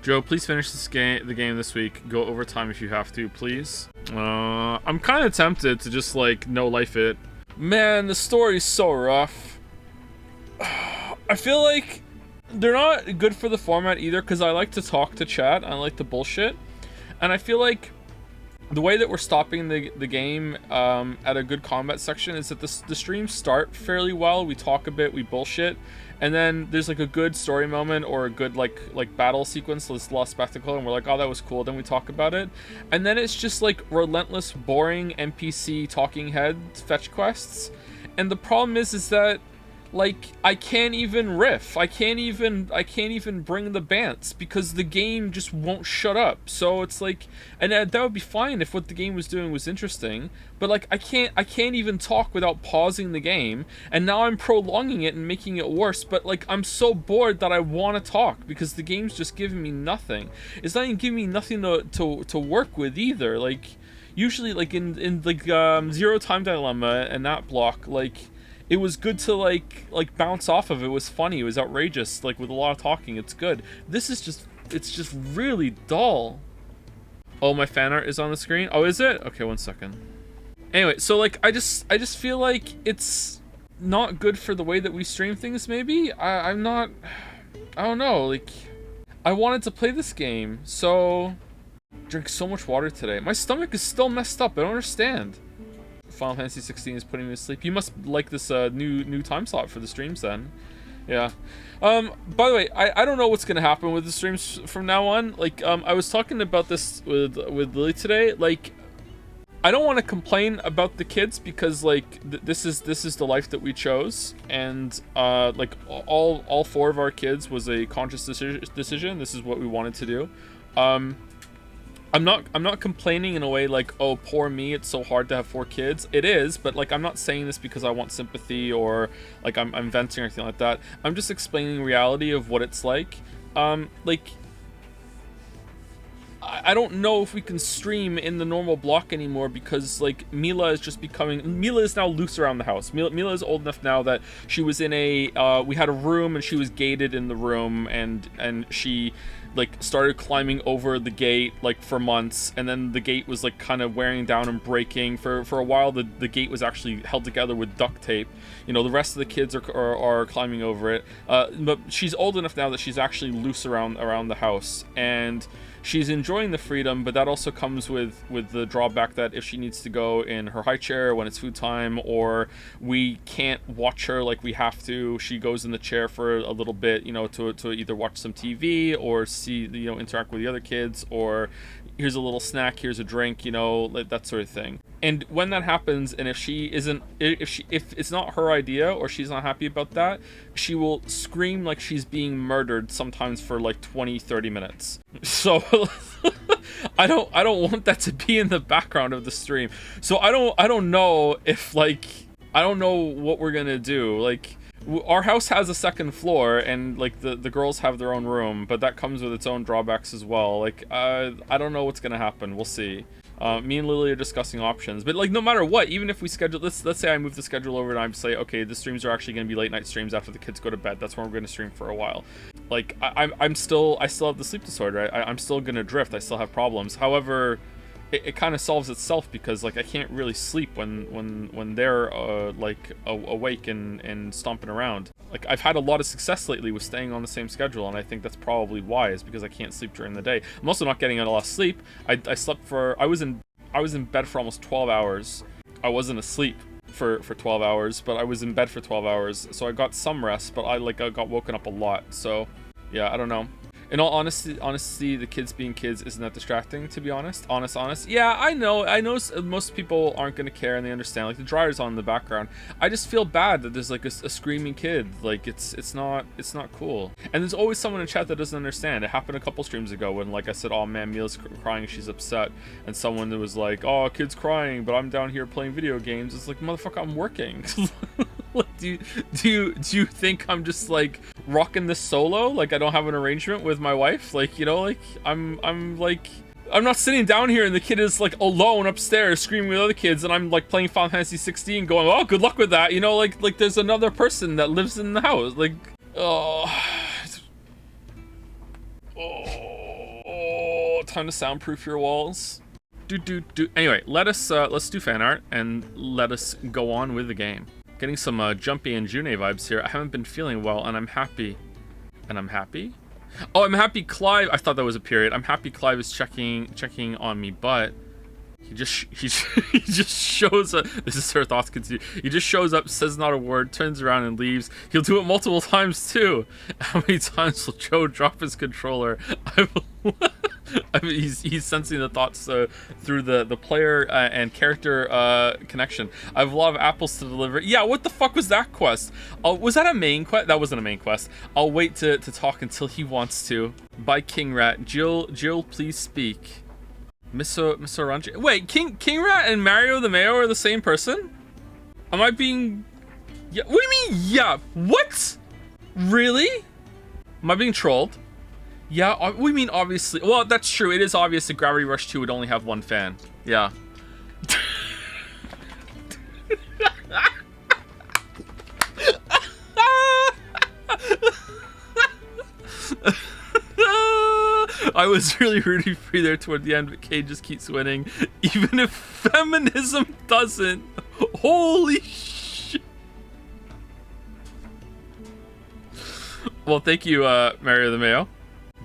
Joe, please finish the game this week. Go overtime if you have to, please. I'm kind of tempted to just like no life it. Man, the story's so rough. I feel like they're not good for the format either, because I like to talk to chat. I like to bullshit, and I feel like the way that we're stopping the game at a good combat section is that the streams start fairly well. We talk a bit, we bullshit, and then there's like a good story moment or a good like battle sequence, this lost spectacle, and we're like, oh, that was cool. Then we talk about it, and then it's just like relentless, boring NPC talking head fetch quests. And the problem is that like I can't even riff. I can't even bring the bants because the game just won't shut up. So it's like, and that would be fine if what the game was doing was interesting, but like I can't even talk without pausing the game, and now I'm prolonging it and making it worse. But like I'm so bored that I want to talk because the game's just giving me nothing. It's not even giving me nothing to work with either. Like usually like in like Zero Time Dilemma and that block, like it was good to like bounce off of. It was funny, it was outrageous, like with a lot of talking. It's good. This is just, it's just really dull. Oh, my fan art is on the screen. Oh, is it? Okay, 1 second. Anyway, so like I just feel like it's not good for the way that we stream things. Maybe I don't know, like I wanted to play this game, so drink so much water today. My stomach is still messed up. I don't understand. Final Fantasy 16 is putting me to sleep. You must like this new time slot for the streams then. Yeah. By the way, I don't know what's gonna happen with the streams from now on. Like I was talking about this with Lily today. Like I don't want to complain about the kids because like this is the life that we chose, and like all 4 of our kids was a conscious decision. This is what we wanted to do. I'm not complaining in a way like, oh, poor me, it's so hard to have 4 kids. It is, but like I'm not saying this because I want sympathy or like I'm venting or anything like that. I'm just explaining reality of what it's like. Like I don't know if we can stream in the normal block anymore because like Mila is now loose around the house. Mila is old enough now that she was in a we had a room and she was gated in the room, and she like started climbing over the gate like for months, and then the gate was like kind of wearing down and breaking. For a while the gate was actually held together with duct tape. You know, the rest of the kids are climbing over it, but she's old enough now that she's actually loose around the house, and she's enjoying the freedom, but that also comes with the drawback that if she needs to go in her high chair when it's food time, or we can't watch her like we have to, she goes in the chair for a little bit, you know, to either watch some TV or see, you know, interact with the other kids, or here's a little snack, here's a drink, you know, like that sort of thing. And when that happens, and if it's not her idea or she's not happy about that, she will scream like she's being murdered sometimes for like 20-30 minutes. So I don't want that to be in the background of the stream. So I don't know if like, I don't know what we're gonna do. Like our house has a 2nd floor, and like the girls have their own room, but that comes with its own drawbacks as well. Like I don't know what's gonna happen. We'll see. Me and Lily are discussing options, but like no matter what, even if we schedule, let's say I move the schedule over and I say, okay, the streams are actually going to be late night streams after the kids go to bed. That's when we're going to stream for a while. Like I still have the sleep disorder. I'm still going to drift. I still have problems. However, it kind of solves itself because like I can't really sleep when they're like awake and stomping around. Like I've had a lot of success lately with staying on the same schedule, and I think that's probably why, is because I can't sleep during the day. I'm also not getting a lot of sleep. I was in bed for almost 12 hours. I wasn't asleep for 12 hours, but I was in bed for 12 hours, so I got some rest, but I got woken up a lot. So yeah, I don't know. In all honesty, the kids being kids isn't that distracting, to be honest. Honest. Yeah, I know most people aren't gonna care, and they understand. Like the dryer's on in the background. I just feel bad that there's like a screaming kid. Like it's not cool. And there's always someone in chat that doesn't understand. It happened a couple streams ago when like I said, oh man, Mila's crying, she's upset, and someone that was like, oh, kid's crying, but I'm down here playing video games. It's like, motherfucker, I'm working. Like, do you think I'm just like rocking this solo? Like I don't have an arrangement with my wife? Like, you know, like I'm not sitting down here and the kid is like alone upstairs screaming with other kids, and I'm like playing Final Fantasy 16 going, oh, good luck with that, you know, like there's another person that lives in the house. Like oh Time to soundproof your walls. Anyway, let's do fan art and let us go on with the game. Getting some Jumpy and June vibes here. I haven't been feeling well, and I'm happy. And I'm happy? Oh, I'm happy Clive... I thought that was a period. I'm happy Clive is checking on me, but... he just shows up. This is her thoughts continue. He just shows up, says not a word, turns around and leaves. He'll do it multiple times, too. How many times will Joe drop his controller? I mean, he's sensing the thoughts through the player and character connection. I have a lot of apples to deliver. Yeah, what the fuck was that quest? Was that a main quest? That wasn't a main quest. I'll wait to talk until he wants to. By King Rat. Jill, please speak. Miss Orange. Wait, King Rat and Mario the Mayo are the same person? Am I being... Yeah, what do you mean, yeah? What? Really? Am I being trolled? Yeah, we mean obviously. Well, that's true. It is obvious that Gravity Rush 2 would only have one fan. Yeah. I was really rooting for you there toward the end, but Kay just keeps winning. Even if feminism doesn't. Holy shit. Well, thank you, Mario the Mayo.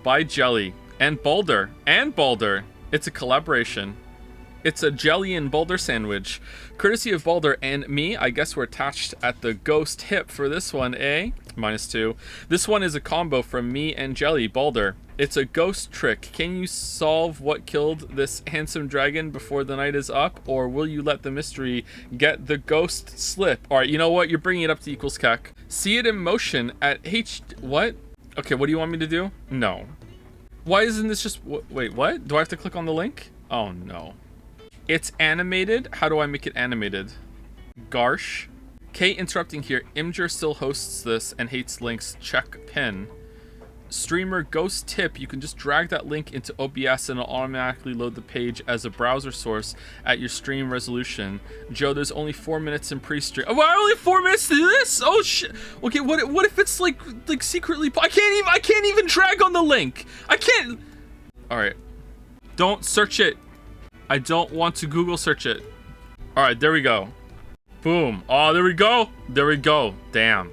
By Jelly. And Boulder. It's a collaboration. It's a Jelly and Boulder sandwich. Courtesy of Boulder and me, I guess we're attached at the ghost hip for this one, eh? -2. This one is a combo from me and Jelly, Boulder. It's a ghost trick. Can you solve what killed this handsome dragon before the night is up? Or will you let the mystery get the ghost slip? Alright, you know what? You're bringing it up to equals CAC. See it in motion at What? Okay, what do you want me to do? No. Why isn't this just... Wait, what? Do I have to click on the link? Oh, no. It's animated? How do I make it animated? Garsh? Kate interrupting here. Imgur still hosts this and hates links. Check pin. Streamer ghost tip. You can just drag that link into OBS and it'll automatically load the page as a browser source at your stream resolution. Joe, there's only 4 minutes in pre-stream. Oh, wow, only 4 minutes to do this? Oh shit. Okay, what if it's like secretly... I can't even drag on the link. I can't... Alright. Don't search it. I don't want to Google search it. Alright, there we go. Boom. Oh, there we go. There we go. Damn.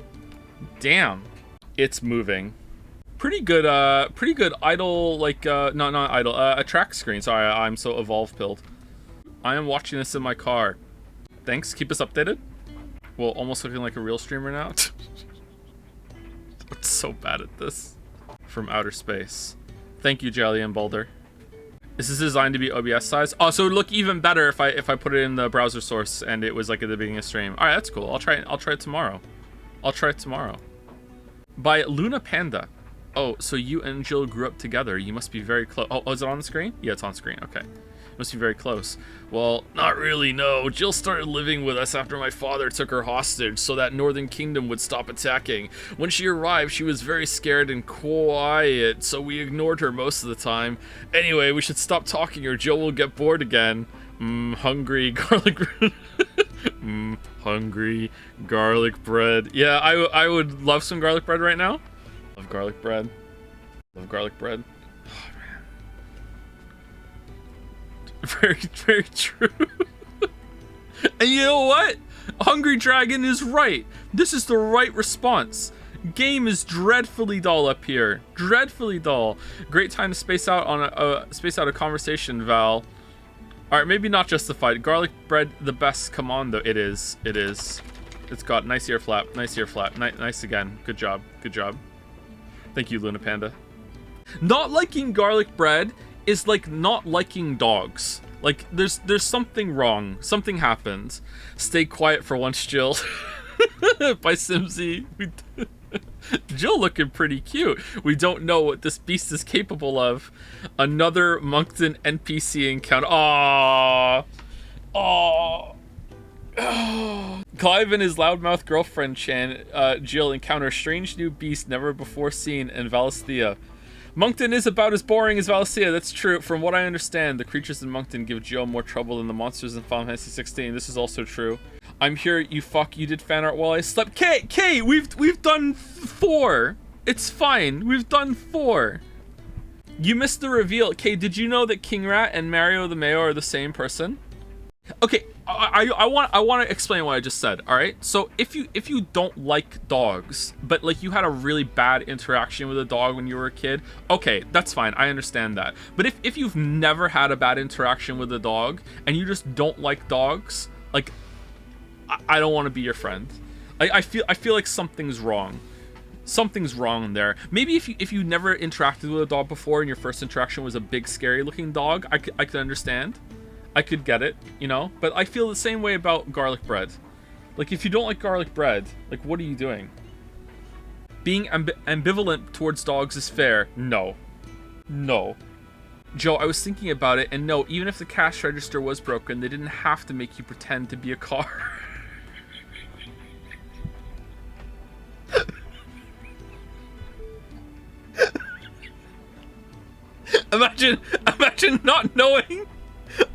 It's moving. Pretty good idle, like, not idle, a track screen. Sorry, I'm so evolve pilled. I am watching this in my car. Thanks, keep us updated. Well, almost looking like a real streamer now. I'm so bad at this. From outer space. Thank you, Jelly and Boulder. Is this designed to be OBS size? Oh, so it would look even better if I put it in the browser source and it was like at the beginning of stream. Alright, that's cool. I'll try it tomorrow. By Luna Panda. Oh, so you and Jill grew up together. You must be very close. Oh, is it on the screen? Yeah, it's on screen. Okay. Must be very close. Well, not really, no. Jill started living with us after my father took her hostage so that Northern Kingdom would stop attacking. When she arrived, she was very scared and quiet, so we ignored her most of the time. Anyway, we should stop talking or Jill will get bored again. Hungry garlic bread. Hungry garlic bread. Yeah, I would love some garlic bread right now. Love garlic bread. Oh, man. Very, very true. And you know what? Hungry Dragon is right. This is the right response. Game is dreadfully dull up here. Dreadfully dull. Great time to space out on a conversation, Val. Alright, maybe not justified. Garlic bread, the best. Come on, though. It is. It's got nice ear flap. Nice again. Good job. Thank you, Luna Panda. Not liking garlic bread is like not liking dogs. Like, there's something wrong. Something happened. Stay quiet for once, Jill. By Simsy. Jill looking pretty cute. We don't know what this beast is capable of. Another Moncton NPC encounter. Aww. Clive and his loudmouth girlfriend Jill encounter strange new beast never before seen in Valisthea. Moncton is about as boring as Valisthea, that's true. From what I understand, the creatures in Moncton give Jill more trouble than the monsters in Final Fantasy 16. This is also true. I'm here, you did fan art while I slept. Kay, we've done 4. It's fine, we've done 4. You missed the reveal. Okay, did you know that King Rat and Mario the Mayo are the same person? Okay, I want to explain what I just said. All right, so if you don't like dogs, but like you had a really bad interaction with a dog when you were a kid, okay, that's fine. I understand that. But if you've never had a bad interaction with a dog and you just don't like dogs, like I don't want to be your friend. I feel like something's wrong. Something's wrong there. Maybe if you never interacted with a dog before and your first interaction was a big scary looking dog, I could understand. I could get it, you know? But I feel the same way about garlic bread. Like, if you don't like garlic bread, like, what are you doing? Being ambivalent towards dogs is fair. No. No. Joe, I was thinking about it, and no, even if the cash register was broken, they didn't have to make you pretend to be a car. Imagine not knowing.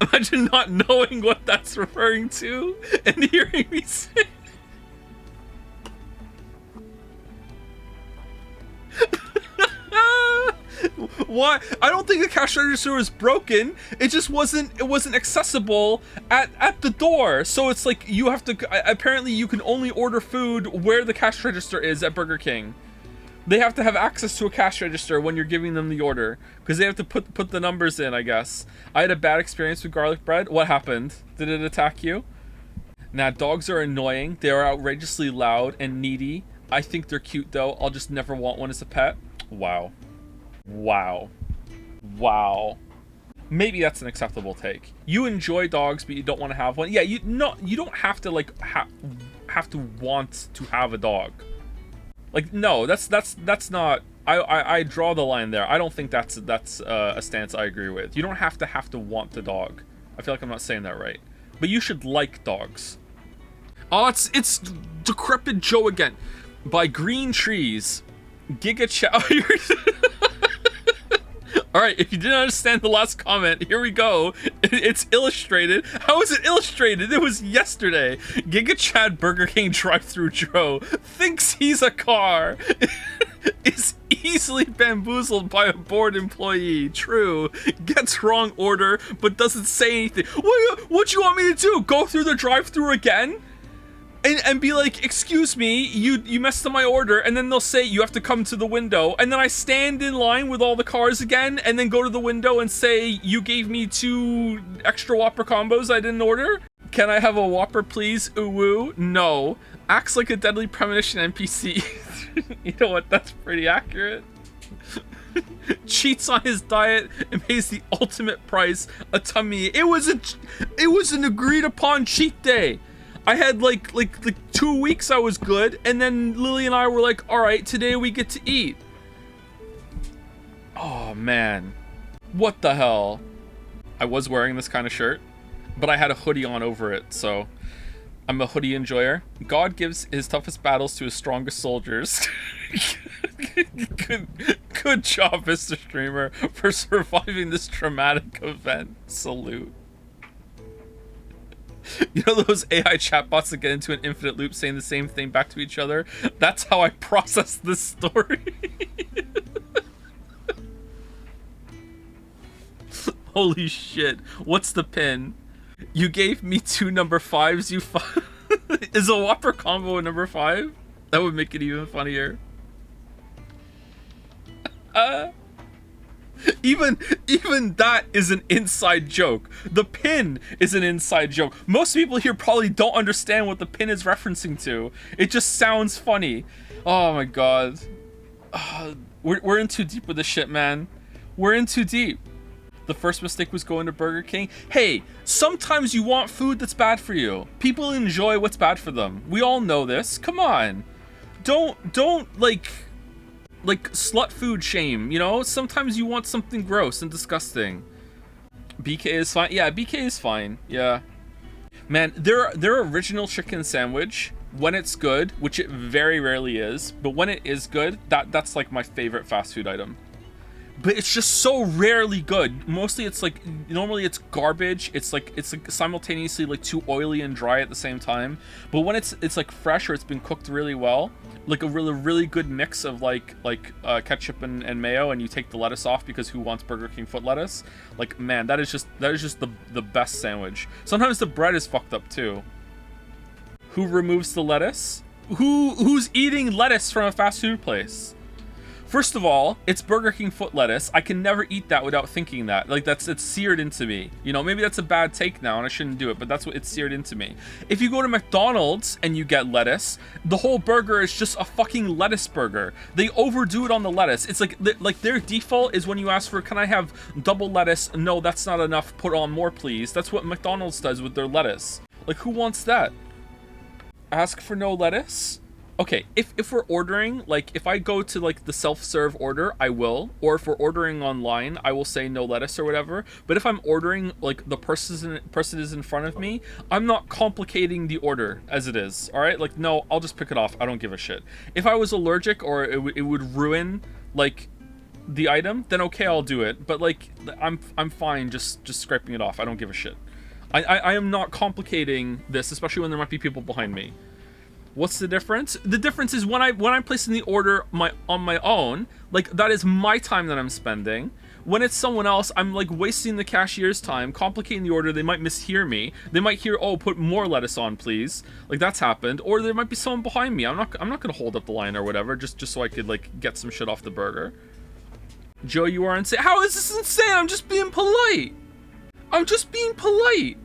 Imagine not knowing what that's referring to and hearing me say. Why? I don't think the cash register was broken. It just wasn't accessible at the door. So it's like you have to, apparently you can only order food where the cash register is at Burger King. They have to have access to a cash register when you're giving them the order, because they have to put the numbers in, I guess. I had a bad experience with garlic bread. What happened? Did it attack you? Nah, dogs are annoying. They are outrageously loud and needy. I think they're cute though. I'll just never want one as a pet. Wow. Wow. Wow. Maybe that's an acceptable take. You enjoy dogs, but you don't want to have one. Yeah, you don't have to like have to want to have a dog. Like, no, that's not. I draw the line there. I don't think that's a stance I agree with. You don't have to want the dog. I feel like I'm not saying that right. But you should like dogs. Oh, it's Decrepit Joe again. By Green Trees, Giga Chow. All right, if you didn't understand the last comment, here we go. It's illustrated. How is it illustrated? It was yesterday. Giga Chad Burger King drive-thru Joe thinks he's a car. Is easily bamboozled by a bored employee. True. Gets wrong order, but doesn't say anything. What you want me to do? Go through the drive-thru again? And be like, excuse me, you messed up my order, and then they'll say you have to come to the window, and then I stand in line with all the cars again, and then go to the window and say you gave me 2 extra Whopper combos I didn't order? Can I have a Whopper please? Ooh woo? No. Acts like a deadly premonition NPC. You know what, that's pretty accurate. Cheats on his diet and pays the ultimate price, a tummy. It was an agreed upon cheat day. I had like 2 weeks I was good, and then Lily and I were like, all right, today we get to eat. Oh man, what the hell? I was wearing this kind of shirt, but I had a hoodie on over it, so I'm a hoodie enjoyer. God gives his toughest battles to his strongest soldiers. Good job, Mr. Streamer, for surviving this traumatic event. Salute. You know those AI chatbots that get into an infinite loop saying the same thing back to each other? That's how I process this story. Holy shit. What's the pin? You gave me 2 number 5s, you Is a Whopper combo a number 5? That would make it even funnier. Even that is an inside joke. The pin is an inside joke. Most people here probably don't understand what the pin is referencing to. It just sounds funny. Oh my god. We're in too deep with this shit, man. We're in too deep. The first mistake was going to Burger King. Hey, sometimes you want food that's bad for you. People enjoy what's bad for them. We all know this. Come on. Don't like slut food shame, you know? Sometimes you want something gross and disgusting. BK is fine. Yeah, BK is fine. Yeah. Man, their original chicken sandwich, when it's good, which it very rarely is, but when it is good, that's like my favorite fast food item. but it's just so rarely good. Mostly it's like, normally it's garbage. It's like simultaneously like too oily and dry at the same time. But when it's like fresh or it's been cooked really well, like a really good mix of like ketchup and mayo, and you take the lettuce off because who wants Burger King foot lettuce? Like, man, that is just the best sandwich. Sometimes the bread is fucked up too. Who removes the lettuce? Who's eating lettuce from a fast food place? First of all, it's Burger King foot lettuce. I can never eat that without thinking that. Like, it's seared into me. You know, maybe that's a bad take now and I shouldn't do it, but that's what it's seared into me. If you go to McDonald's and you get lettuce, the whole burger is just a fucking lettuce burger. They overdo it on the lettuce. It's like their default is when you ask for, can I have double lettuce? No, that's not enough. Put on more, please. That's what McDonald's does with their lettuce. Like, who wants that? Ask for no lettuce? Okay, if we're ordering, like, if I go to, like, the self-serve order, I will. Or if we're ordering online, I will say no lettuce or whatever. But if I'm ordering, like, the person is in front of me, I'm not complicating the order as it is, all right? Like, no, I'll just pick it off. I don't give a shit. If I was allergic or it would ruin, like, the item, then okay, I'll do it. But, like, I'm fine just scraping it off. I don't give a shit. I am not complicating this, especially when there might be people behind me. What's the difference? The difference is when I'm placing the order on my own, like, that is my time that I'm spending. When it's someone else, I'm like wasting the cashier's time, complicating the order. They might mishear me. They might hear, "Oh, put more lettuce on, please." Like, that's happened. Or there might be someone behind me. I'm not gonna hold up the line or whatever, just so I could, like, get some shit off the burger. Joe, you are insane. How is this insane? I'm just being polite. I'm just being polite.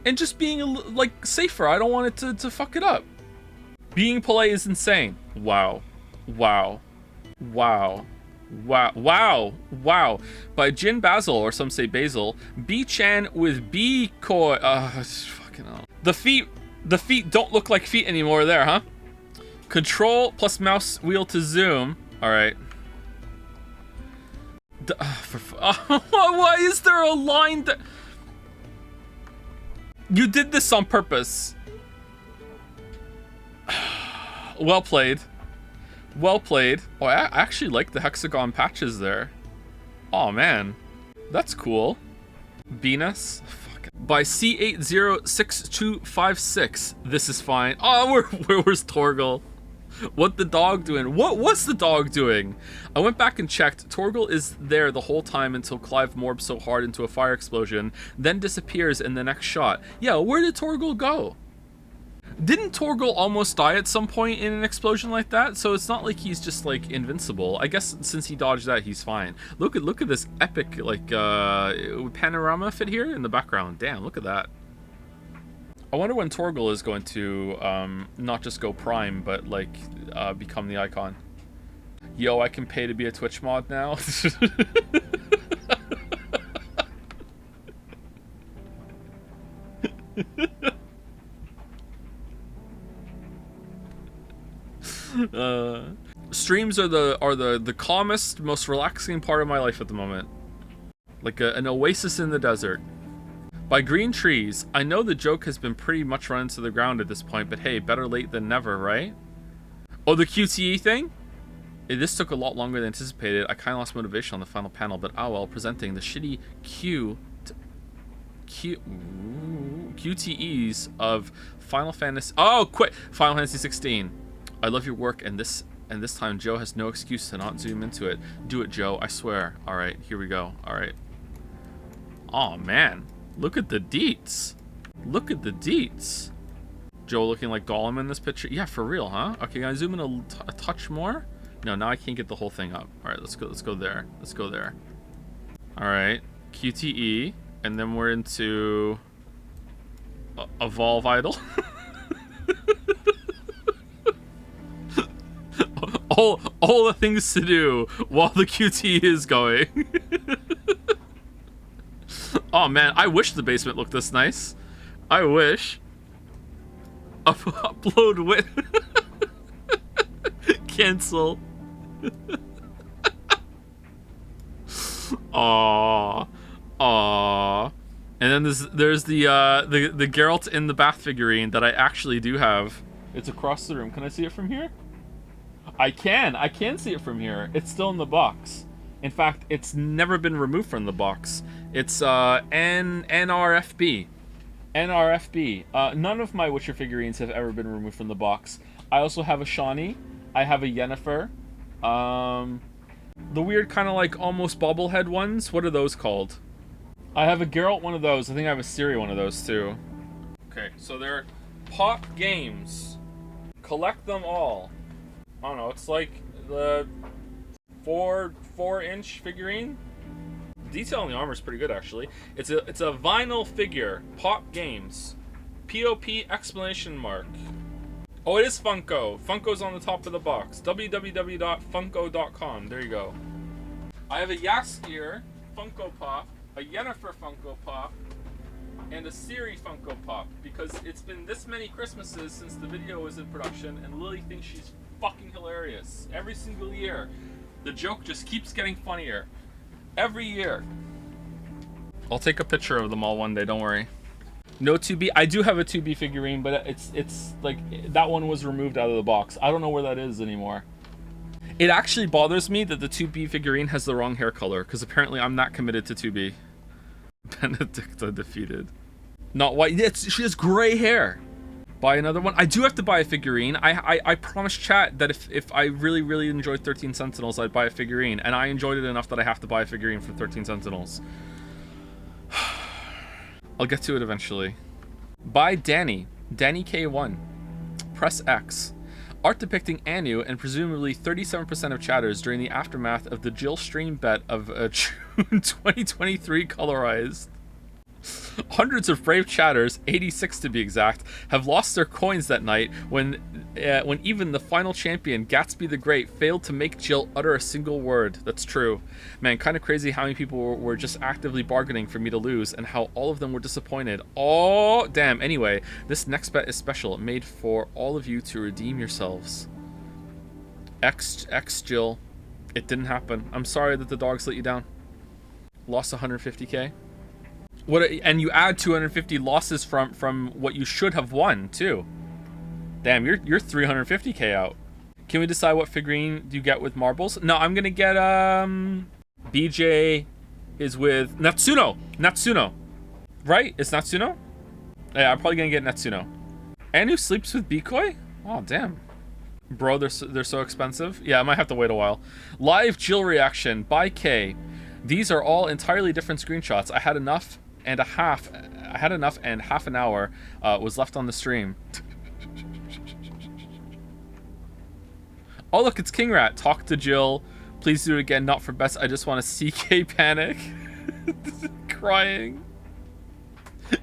And just being, like, safer. I don't want it to fuck it up. Being polite is insane. Wow. Wow. Wow. Wow. Wow. Wow. By Jin Basil, or some say Basil. B-chan with B-koi. Fucking hell. The feet don't look like feet anymore there, huh? Control plus mouse wheel to zoom. Alright. Why is there a line that... You did this on purpose. Well played. Well played. Oh, I actually like the hexagon patches there. Oh, man. That's cool. Venus. Fuck. By C806256. This is fine. Oh, where's Torgal? What the dog doing? What's the dog doing? I went back and checked. Torgal is there the whole time until Clive morbs so hard into a fire explosion, then disappears in the next shot. Yeah, where did Torgal go? Didn't Torgal almost die at some point in an explosion like that? So it's not like he's just, like, invincible. I guess since he dodged that, he's fine. Look at this epic, like, panorama fit here in the background. Damn, look at that. I wonder when Torgal is going to not just go prime, but, like, become the icon. Yo, I can pay to be a Twitch mod now. Streams are the calmest, most relaxing part of my life at the moment. Like an oasis in the desert. By green trees, I know the joke has been pretty much run into the ground at this point, but hey, better late than never, right? Oh, the QTE thing? This took a lot longer than anticipated. I kind of lost motivation on the final panel, but oh well, presenting the shitty QTEs of Final Fantasy... Oh, quit! Final Fantasy 16. I love your work, and this time Joe has no excuse to not zoom into it. Do it, Joe, I swear. Alright, here we go. Alright. Oh, man. Look at the deets. Look at the deets. Joe looking like Gollum in this picture. Yeah, for real, huh? Okay, can I zoom in a touch more? No, now I can't get the whole thing up. All right, let's go there. Let's go there. All right, QTE, and then we're into Evolve Idol. all the things to do while the QTE is going. Oh man, I wish the basement looked this nice. I wish. Upload with cancel. Aww. Aww. And then there's the Geralt in the bath figurine that I actually do have. It's across the room. Can I see it from here? I can see it from here. It's still in the box. In fact, it's never been removed from the box. It's NRFB. NRFB. None of my Witcher figurines have ever been removed from the box. I also have a Shawnee. I have a Yennefer. The weird kind of like almost bobblehead ones. What are those called? I have a Geralt one of those. I think I have a Ciri one of those too. Okay, so they're Pop Games. Collect them all. I don't know. It's like the 4-inch figurine. Detail on the armor is pretty good actually. It's a vinyl figure. Pop Games. POP exclamation mark. Oh, it is Funko. Funko's on the top of the box. www.funko.com. There you go. I have a Jaskier Funko Pop, a Yennefer Funko Pop, and a Ciri Funko Pop, because it's been this many Christmases since the video was in production, and Lily thinks she's fucking hilarious. Every single year. The joke just keeps getting funnier. Every year. I'll take a picture of them all one day, don't worry. No 2B. I do have a 2B figurine, but it's like that one was removed out of the box. I don't know where that is anymore. It actually bothers me that the 2B figurine has the wrong hair color, because apparently I'm not committed to 2B. Benedicta defeated. Not white. She has gray hair. Buy another one. I do have to buy a figurine. I promised chat that if I really enjoyed 13 Sentinels, I'd buy a figurine, and I enjoyed it enough that I have to buy a figurine for 13 Sentinels. I'll get to it eventually. By Danny K1. Press X. Art depicting Anu and presumably 37% of chatters during the aftermath of the Jill stream bet of June 2023 colorized. Hundreds of brave chatters, 86 to be exact, have lost their coins that night when even the final champion, Gatsby the Great, failed to make Jill utter a single word. That's true. Man, kind of crazy how many people were just actively bargaining for me to lose, and how all of them were disappointed. Oh, damn. Anyway, this next bet is special, made for all of you to redeem yourselves. X Jill. It didn't happen. I'm sorry that the dogs let you down. Lost 150k. And you add 250 losses from what you should have won too. Damn, you're 350k out. Can we decide what figurine do you get with marbles? No, I'm gonna get BJ is with Natsuno. Right? It's Natsuno? Yeah, I'm probably gonna get Natsuno. And who sleeps with Bikoi? Oh damn. Bro, they're so expensive. Yeah, I might have to wait a while. Live Jill reaction by K. These are all entirely different screenshots. I had enough and half an hour was left on the stream. Oh look, it's King Rat. Talk to Jill. Please do it again, not for best. I just want to CK panic. Crying.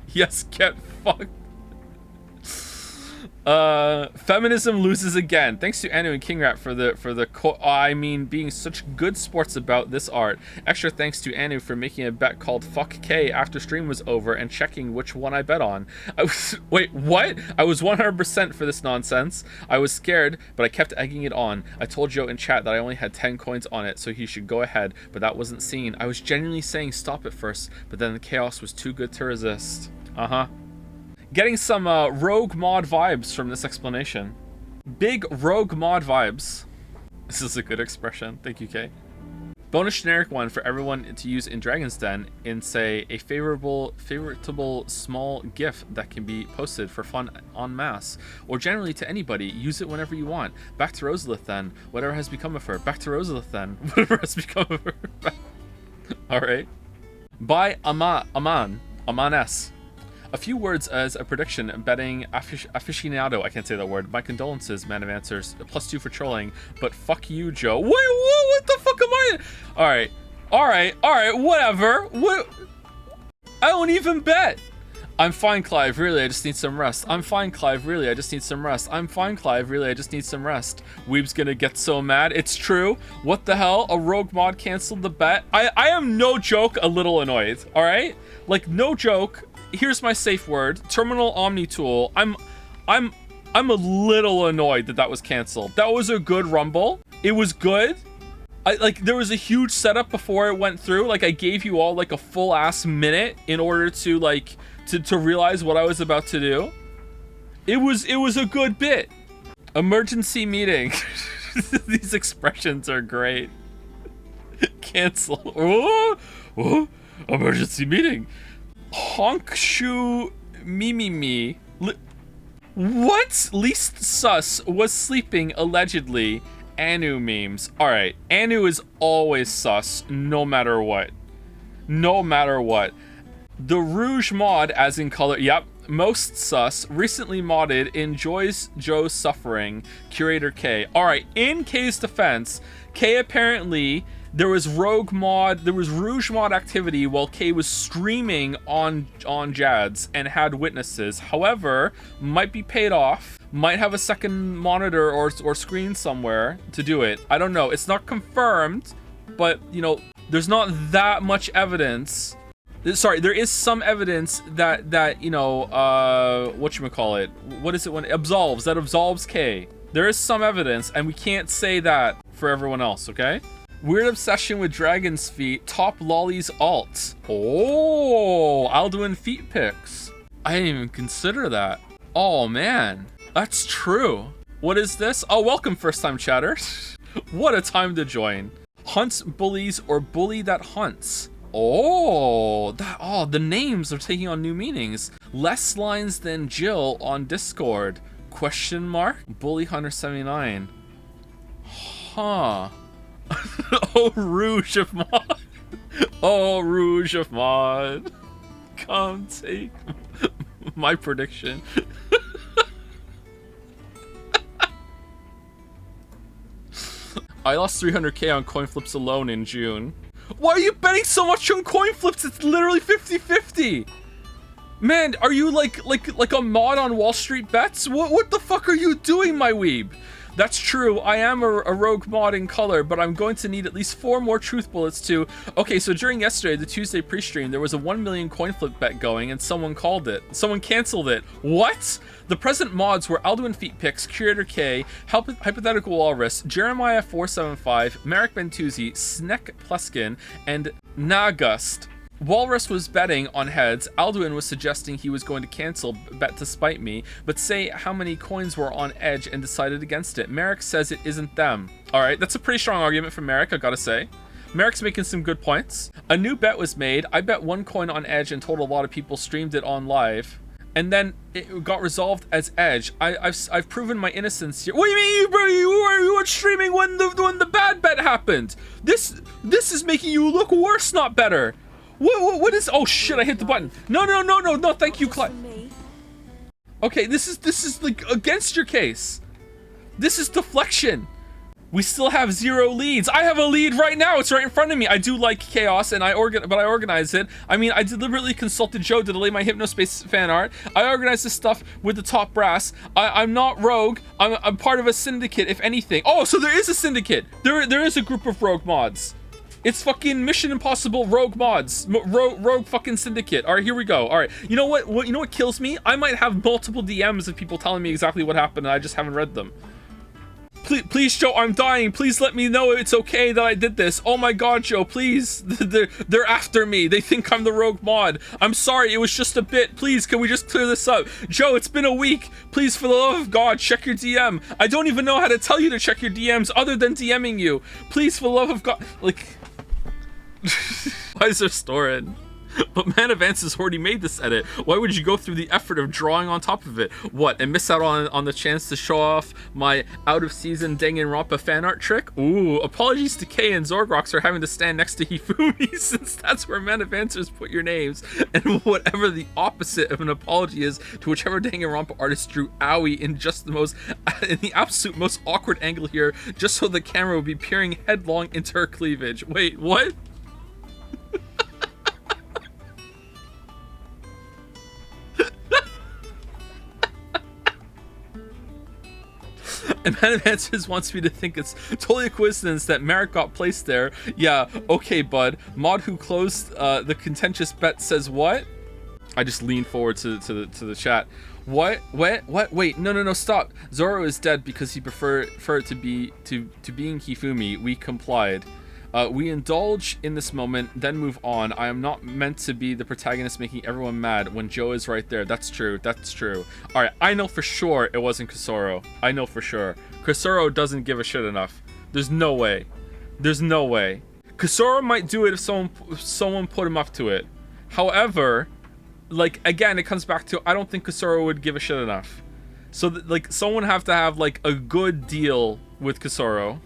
Yes, get fucked. Feminism loses again. Thanks to Anu and King Rat for being such good sports about this art. Extra thanks to Anu for making a bet called Fuck K after stream was over and checking which one I bet on. Wait, what? I was 100% for this nonsense. I was scared, but I kept egging it on. I told Joe in chat that I only had 10 coins on it, so he should go ahead, but that wasn't seen. I was genuinely saying stop at first, but then the chaos was too good to resist. Getting some rogue mod vibes from this explanation. Big rogue mod vibes. This is a good expression. Thank you, Kay. Bonus generic one for everyone to use in Dragon's Den in, say, a favoritable small GIF that can be posted for fun en masse. Or generally to anybody. Use it whenever you want. Back to Rosalith then. Whatever has become of her. Back to Rosalith then. Whatever has become of her. Alright. By Aman S. A few words as a prediction, betting aficionado. I can't say that word. My condolences, man of answers. +2 for trolling, but fuck you, Joe. Wait, what the fuck am I? Alright, whatever. What? I don't even bet. I'm fine, Clive. Really, I just need some rest. I'm fine, Clive. Really, I just need some rest. I'm fine, Clive. Really, I just need some rest. Weeb's gonna get so mad. It's true. What the hell? A rogue mod canceled the bet. I am no joke a little annoyed. Alright? Like, no joke. Here's my safe word. Terminal Omni Tool. I'm a little annoyed that was canceled. That was a good rumble. It was good. There was a huge setup before it went through. Like, I gave you all like a full ass minute in order to like to realize what I was about to do. It was a good bit. Emergency meeting. These expressions are great. Cancel. Oh, emergency meeting. Honkshu Mimimi. What? Least sus was sleeping allegedly. Anu memes. Alright, Anu is always sus, no matter what. No matter what. The Rouge mod, as in color, yep, most sus, recently modded, enjoys Joe's suffering, Curator K. Alright, in K's defense, K apparently, there was Rouge mod activity while K was streaming on Jads and had witnesses. However, might be paid off, might have a second monitor or screen somewhere to do it. I don't know, it's not confirmed, but, you know, there's not that much evidence. Sorry, there is some evidence that you know, whatchamacallit, what is it when it absolves K. There is some evidence, and we can't say that for everyone else, okay? Weird obsession with dragon's feet, top lollies alt. Oh, Alduin feet pics. I didn't even consider that. Oh man, that's true. What is this? Oh, welcome first time chatter. What a time to join. Hunts bullies or bully that hunts. Oh, the names are taking on new meanings. Less lines than Jill on Discord. Question mark? Bully Hunter 79. Huh. Oh, Rouge of Mod. Oh, Rouge of Mod. Come take my prediction. I lost 300k on coin flips alone in June. Why are you betting so much on coin flips? It's literally 50-50. Man, are you like a mod on Wall Street bets? What the fuck are you doing, my weeb? That's true, I am a rogue mod in color, but I'm going to need at least 4 more truth bullets to... Okay, so during yesterday, the Tuesday pre-stream, there was a 1 million coin flip bet going, and someone called it. Someone canceled it. What? The present mods were Alduin Feet Picks, Curator K, Hypothetical Walrus, Jeremiah 475, Marek Bentuzzi, Sneck Pleskin, and Nagust. Walrus was betting on heads. Alduin was suggesting he was going to cancel bet to spite me, but say how many coins were on edge and decided against it. Marek says it isn't them. Alright, that's a pretty strong argument from Marek, I gotta say. Marek's making some good points. A new bet was made. I bet 1 coin on edge and told a lot of people streamed it on live. And then it got resolved as edge. I've proven my innocence here. What do you mean, bro? You were streaming when the bad bet happened. This is making you look worse, not better. What is? Oh shit! I hit the button. No! Thank you, Clyde. Okay, this is like against your case. This is deflection. We still have 0 leads. I have a lead right now. It's right in front of me. I do like chaos, and I organize it. I mean, I deliberately consulted Joe to delay my Hypnospace fan art. I organize this stuff with the top brass. I'm not rogue. I'm part of a syndicate, if anything. Oh, so there is a syndicate. There is a group of rogue mods. It's fucking Mission Impossible rogue mods. Rogue fucking syndicate. All right, here we go. All right. You know what? You know what kills me? I might have multiple DMs of people telling me exactly what happened and I just haven't read them. Please, Joe, I'm dying. Please let me know it's okay that I did this. Oh my god, Joe, please. They're after me. They think I'm the rogue mod. I'm sorry, it was just a bit. Please, can we just clear this up? Joe, it's been a week. Please, for the love of God, check your DM. I don't even know how to tell you to check your DMs other than DMing you. Please, for the love of God. Like... Why is there Storin? But Man Advance has already made this edit. Why would you go through the effort of drawing on top of it? What, and miss out on the chance to show off my out-of-season Danganronpa fan art trick? Ooh, apologies to K and Zorgrox for having to stand next to Hifumi, since that's where Man Advancers put your names, and whatever the opposite of an apology is to whichever Danganronpa artist drew Aoi in the absolute most awkward angle here, just so the camera would be peering headlong into her cleavage. Wait, what? And Man of Answers wants me to think it's totally a coincidence that Marek got placed there. Yeah, okay, bud. Mod who closed the contentious bet says what? I just leaned forward to the chat. What? Wait, no, stop. Zoro is dead because he preferred to being Hifumi. We complied. We indulge in this moment, then move on. I am not meant to be the protagonist making everyone mad when Joe is right there. That's true. Alright, I know for sure it wasn't Kusoro. I know for sure. Kusoro doesn't give a shit enough. There's no way. Kusoro might do it if someone put him up to it. However, like, again, it comes back to, I don't think Kusoro would give a shit enough. So, like, someone have to have, like, a good deal with Kusoro.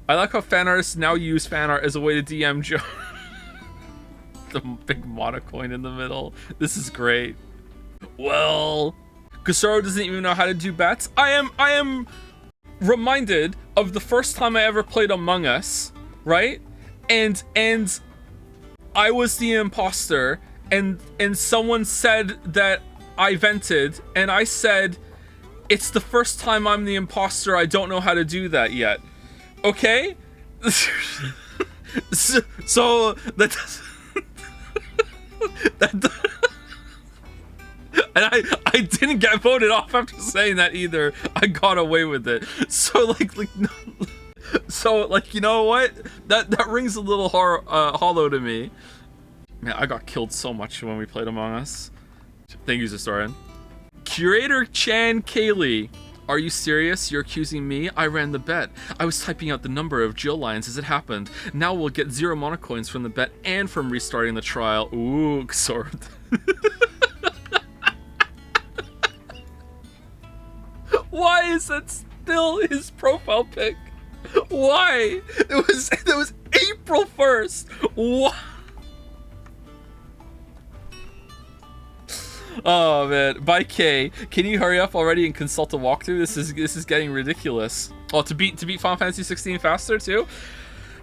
I like how fan artists now use fan art as a way to DM Joe. The big monocoin in the middle. This is great. Well, Kusoro doesn't even know how to do bets. I am reminded of the first time I ever played Among Us, right? And I was the imposter, and someone said that I vented, and I said, it's the first time I'm the imposter, I don't know how to do that yet. Okay? so that does, and I didn't get voted off after saying that either. I got away with it. So like no, so like, you know what? That rings a little hollow to me. Man, I got killed so much when we played Among Us. Thank you, Zostorin. Curator Chan Kaylee. Are you serious? You're accusing me? I ran the bet. I was typing out the number of Jill lines as it happened. Now we'll get 0 monocoins from the bet and from restarting the trial. Ooh, sword. Why is that still his profile pic? Why? It was April 1st. Why? Oh man, by K, can you hurry up already and consult a walkthrough? This is getting ridiculous. Oh, to beat Final Fantasy 16 faster too?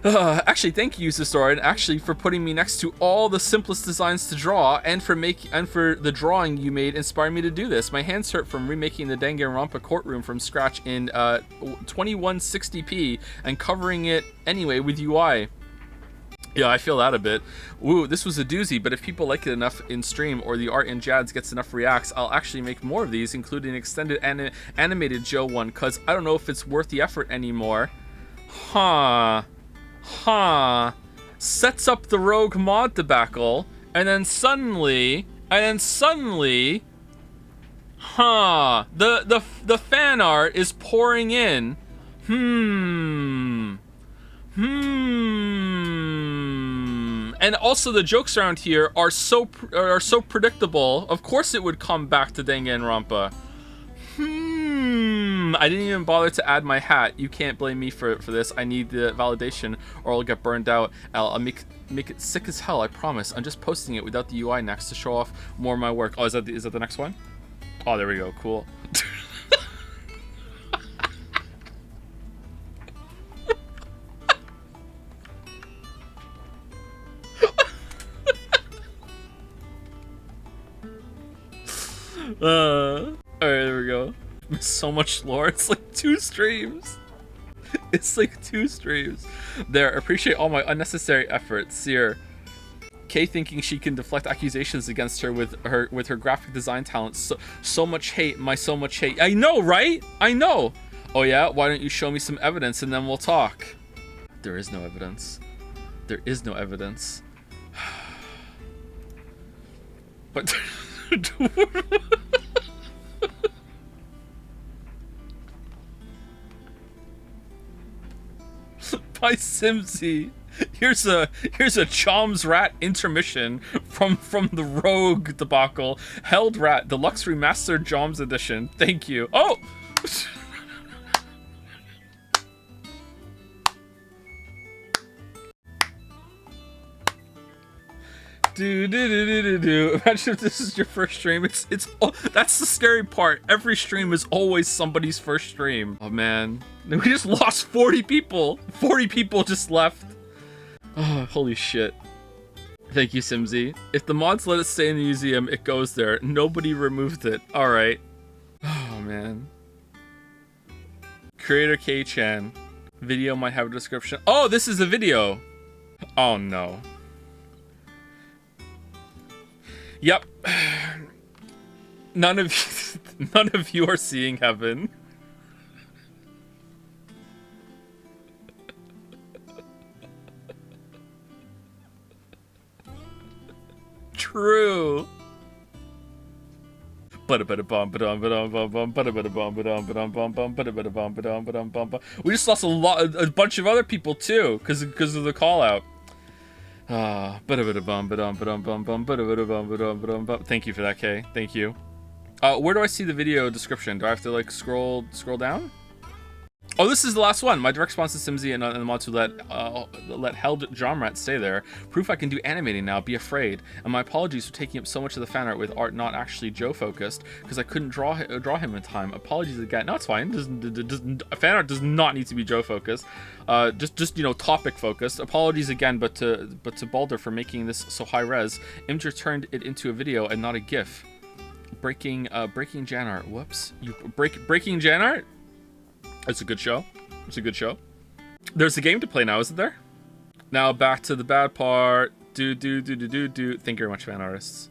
Actually, thank you, Historian, actually for putting me next to all the simplest designs to draw, and for the drawing you made inspiring me to do this. My hands hurt from remaking the Danganronpa courtroom from scratch in 2160p and covering it anyway with UI. Yeah, I feel that a bit. Ooh, this was a doozy, but if people like it enough in stream or the art in Jads gets enough reacts, I'll actually make more of these, including an extended animated Joe one, cause I don't know if it's worth the effort anymore. Huh. Sets up the rogue mod debacle, and then suddenly, the fan art is pouring in. And also the jokes around here are so predictable. Of course it would come back to Danganronpa. I didn't even bother to add my hat. You can't blame me for this. I need the validation or I'll get burned out. I'll make it sick as hell, I promise. I'm just posting it without the UI next to show off more of my work. Oh, is that the next one? Oh, there we go. Cool. Alright, there we go. So much lore. It's like 2 streams. It's like 2 streams. There, appreciate all my unnecessary efforts. Seer. Kay thinking she can deflect accusations against her with her graphic design talents. So much hate, so much hate. I know, right? I know. Oh yeah? Why don't you show me some evidence and then we'll talk? There is no evidence. There is no evidence. But by Simsy. Here's a Chom's Rat intermission from the Rogue debacle. Held Rat Deluxe Remastered Joms Edition. Thank you. Oh. Imagine if this is your first stream. It's that's the scary part. Every stream is always somebody's first stream. Oh man, we just lost 40 people. 40 people just left. Oh, holy shit. Thank you, Simsy. If the mods let it stay in the museum, it goes there. Nobody removed it. All right. Oh man. Creator K-chan. Video might have a description. Oh, this is a video. Oh no. Yep. None of you are seeing heaven. True. We just lost a bunch of other people too, because of the call out. Thank you for that, Kay. Thank you. Where do I see the video description? Do I have to like scroll down? Oh, this is the last one. My direct response to Simsy and the mod to let held Jomrat stay there. Proof I can do animating now. Be afraid. And my apologies for taking up so much of the fan art with art not actually Joe focused, because I couldn't draw him in time. Apologies again. No, it's fine. Fan art does not need to be Joe focused. Just you know, topic focused. Apologies again, but to Balder for making this so high res. Imgur turned it into a video and not a GIF. Breaking Jan art. Whoops. You breaking Jan art? It's a good show. It's a good show. There's a game to play now, isn't there? Now back to the bad part. Thank you very much, fan artists.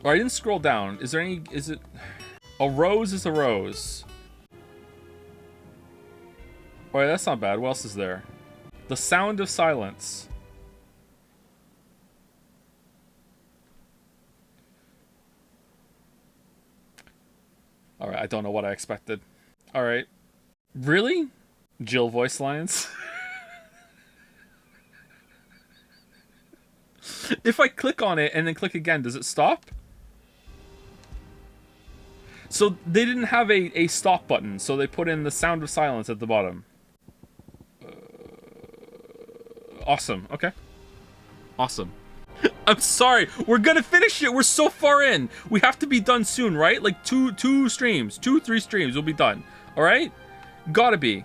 Oh, I didn't scroll down. Is there any? Is it? A rose is a rose. Oh, yeah, that's not bad. What else is there? The sound of silence. All right, I don't know what I expected. All right. Really? Jill voice lines? If I click on it and then click again, does it stop? So they didn't have a stop button, so they put in the sound of silence at the bottom. Awesome. Okay. Awesome. I'm sorry. We're gonna finish it. We're so far in. We have to be done soon, right? Like three streams, we'll be done. All right? Gotta be.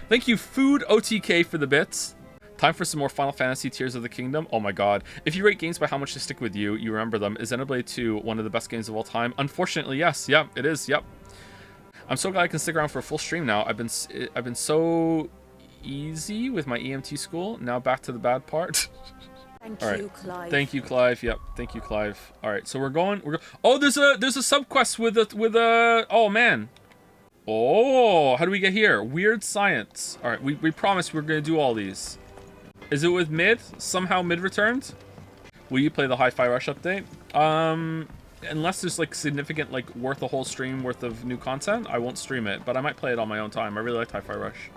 Thank you, Food OTK, for the bits. Time for some more Final Fantasy Tears of the Kingdom. Oh my god. If you rate games by how much they stick with you, you remember them. Is Xenoblade 2 one of the best games of all time? Unfortunately, yes. Yep, it is. Yep. I'm so glad I can stick around for a full stream now. I've been so easy with my EMT school. Now back to the bad part. Thank all right. you, Clive. Thank you, Clive. Yep. Thank you, Clive. All right. So we're going. Oh, there's a sub quest with a. Oh man. Oh, how do we get here? Weird science. All right, we promised we were going to do all these. Is it with mid? Somehow mid returned? Will you play the Hi-Fi Rush update? Unless there's like significant, like worth a whole stream worth of new content, I won't stream it, but I might play it on my own time. I really like Hi-Fi Rush.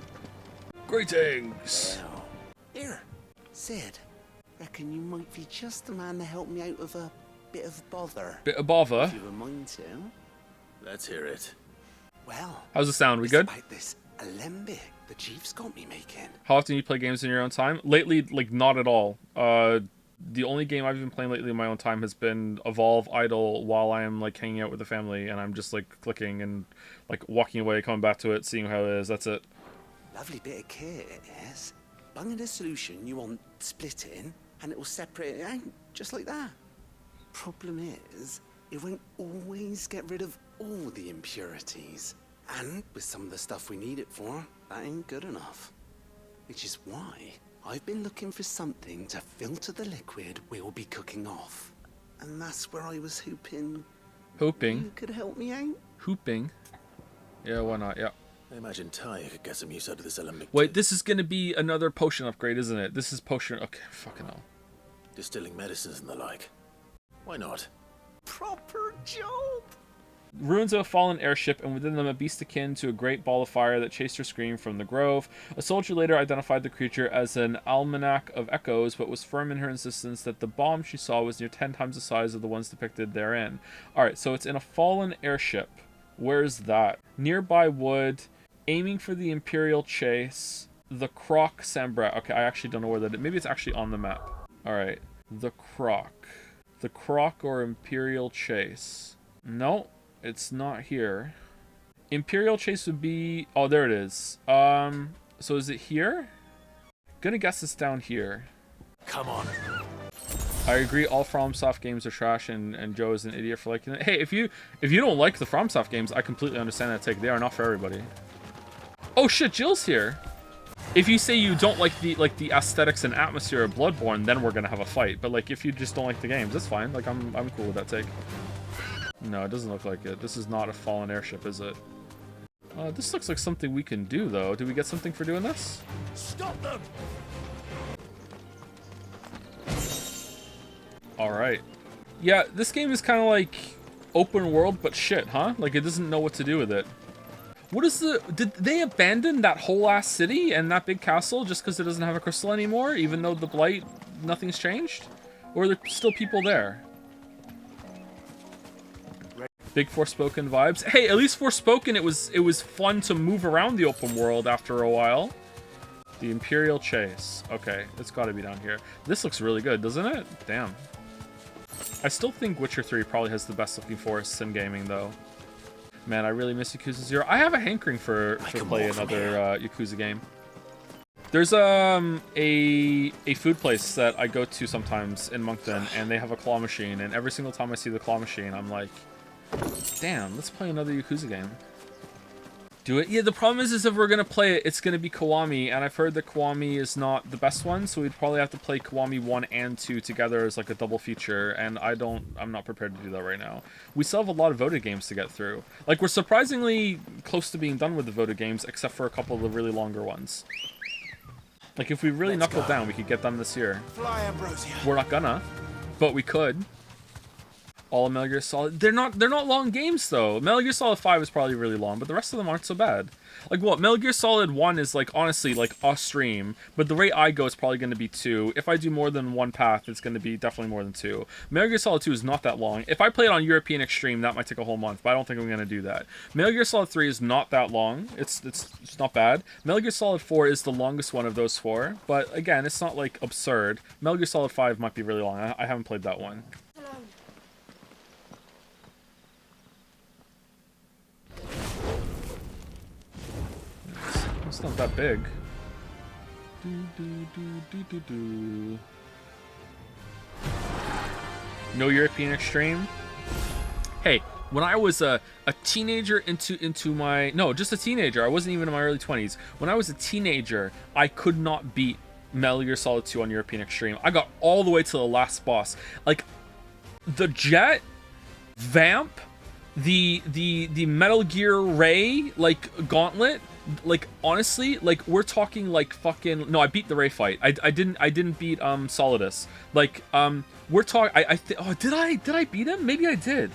Greetings. Well, here, Sid. Reckon you might be just the man to help me out of a bit of bother. Bit of bother? If you were mind to. Let's hear it. Well, how's the sound? We good? About this alembic the Chief's got me making. How often do you play games in your own time? Lately, like not at all. The only game I've been playing lately in my own time has been Evolve Idle while I am like hanging out with the family, and I'm just like clicking and like walking away, coming back to it, seeing how it is. That's it. Lovely bit of kit it is. Bunging a solution you want splitting, and it will separate it out just like that. Problem is, it won't always get rid of all the impurities. And with some of the stuff we need it for, that ain't good enough. Which is why I've been looking for something to filter the liquid we'll be cooking off. And that's where I was hoping you could help me out. Hooping? Yeah, why not? Yeah. I imagine Ty could get some use out of this alembic. Wait, this is gonna be another potion upgrade, isn't it? This is potion... Okay, fucking hell. Distilling medicines and the like. Why not? Proper job! Ruins of a fallen airship, and within them a beast akin to a great ball of fire that chased her scream from the grove. A soldier later identified the creature as an almanac of echoes, but was firm in her insistence that the bomb she saw was near 10 times the size of the ones depicted therein. Alright, so it's in a fallen airship. Where's that? Nearby wood, aiming for the Imperial Chase, the Croc Sambra. Okay, I actually don't know where that is. Maybe it's actually on the map. Alright, the Croc. The Croc or Imperial Chase. No. It's not here. Imperial Chase would be... Oh, there it is. So is it here? Gonna guess it's down here. Come on. I agree, all FromSoft games are trash, and Joe is an idiot for liking it. Hey, if you don't like the FromSoft games, I completely understand that take. They are not for everybody. Oh shit, Jill's here. If you say you don't like the aesthetics and atmosphere of Bloodborne, then we're gonna have a fight. But like, if you just don't like the games, that's fine. Like, I'm cool with that take. No, it doesn't look like it. This is not a fallen airship, is it? This looks like something we can do, though. Do we get something for doing this? Stop them! Alright. Yeah, this game is kind of like open world, but shit, huh? Like, it doesn't know what to do with it. What is the... Did they abandon that whole ass city and that big castle just because it doesn't have a crystal anymore, even though the Blight, nothing's changed? Or are there still people there? Big Forspoken vibes. Hey, at least Forspoken, it was fun to move around the open world after a while. The Imperial Chase. Okay, it's got to be down here. This looks really good, doesn't it? Damn. I still think Witcher 3 probably has the best looking forests in gaming, though. Man, I really miss Yakuza 0. I have a hankering to play another Yakuza game. There's a food place that I go to sometimes in Moncton, and they have a claw machine, and every single time I see the claw machine, I'm like, damn, let's play another Yakuza game. Do it? Yeah, the problem is if we're going to play it, it's going to be Kiwami, and I've heard that Kiwami is not the best one, so we'd probably have to play Kiwami 1 and 2 together as like a double feature, and I'm not prepared to do that right now. We still have a lot of voted games to get through. Like, we're surprisingly close to being done with the voted games, except for a couple of the really longer ones. Like, if we really knuckle down, we could get done this year. We're not gonna, but we could. All of Metal Gear Solid. They're not long games though. Metal Gear Solid 5 is probably really long, but the rest of them aren't so bad. Like what? Metal Gear Solid 1 is like honestly like a stream, but the rate I go is probably going to be 2. If I do more than one path, it's going to be definitely more than 2. Metal Gear Solid 2 is not that long. If I play it on European Extreme, that might take a whole month, but I don't think I'm going to do that. Metal Gear Solid 3 is not that long. It's not bad. Metal Gear Solid 4 is the longest one of those 4, but again, it's not like absurd. Metal Gear Solid 5 might be really long. I haven't played that one. It's not that big. No European Extreme. Hey, when I was a teenager into my... No, just a teenager. I wasn't even in my early 20s. When I was a teenager, I could not beat Metal Gear Solid 2 on European Extreme. I got all the way to the last boss. Like, the Jet, Vamp, the Metal Gear Ray, like, Gauntlet... Like, honestly, like, we're talking, like, fucking... No, I beat the Ray fight. I didn't beat, Solidus. Like, we're talking... Oh, did I beat him? Maybe I did.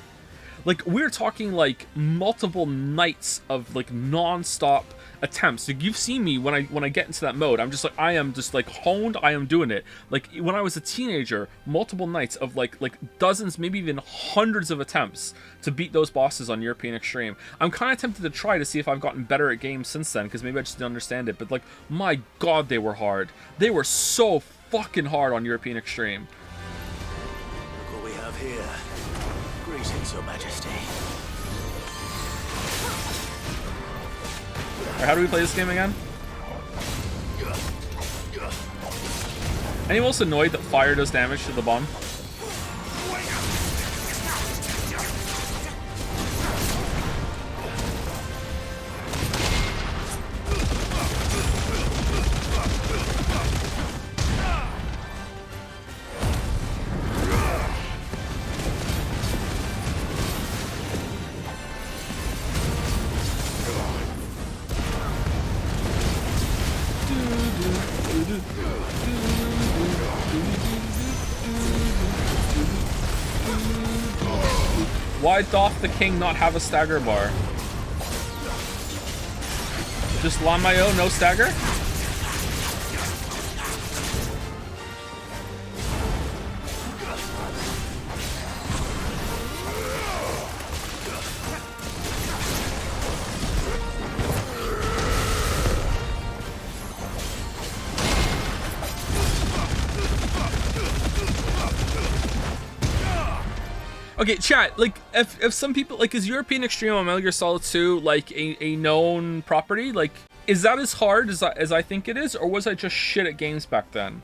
Like, we're talking, like, multiple nights of, like, non-stop attempts. Like, you've seen me when I get into that mode. I'm just like, I am just, like, honed. I am doing it. Like, when I was a teenager, multiple nights of, like dozens, maybe even hundreds of attempts to beat those bosses on European Extreme. I'm kind of tempted to try to see if I've gotten better at games since then, because maybe I just didn't understand it. But, like, my God, they were hard. They were so fucking hard on European Extreme. Look what we have here. Greetings, Your Majesty. Alright, how do we play this game again? Anyone else annoyed that fire does damage to the bomb? Why doth the king not have a stagger bar? Just Lamayo, no stagger? Okay, chat, like, if some people, like, is European Extreme on Metal Gear Solid 2, like, a known property? Like, is that as hard as I think it is, or was I just shit at games back then?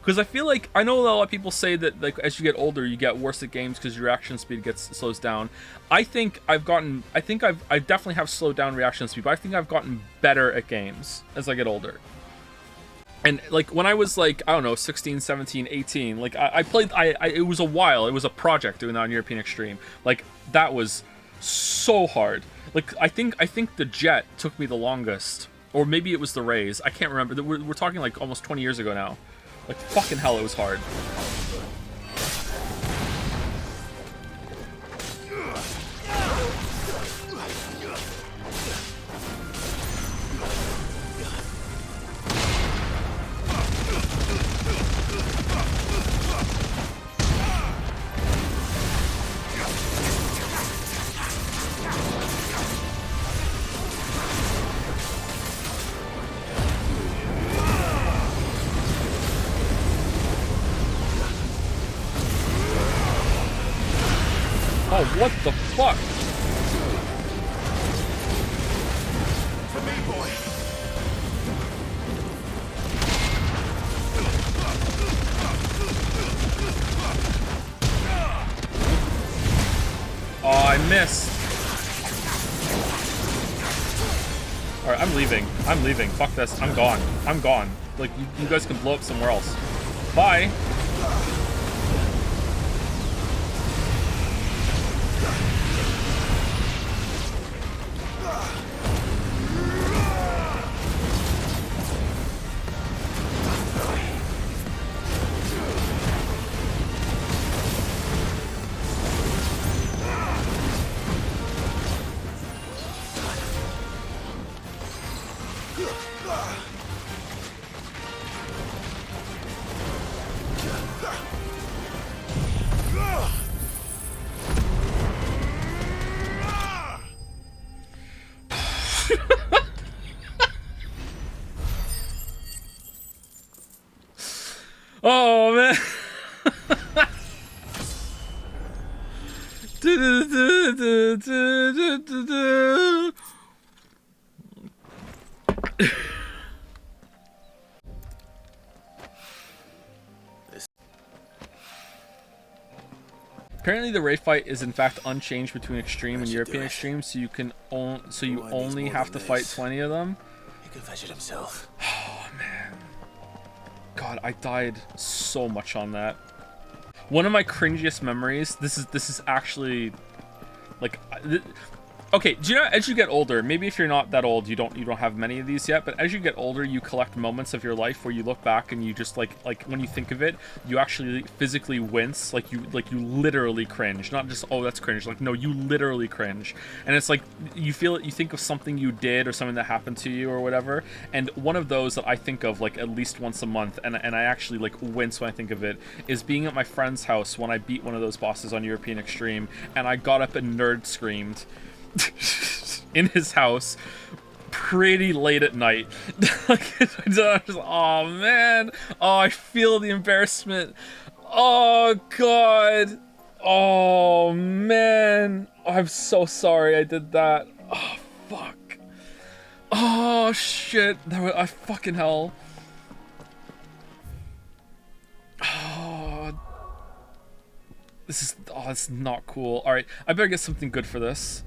Because I feel like, I know a lot of people say that, like, as you get older, you get worse at games because your reaction speed slows down. I think I definitely have slowed down reaction speed, but I think I've gotten better at games as I get older. And, like, when I was, like, I don't know, 16, 17, 18, like, I played, it was a while. It was a project doing that on European Extreme. Like, that was so hard. Like, I think the Jet took me the longest. Or maybe it was the Rays. I can't remember. We're talking, like, almost 20 years ago now. Like, fucking hell, it was hard. Oh, what the fuck? For me, boy. Oh, I missed. Alright, I'm leaving. I'm leaving. Fuck this. I'm gone. I'm gone. Like, you guys can blow up somewhere else. Bye. Oh, man. Apparently, the raid fight is in fact unchanged between Extreme and European Extreme, so you can only have to fight 20 of them. He can fetch it himself. Oh man, God, I died so much on that. One of my cringiest memories. This is actually like. Okay, do you know, as you get older, maybe if you're not that old, you don't have many of these yet, but as you get older, you collect moments of your life where you look back and you just like when you think of it, you actually physically wince, like you literally cringe. Not just, oh, that's cringe, like no, you literally cringe. And it's like you feel it, you think of something you did or something that happened to you or whatever, and one of those that I think of like at least once a month, and I actually like wince when I think of it, is being at my friend's house when I beat one of those bosses on European Extreme, and I got up and nerd screamed in his house pretty late at night. Oh man, oh, I feel the embarrassment. Oh god, oh man, oh, I'm so sorry I did that. Oh fuck, oh shit, that was, I fucking hell. Oh, this is, oh, it's not cool. All right, I better get something good for this.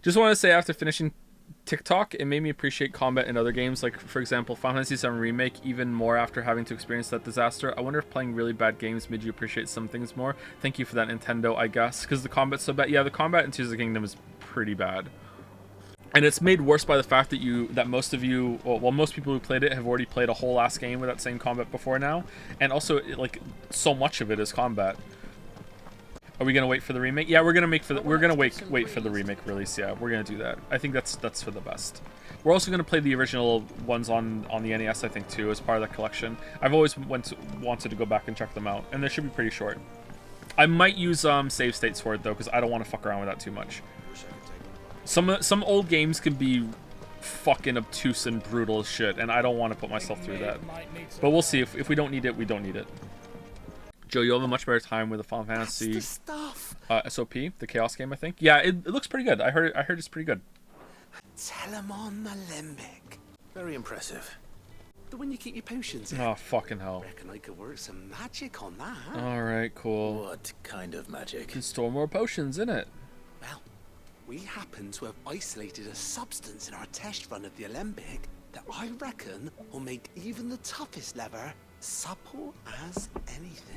Just want to say, after finishing TikTok, it made me appreciate combat in other games, like, for example, Final Fantasy VII Remake, even more after having to experience that disaster. I wonder if playing really bad games made you appreciate some things more. Thank you for that, Nintendo, I guess, because the combat's so bad. Yeah, the combat in Tears of the Kingdom is pretty bad. And it's made worse by the fact that most of you, well, most people who played it have already played a whole ass game with that same combat before now. And also, like, so much of it is combat. Are we gonna wait for the remake? Yeah, we're gonna wait for the remake release. Yeah, we're gonna do that. I think that's for the best. We're also gonna play the original ones on the NES, I think, too, as part of that collection. I've always wanted to go back and check them out, and they should be pretty short. I might use save states for it though, because I don't want to fuck around with that too much. Some old games can be fucking obtuse and brutal as shit, and I don't want to put myself through that. But we'll see. If we don't need it, we don't need it. Joe, you'll have a much better time with the Final Fantasy SOP, the Chaos game, I think. Yeah, it looks pretty good. I heard it's pretty good. Telemon Alembic. Very impressive. The one you keep your potions in. Oh, fucking hell. Reckon I could work some magic on that. Alright, cool. What kind of magic? You can store more potions, innit? Well, we happen to have isolated a substance in our test run of the Alembic that I reckon will make even the toughest lever supple as anything.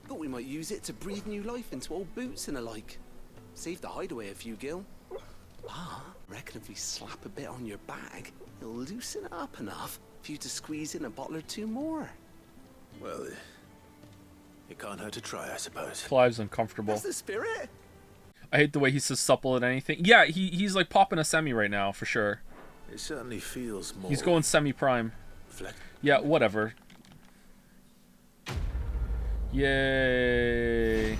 Thought we might use it to breathe new life into old boots and the like. Save the hideaway a few gil. Reckon if we slap a bit on your bag, it'll loosen it up enough for you to squeeze in a bottle or two more. Well, it can't hurt to try, I suppose. Clive's uncomfortable. That's the spirit. I hate the way he says supple at anything. Yeah, he's like popping a semi right now, for sure. It certainly feels more... He's going semi-prime. Yeah, whatever. Yay.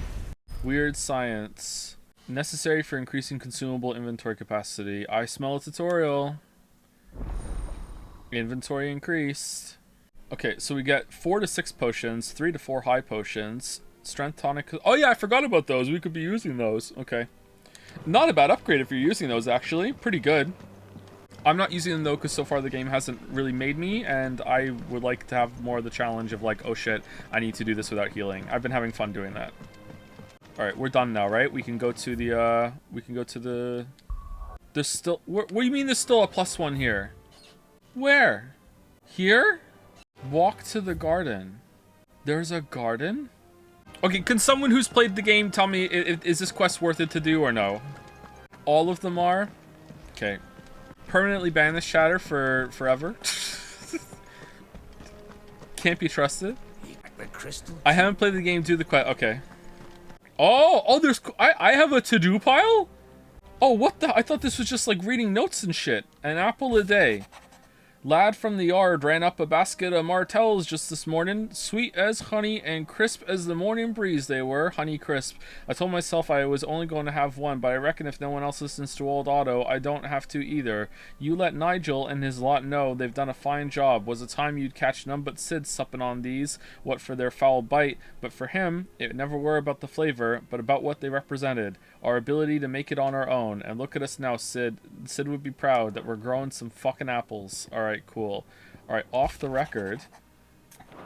Weird science. Necessary for increasing consumable inventory capacity. I smell a tutorial. Inventory increased. Okay, so we get 4 to 6 potions, 3 to 4 high potions, Strength tonic. Oh yeah, I forgot about those. We could be using those. Okay. Not a bad upgrade if you're using those, actually. Pretty good. I'm not using them though because so far the game hasn't really made me, and I would like to have more of the challenge of like, oh shit, I need to do this without healing. I've been having fun doing that. All right, we're done now, right? We can go to the There's still, what do you mean there's still a +1 here? Where? Here? Walk to the garden. There's a garden? Okay, can someone who's played the game tell me, is this quest worth it to do or no? All of them are? Okay. Permanently ban this chatter for forever. Can't be trusted. I haven't played the game. Do the quest. Okay. Oh, there's. I have a to-do pile. Oh, what the? I thought this was just like reading notes and shit. An apple a day. Lad from the yard ran up a basket of martels just this morning. Sweet as honey and crisp as the morning breeze they were. Honey crisp. I told myself I was only going to have one, but I reckon if no one else listens to old Otto, I don't have to either. You let Nigel and his lot know they've done a fine job. Was the time you'd catch none but Sid supping on these. What for their foul bite. But for him, it never were about the flavor, but about what they represented. Our ability to make it on our own. And look at us now, Sid. Sid would be proud that we're growing some fucking apples. Alright, cool. Alright, off the record.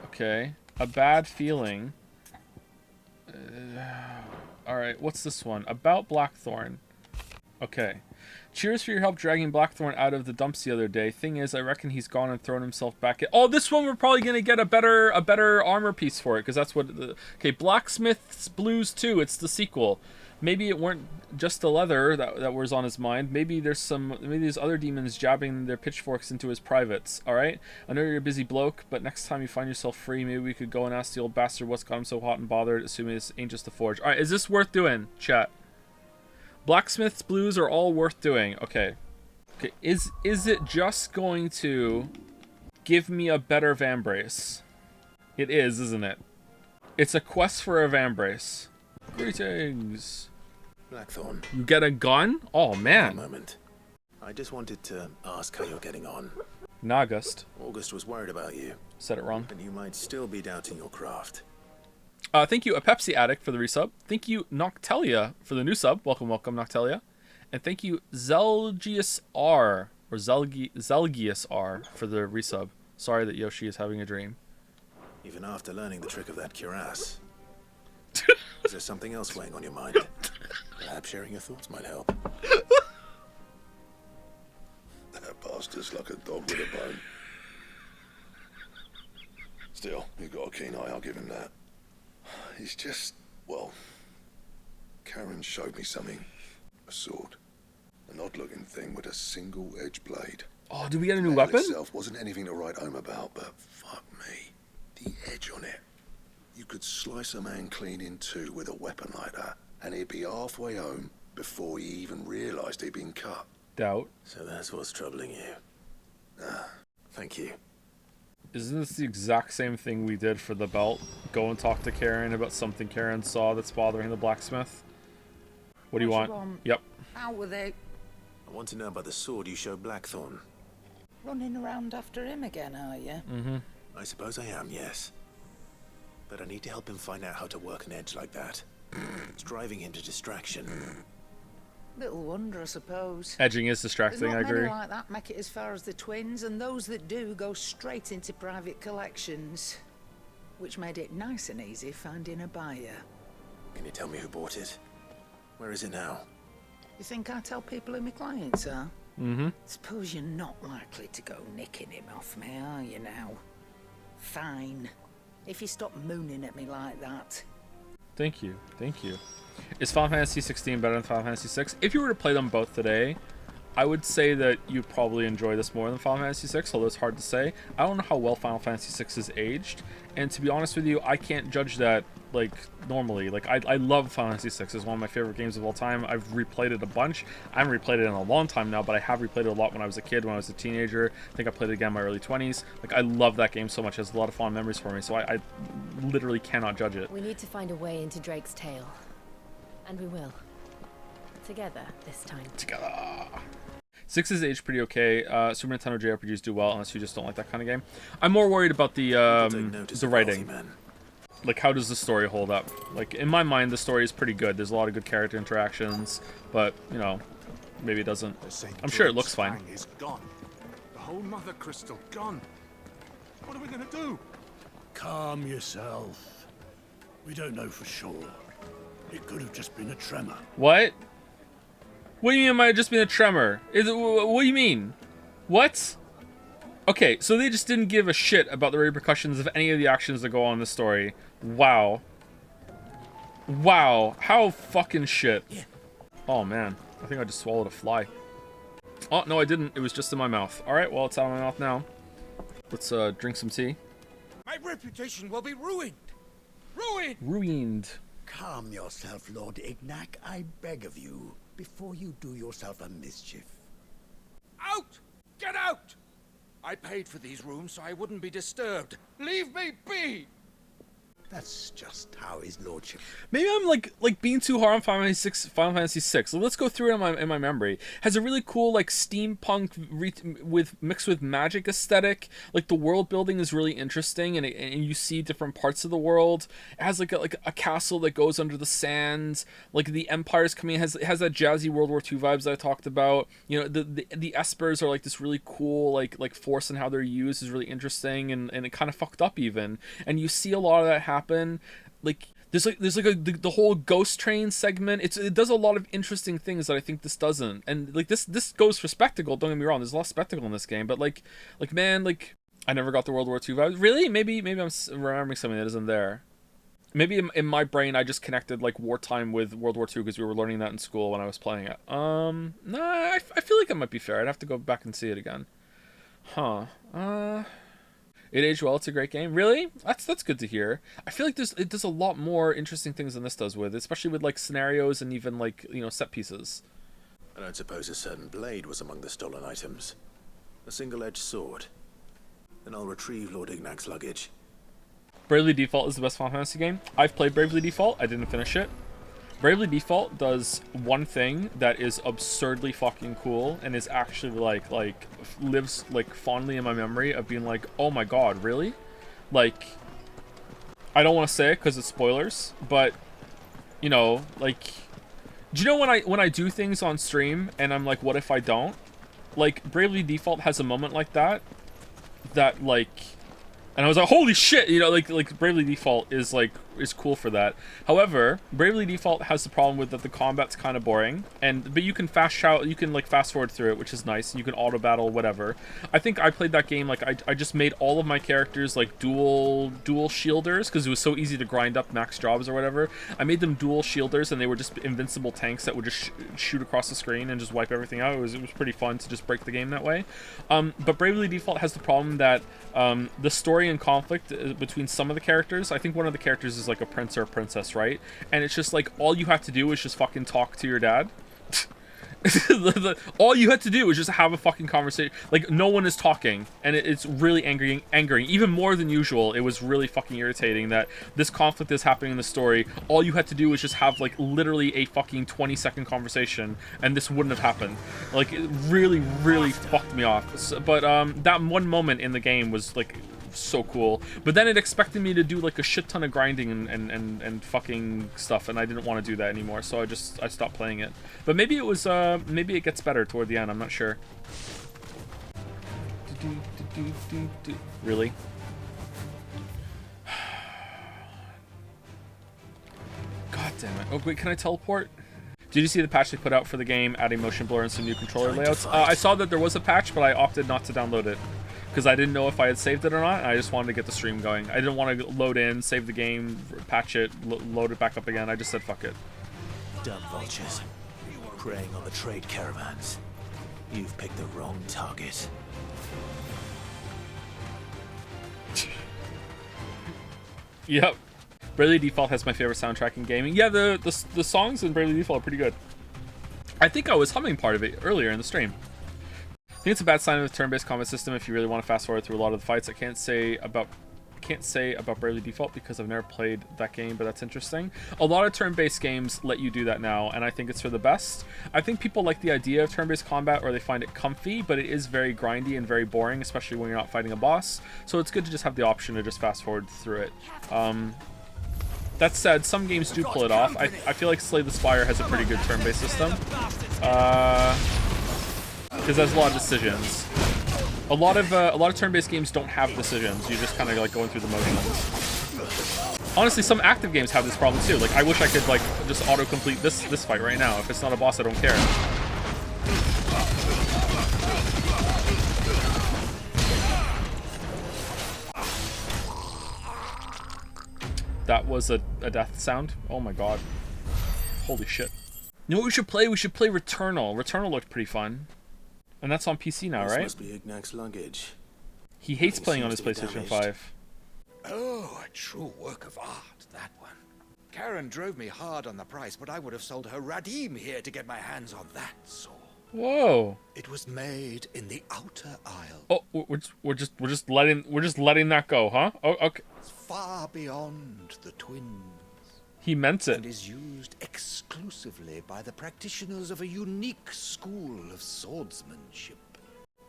Okay. A bad feeling. Alright, what's this one? About Blackthorn. Okay. Cheers for your help dragging Blackthorn out of the dumps the other day. Thing is, I reckon he's gone and thrown himself back in. Oh, this one we're probably gonna get a better armor piece for it, because that's what okay, Blacksmith's Blues 2, it's the sequel. Maybe it weren't just the leather that was on his mind. Maybe there's other demons jabbing their pitchforks into his privates. All right, I know you're a busy bloke, but next time you find yourself free, maybe we could go and ask the old bastard what's got him so hot and bothered. Assuming this ain't just a forge. All right, is this worth doing, chat? Blacksmith's Blues are all worth doing. Okay. Okay. Is it just going to give me a better Vambrace? It is, isn't it? It's a quest for a Vambrace. Greetings. Blackthorn. You get a gun? Oh, man. A moment. I just wanted to ask how you're getting on. August. August was worried about you. Said it wrong. And you might still be doubting your craft. Thank you, a Pepsi Addict, for the resub. Thank you, Noctelia, for the new sub. Welcome, welcome, Noctelia. And thank you, Zelgius R, or Zelgius R, for the resub. Sorry that Yoshi is having a dream. Even after learning the trick of that cuirass. Is there something else weighing on your mind? Perhaps sharing your thoughts might help. That bastard's like a dog with a bone. Still, you've got a keen eye, I'll give him that. He's just, well, Karen showed me something. A sword. An odd-looking thing with a single-edged blade. Oh, did we get a new The weapon? handle itself wasn't anything to write home about, but fuck me. The edge on it. You could slice a man clean in two with a weapon like that, and he'd be halfway home before he even realised he'd been cut. Doubt. So that's what's troubling you. Thank you. Isn't this the exact same thing we did for the belt? Go and talk to Karen about something Karen saw that's bothering the blacksmith? What do you want? Yep. How were they I want to know about the sword you showed Blackthorn. running around after him again, are you? Mm-hmm. I suppose I am, yes. But I need to help him find out how to work an edge like that. It's driving him to distraction. Little wonder, I suppose. Edging is There's distracting, not I agree. many like that make it as far as the twins, and those that do go straight into private collections. Which made it nice and easy finding a buyer. Can you tell me who bought it? Where is it now? You think I tell people who my clients are? Mm-hmm. Suppose you're not likely to go nicking him off me, are you now? Fine. If you stop mooning at me like that. Thank you. Thank you. Is Final Fantasy 16 better than Final Fantasy 6? If you were to play them both today, I would say that you'd probably enjoy this more than Final Fantasy 6, although it's hard to say. I don't know how well Final Fantasy 6 is aged, and to be honest with you, I can't judge that, like, normally. Like, I love Final Fantasy 6. It's one of my favorite games of all time. I've replayed it a bunch. I haven't replayed it in a long time now, but I have replayed it a lot when I was a kid, when I was a teenager. I think I played it again in my early 20s. Like, I love that game so much. It has a lot of fond memories for me, so I literally cannot judge it. We need to find a way into Drake's tail. And we will. Together, this time. Together. 6 is aged pretty okay. Super Nintendo JRPGs do well, unless you just don't like that kind of game. I'm more worried about the writing. Like, how does the story hold up? Like, in my mind, the story is pretty good. There's a lot of good character interactions, but, you know, maybe it doesn't. I'm sure it looks fine. Is gone. The whole mother crystal gone. What are we gonna do? Calm yourself. We don't know for sure. It could have just been a tremor. What? What do you mean it might have just been a tremor? What do you mean? What? Okay, so they just didn't give a shit about the repercussions of any of the actions that go on in the story. Wow. Wow. How fucking shit. Oh, man. I think I just swallowed a fly. Oh, no, I didn't. It was just in my mouth. All right, well, it's out of my mouth now. Let's drink some tea. My reputation will be ruined. Ruined! Ruined. Calm yourself, Lord Ignac, I beg of you, before you do yourself a mischief. Out! Get out! I paid for these rooms so I wouldn't be disturbed. Leave me be! That's just how his lordship... Maybe I'm like being too hard on Final Fantasy VI. So let's go through it in my memory. Has a really cool like steampunk mixed with magic aesthetic. Like the world building is really interesting, and you see different parts of the world. It has like a castle that goes under the sands. Like the Empire's coming. It has that jazzy World War II vibes that I talked about. You know, the Espers are like this really cool like force, and how they're used is really interesting, and it kind of fucked up even. And you see a lot of that happen. Like there's the whole ghost train segment. It does a lot of interesting things that I think this doesn't. And like this goes for spectacle, don't get me wrong, there's a lot of spectacle in this game, but like man, like I never got the World War II vibes. Really? Maybe I'm remembering something that isn't there. Maybe in my brain I just connected like wartime with World War II because we were learning that in school when I was playing it. Nah, I feel like that might be fair. I'd have to go back and see it again. It aged well. It's a great game. Really? That's good to hear. I feel like it does a lot more interesting things than this does with, especially with like scenarios and even like, you know, set pieces. I don't suppose a certain blade was among the stolen items. A single-edged sword. Then I'll retrieve Lord Ignac's luggage. Bravely Default is the best Final Fantasy game. I've played Bravely Default. I didn't finish it. Bravely Default does one thing that is absurdly fucking cool and is actually like lives like fondly in my memory of being like, oh my god, really? Like, I don't want to say it because it's spoilers, but you know, like, do you know when I do things on stream and I'm like, what if I don't? Like Bravely Default has a moment like that like, and I was like, holy shit, you know, like Bravely Default is cool for that. However, Bravely Default has the problem with that the combat's kind of boring, but you can fast forward through it, which is nice. You can auto battle, whatever. I think I played that game like I just made all of my characters like dual shielders because it was so easy to grind up max jobs or whatever. I made them dual shielders, and they were just invincible tanks that would just shoot across the screen and just wipe everything out. It was pretty fun to just break the game that way. But Bravely Default has the problem that the story and conflict between some of the characters. I think one of the characters is like a prince or a princess, right? And it's just like all you have to do is just fucking talk to your dad. All you had to do was just have a fucking conversation. Like no one is talking, and it's really angering even more than usual. It was really fucking irritating that this conflict is happening in the story. All you had to do was just have like literally a fucking 20-second conversation, and this wouldn't have happened. Like it really fucked me off. But that one moment in the game was like so cool, but then it expected me to do like a shit ton of grinding and fucking stuff, and I didn't want to do that anymore, so I stopped playing it. But maybe it was maybe it gets better toward the end, I'm not sure. Really? God damn it. Oh wait, can I teleport? Did you see the patch they put out for the game, adding motion blur and some new controller layouts? I saw that there was a patch, but I opted not to download it because I didn't know if I had saved it or not, and I just wanted to get the stream going. I didn't want to load in, save the game, patch it, load it back up again. I just said fuck it. Dumb vultures. Preying on the trade caravans. You've picked the wrong target. Yep. Bravely Default has my favorite soundtrack in gaming. Yeah, the songs in Bravely Default are pretty good. I think I was humming part of it earlier in the stream. I think it's a bad sign of the turn-based combat system if you really want to fast forward through a lot of the fights. I can't say about Bravely Default because I've never played that game, but that's interesting. A lot of turn-based games let you do that now, and I think it's for the best. I think people like the idea of turn-based combat, or they find it comfy, but it is very grindy and very boring, especially when you're not fighting a boss. So it's good to just have the option to just fast forward through it. That said, some games do pull it off. I feel like Slay the Spire has a pretty good turn-based system. Because there's a lot of decisions. A lot of turn-based games don't have decisions. You're just kind of like going through the motions. Honestly, some active games have this problem too. Like, I wish I could like just auto-complete this fight right now. If it's not a boss, I don't care. That was a death sound. Oh my god. Holy shit. You know what we should play? We should play Returnal. Returnal looked pretty fun. And that's on PC now, right? Must be Ignac's luggage. He hates playing on his PlayStation 5. Oh, a true work of art, that one. Karen drove me hard on the price, but I would have sold her Radim here to get my hands on that sword. Whoa. It was made in the outer aisle. Oh, we're just letting that go, huh? Oh, okay. It's far beyond the twins. He meant it. And is used exclusively by the practitioners of a unique school of swordsmanship.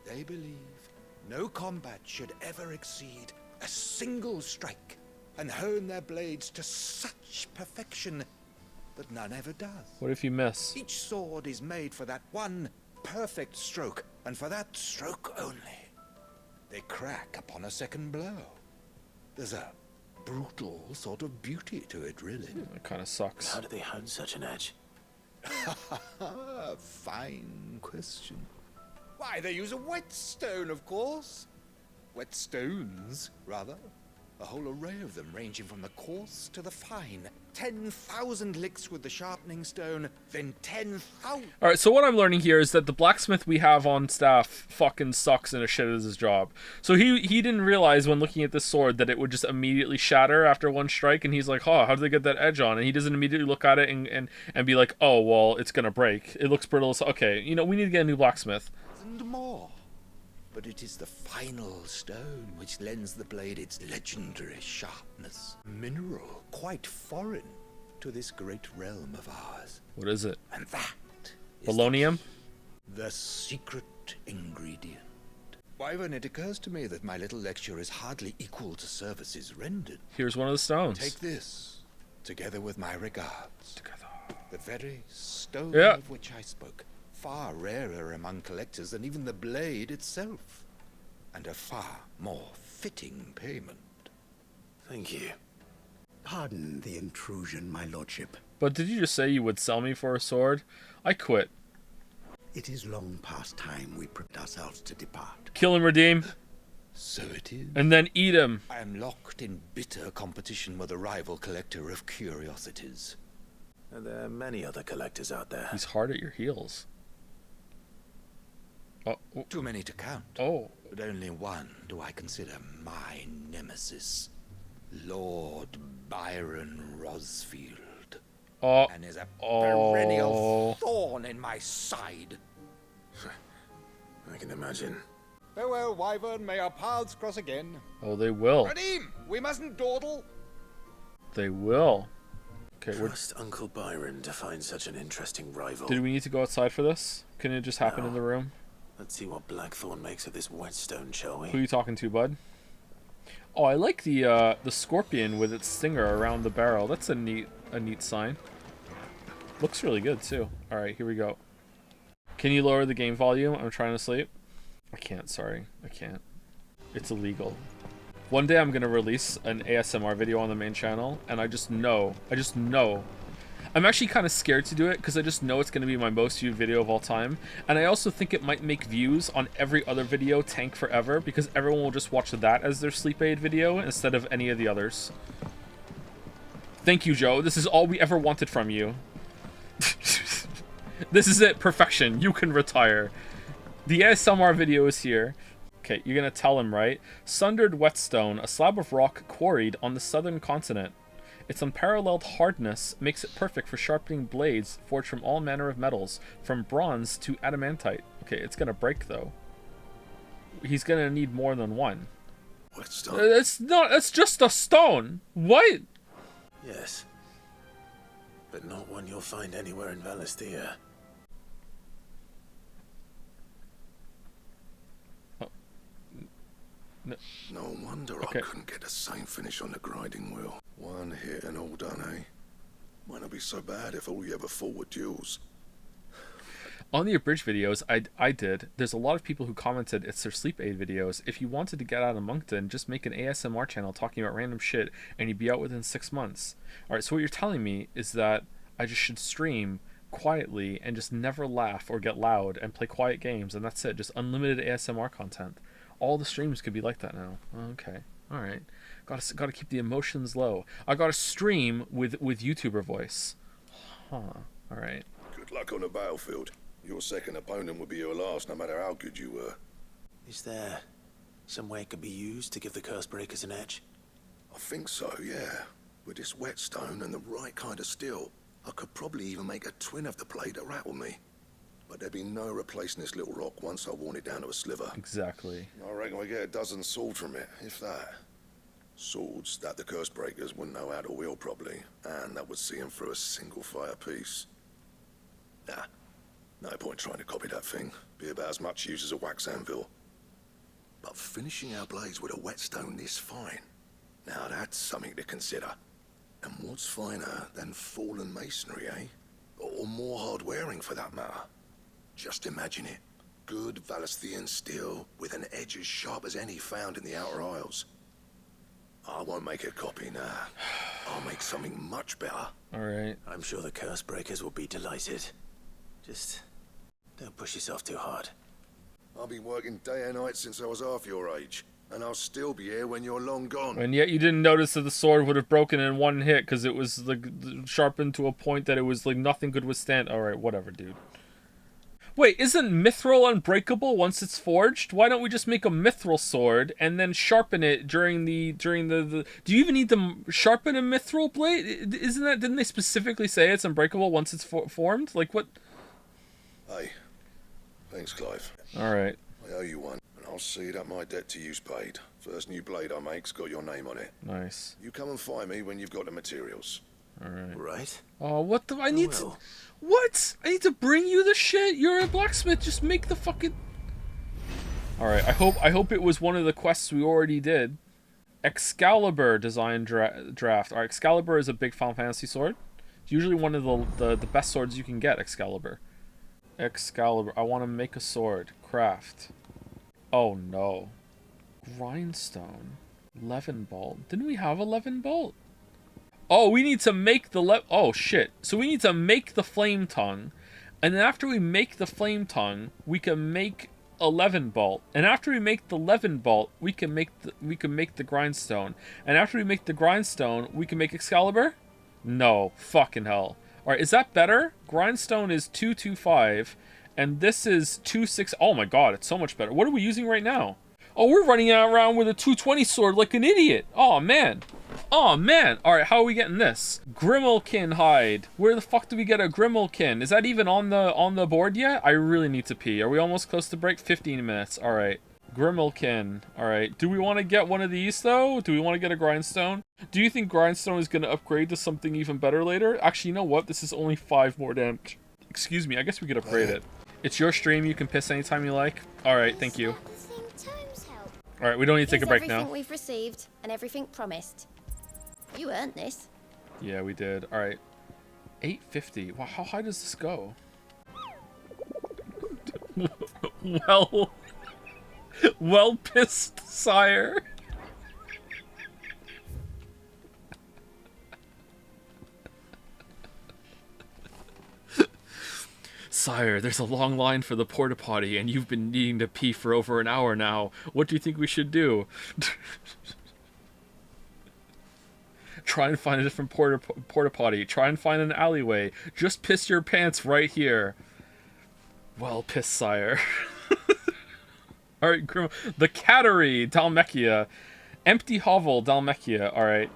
They believe no combat should ever exceed a single strike, and hone their blades to such perfection that none ever does. What if you miss? Each sword is made for that one perfect stroke, and for that stroke only. They crack upon a second blow. There's a brutal sort of beauty to it, really. It kind of sucks. How do they hone such an edge? Fine question. Why, they use a whetstone, of course. Whetstones, rather. A whole array of them, ranging from the coarse to the fine. 10,000 licks with the sharpening stone, then 10,000... Alright, so what I'm learning here is that the blacksmith we have on staff fucking sucks and a shit at his job. So he didn't realize when looking at this sword that it would just immediately shatter after one strike, and he's like, oh, how did they get that edge on? And he doesn't immediately look at it and be like, oh, well, it's gonna break. It looks brittle, so okay, you know, we need to get a new blacksmith. And more. But it is the final stone which lends the blade its legendary sharpness. Mineral, quite foreign to this great realm of ours. What is it? And that is Polonium? the secret ingredient. Wyvern, it occurs to me that my little lecture is hardly equal to services rendered. Here's one of the stones. Take this, together with my regards. Together. The very stone Yeah. of which I spoke. Far rarer among collectors than even the blade itself, and a far more fitting payment. Thank you. Pardon the intrusion, my lordship. But did you just say you would sell me for a sword? I quit. It is long past time we prepare ourselves to depart. Kill him, redeem, So it is. and then eat him. I am locked in bitter competition with a rival collector of curiosities. Are there many other collectors out there? He's hard at your heels. Oh, Too many to count. oh. But only one do I consider my nemesis. Lord Byron Rosfield. Oh. And is a Oh. perennial thorn in my side. I can imagine. Farewell, Wyvern. May our paths cross again. Oh, they will. Radim, we mustn't dawdle. They will. Okay, Trust Uncle Byron to find such an interesting rival. did we need to go outside for this? Can it just happen in the room? Let's see what Blackthorn makes of this whetstone, shall we? Who are you talking to, bud? Oh, I like the scorpion with its stinger around the barrel. That's a neat sign. Looks really good too. All right, here we go. Can you lower the game volume? I'm trying to sleep. I can't. Sorry, I can't. It's illegal. One day I'm gonna release an ASMR video on the main channel, and I just know. I'm actually kind of scared to do it because I just know it's going to be my most viewed video of all time. And I also think it might make views on every other video tank forever because everyone will just watch that as their sleep aid video instead of any of the others. Thank you, Joe. This is all we ever wanted from you. This is it. Perfection. You can retire. The ASMR video is here. Okay, you're going to tell him, right? Sundered whetstone, a slab of rock quarried on the southern continent. Its unparalleled hardness makes it perfect for sharpening blades forged from all manner of metals, from bronze to adamantite. Okay, it's gonna break though. He's gonna need more than one. Whetstone? It's just a stone. What? Yes. But not one you'll find anywhere in Valisthea. No wonder Okay. I couldn't get the same finish on the grinding wheel. One hit and all done, eh? Might not be so bad if all you ever fought were duels. On the abridged videos I did, there's a lot of people who commented it's their sleep aid videos. If you wanted to get out of Moncton, just make an ASMR channel talking about random shit and you'd be out within 6 months. Alright, so what you're telling me is that I just should stream quietly and just never laugh or get loud and play quiet games, and that's it. Just unlimited ASMR content. All the streams could be like that now. Okay. Alright. Gotta keep the emotions low. I gotta stream with YouTuber voice. Huh. Alright. Good luck on the battlefield. Your second opponent would be your last, no matter how good you were. Is there some way it could be used to give the curse breakers an edge? I think so, yeah. With this whetstone and the right kind of steel, I could probably even make a twin of the blade that rattled me. But there'd be no replacing this little rock once I worn it down to a sliver. Exactly. I reckon we get a dozen swords from it, if that. Swords that the curse breakers wouldn't know how to wield properly, and that would see them through a single fire piece. Nah. No point trying to copy that thing. Be about as much use as a wax anvil. But finishing our blades with a whetstone this fine, now that's something to consider. And what's finer than fallen masonry, eh? Or more hard-wearing, for that matter. Just imagine it. Good Valisthian steel with an edge as sharp as any found in the Outer Isles. I won't make a copy, nah. I'll make something much better. Alright. I'm sure the curse breakers will be delighted. Just don't push yourself too hard. I've been working day and night since I was half your age, and I'll still be here when you're long gone. And yet you didn't notice that the sword would have broken in one hit because it was like sharpened to a point that it was like nothing could withstand. Alright, whatever, dude. Wait, isn't mithril unbreakable once it's forged? Why don't we just make a mithril sword and then sharpen it during the Do you even need to sharpen a mithril blade? Isn't that, didn't they specifically say it's unbreakable once it's formed? Like what? Hey, thanks, Clive. Alright. I owe you one, and I'll see that my debt to you's paid. First new blade I make's got your name on it. Nice. You come and find me when you've got the materials. Alright. Right? Oh, what the? I need to. What? I need to bring you the shit? You're a blacksmith. Just make the fucking. Alright, I hope it was one of the quests we already did. Excalibur design draft. Alright, Excalibur is a big Final Fantasy sword. It's usually one of the best swords you can get, Excalibur. Excalibur. I want to make a sword. Craft. Oh no. Grindstone. Leavenbolt. Didn't we have a Leavenbolt? Oh, we need to make the oh shit. So we need to make the flame tongue. And then after we make the flame tongue, we can make a Leavenbolt. And after we make the Leavenbolt, we can make the grindstone. And after we make the grindstone, we can make Excalibur? No. Fucking hell. Alright, is that better? Grindstone is 225, and this is 26. Oh my god, it's so much better. What are we using right now? Oh, we're running around with a 220 sword like an idiot. Oh man. Oh man. Alright, how are we getting this? Grimalkin hide. Where the fuck do we get a Grimalkin? Is that even on the board yet? I really need to pee. Are we almost close to break? 15 minutes. Alright. Grimalkin. Alright. Do we want to get one of these, though? Do we want to get a Grindstone? Do you think Grindstone is going to upgrade to something even better later? Actually, you know what? This is only 5 more damage. Excuse me. I guess we could upgrade it. It's your stream. You can piss anytime you like. Alright, thank you. Alright, we don't need to take a break now. Everything we've received and everything promised. You earned this. Yeah, we did. Alright. 850. Wow, how high does this go? Well... Well pissed, sire. Sire, there's a long line for the porta potty, and you've been needing to pee for over an hour now. What do you think we should do? Try and find a different porta potty. Try and find an alleyway. Just piss your pants right here. Well pissed, sire. Alright, the Cattery, Dalmekia. Empty Hovel, Dalmekia. Alright.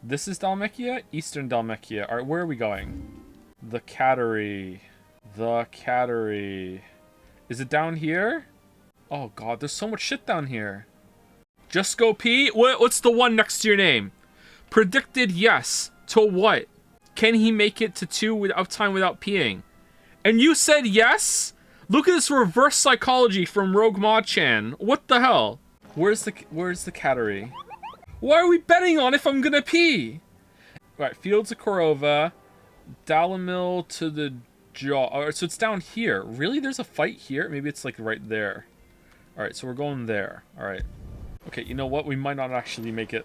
This is Dalmekia? Eastern Dalmekia. Alright, where are we going? The Cattery. The Cattery. Is it down here? Oh god, there's so much shit down here. Just go pee? What's the one next to your name? Predicted yes. To what? Can he make it to 2 without time without peeing? And you said yes? Look at this reverse psychology from Rogue Mod-chan. What the hell? Where's the Cattery? Why are we betting on if I'm gonna pee? Alright, Fields of Korova, Dalamil to the jaw. Alright, so it's down here. Really? There's a fight here? Maybe it's like right there. Alright, so we're going there. Alright. Okay, you know what? We might not actually make it.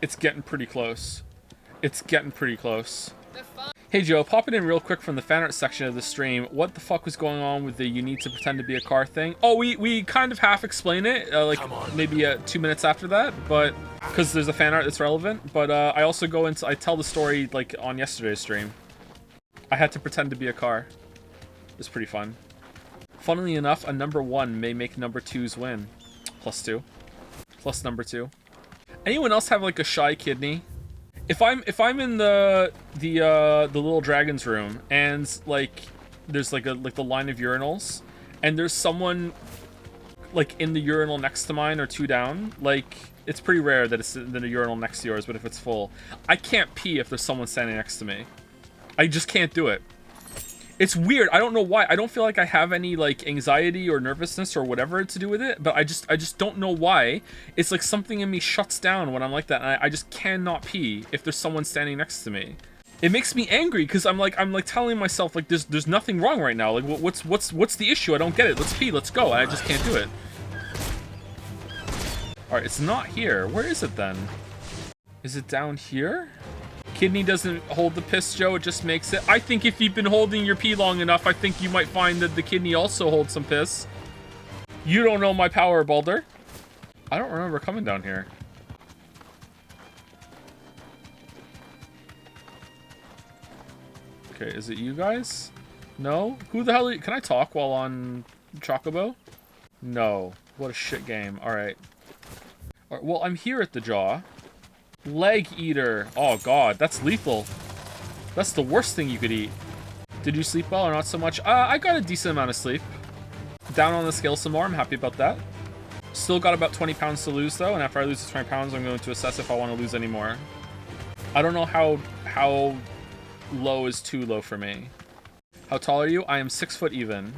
It's getting pretty close. It's getting pretty close. Hey Joe, popping in real quick from the fan art section of the stream. What the fuck was going on with the you need to pretend to be a car thing? Oh, we kind of half explain it, like maybe 2 minutes after that, but because there's a fan art that's relevant. But I also go into, I tell the story like on yesterday's stream. I had to pretend to be a car. It was pretty fun. Funnily enough, a number 1 may make number 2's win. +2. Plus number 2. Anyone else have like a shy kidney? If I'm in the little dragon's room and like there's like the line of urinals and there's someone like in the urinal next to mine or 2 down, like it's pretty rare that it's in the urinal next to yours, but if it's full, I can't pee if there's someone standing next to me. I just can't do it. It's weird. I don't know why. I don't feel like I have any like anxiety or nervousness or whatever to do with it, but I just don't know why. It's like something in me shuts down when I'm like that, and I just cannot pee if there's someone standing next to me. It makes me angry because I'm like telling myself like there's nothing wrong right now. Like what's the issue? I don't get it. Let's pee. Let's go. And I just can't do it. All right, it's not here. Where is it then? Is it down here? Kidney doesn't hold the piss, Joe. It just makes it. I think if you've been holding your pee long enough, I think you might find that the kidney also holds some piss. You don't know my power, Baldur. I don't remember coming down here. Okay, is it you guys? No? Who the hell are you? Can I talk while on Chocobo? No. What a shit game. Alright. Alright, well, I'm here at the jaw. Leg eater. Oh god, that's lethal. That's the worst thing you could eat. Did you sleep well or not so much? I got a decent amount of sleep. Down on the scale some more. I'm happy about that. Still got about 20 pounds to lose though, and after I lose the 20 pounds, I'm going to assess if I want to lose any more. I don't know how low is too low for me. How tall are you? I am 6 foot even.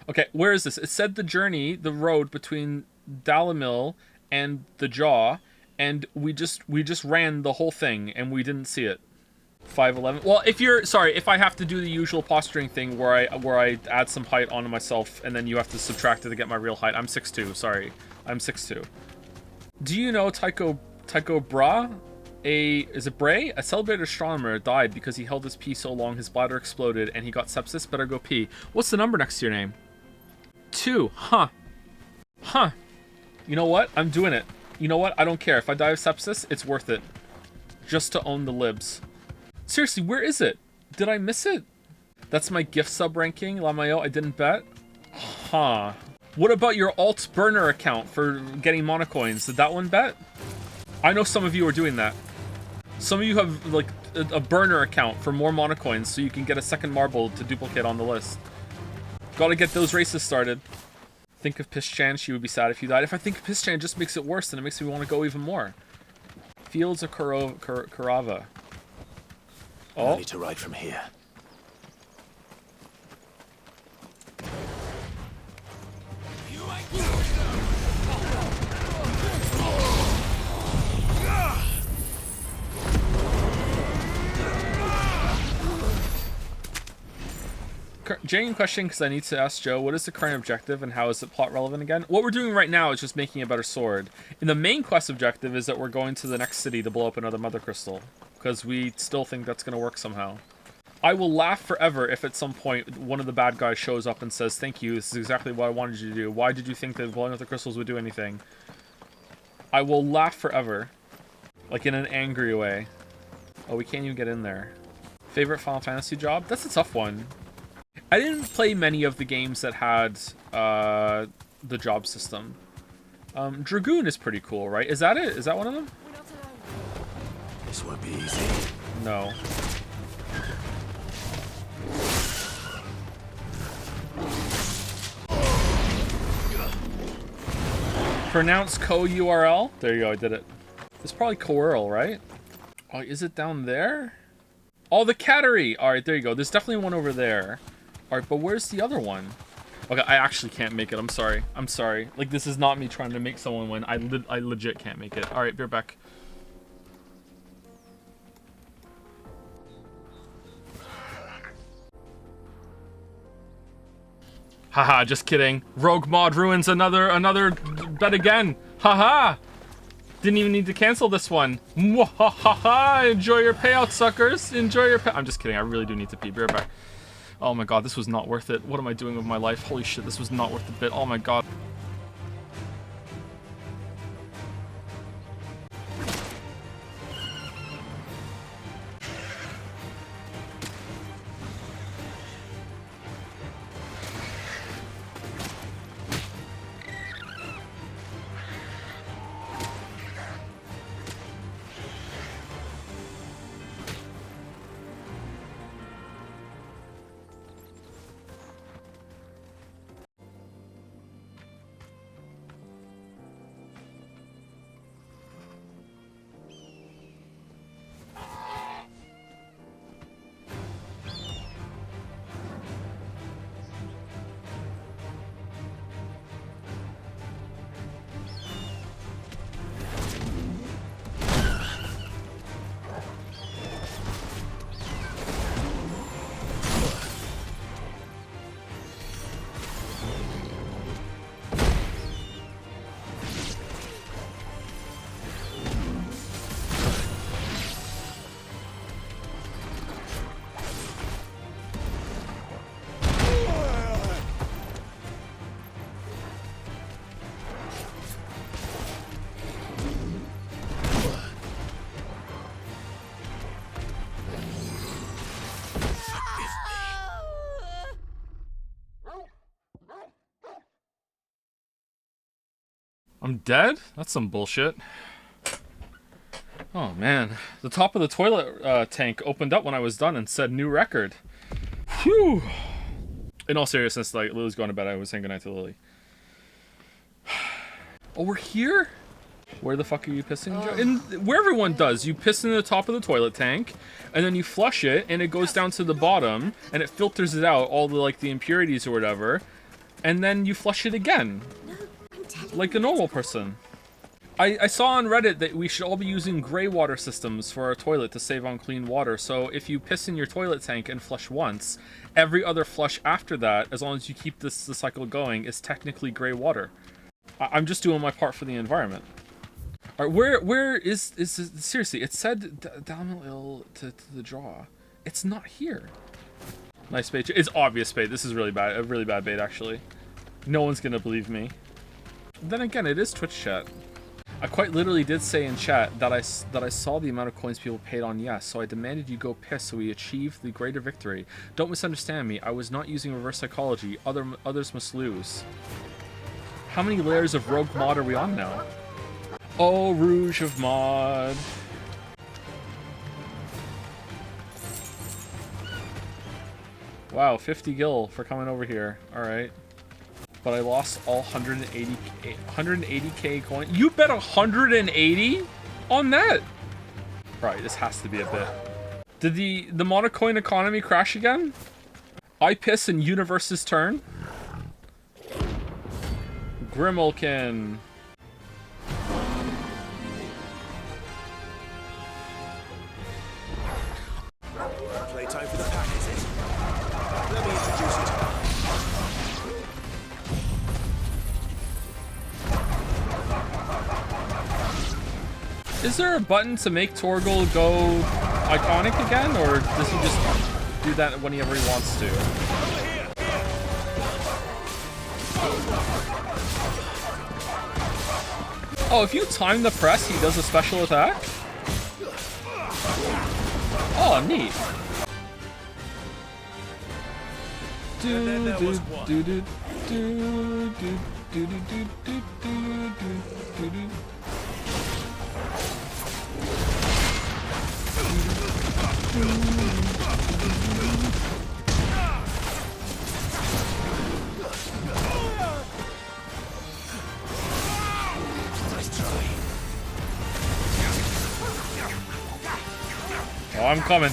Okay, where is this? It said the journey, the road between Dalamil and the jaw. And we just ran the whole thing and we didn't see it. 5'11". Well, if I have to do the usual posturing thing where I add some height onto myself and then you have to subtract it to get my real height. I'm 6'2", sorry. I'm 6'2". Do you know Tycho Brahe? Is it Bray? A celebrated astronomer died because he held his pee so long his bladder exploded and he got sepsis. Better go pee. What's the number next to your name? 2. Huh. Huh. You know what? I'm doing it. You know what? I don't care. If I die of sepsis, it's worth it. Just to own the libs. Seriously, where is it? Did I miss it? That's my gift sub ranking, Lamayo. I didn't bet. Huh. What about your alt burner account for getting monocoins? Did that one bet? I know some of you are doing that. Some of you have like a burner account for more monocoins so you can get a second marble to duplicate on the list. Gotta get those races started. Think of Pischan, she would be sad if you died. If I think of Pischan, it just makes it worse, and it makes me want to go even more. Fields of Korova. Oh. I need to ride from here. Genuine question, because I need to ask Joe, what is the current objective and how is it plot relevant again? What we're doing right now is just making a better sword. And the main quest objective is that we're going to the next city to blow up another mother crystal, because we still think that's going to work somehow. I will laugh forever if at some point one of the bad guys shows up and says, thank you, this is exactly what I wanted you to do. Why did you think that blowing up the crystals would do anything? I will laugh forever. Like in an angry way. Oh, we can't even get in there. Favorite Final Fantasy job? That's a tough one. I didn't play many of the games that had the job system. Dragoon is pretty cool, right? Is that it? Is that one of them? This won't be easy. No. Pronounce co-URL? There you go, I did it. It's probably co-URL, right? Oh, is it down there? Oh, the cattery! Alright, there you go. There's definitely one over there. Alright, but where's the other one? Okay, I actually can't make it. I'm sorry. I'm sorry. Like, this is not me trying to make someone win. I legit can't make it. Alright, be right back. Haha, just kidding. Rogue mod ruins another bet again. Haha. Didn't even need to cancel this one. Mwahaha. Enjoy your payout, suckers. Enjoy your I'm just kidding. I really do need to pee. Be right back. Oh my god, this was not worth it. What am I doing with my life? Holy shit, this was not worth the bit. Oh my god. I'm dead? That's some bullshit. Oh man. The top of the toilet tank opened up when I was done and said new record. Phew. In all seriousness, like, Lily's going to bed. I was saying goodnight to Lily. Oh, we're here? Where the fuck are you pissing, Joe? In where everyone does. You piss in the top of the toilet tank, and then you flush it, and it goes down to the bottom, and it filters it out, all the, like, the impurities or whatever, and then you flush it again. Like a normal person. I saw on Reddit that we should all be using gray water systems for our toilet to save on clean water. So if you piss in your toilet tank and flush once, every other flush after that, as long as you keep the cycle going, is technically gray water. I'm just doing my part for the environment. All right, where is seriously? It said down to the draw. It's not here. Nice bait. It's obvious bait. This is really bad. A really bad bait, actually. No one's gonna believe me. Then again, it is Twitch chat. I quite literally did say in chat that I saw the amount of coins people paid on yes, so I demanded you go piss so we achieve the greater victory. Don't misunderstand me. I was not using reverse psychology. Others must lose. How many layers of rogue mod are we on now? Oh, Rouge of mod. Wow, 50 gil for coming over here. All right. But I lost all 180k coin. You bet 180 on that? Right, this has to be a bit. Did the monocoin economy crash again? I piss in Universe's turn. Grimalkin. Playtime for the pack, is it? Let me introduce it. Is there a button to make Torgal go iconic again, or does he just do that whenever he wants to? Oh, if you time the press, he does a special attack? Oh, neat. Oh, I'm coming.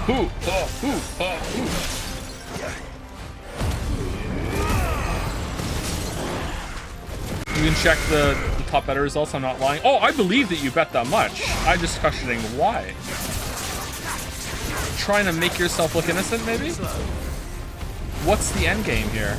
You can check the top better results. I'm not lying. Oh, I believe that you bet that much. I'm just questioning why. Trying to make yourself look innocent, maybe? What's the end game here?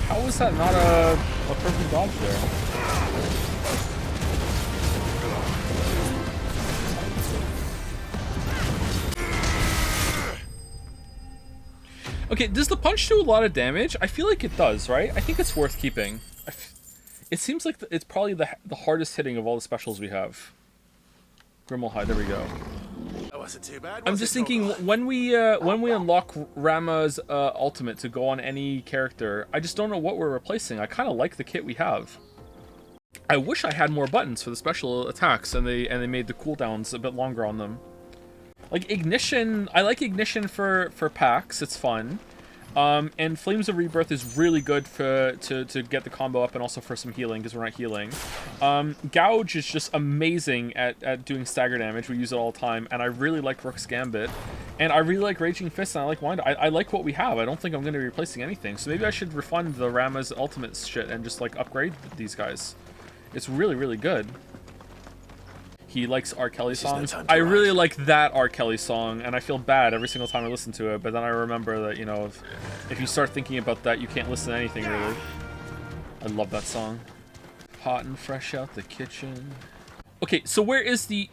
How is that not a perfect dodge there? Okay, does the punch do a lot of damage? I feel like it does, right? I think it's worth keeping. It seems like it's probably the hardest hitting of all the specials we have. Grimmelhide, there we go. That wasn't too bad. I'm just thinking when we unlock Rama's ultimate to go on any character, I just don't know what we're replacing. I kind of like the kit we have. I wish I had more buttons for the special attacks, and they made the cooldowns a bit longer on them. Like Ignition, I like Ignition for packs. It's fun. And Flames of Rebirth is really good to get the combo up and also for some healing because we're not healing. Gouge is just amazing at doing stagger damage. We use it all the time, and I really like Rook's Gambit. And I really like Raging Fist, and I like Wind. I like what we have. I don't think I'm going to be replacing anything. So maybe I should refund the Rama's ultimate shit and just like upgrade these guys. It's really, really good. He likes R. Kelly songs. I really like that R. Kelly song, and I feel bad every single time I listen to it, but then I remember that, you know, if you start thinking about that, you can't listen to anything, really. I love that song. Hot and fresh out the kitchen. Okay, so where's the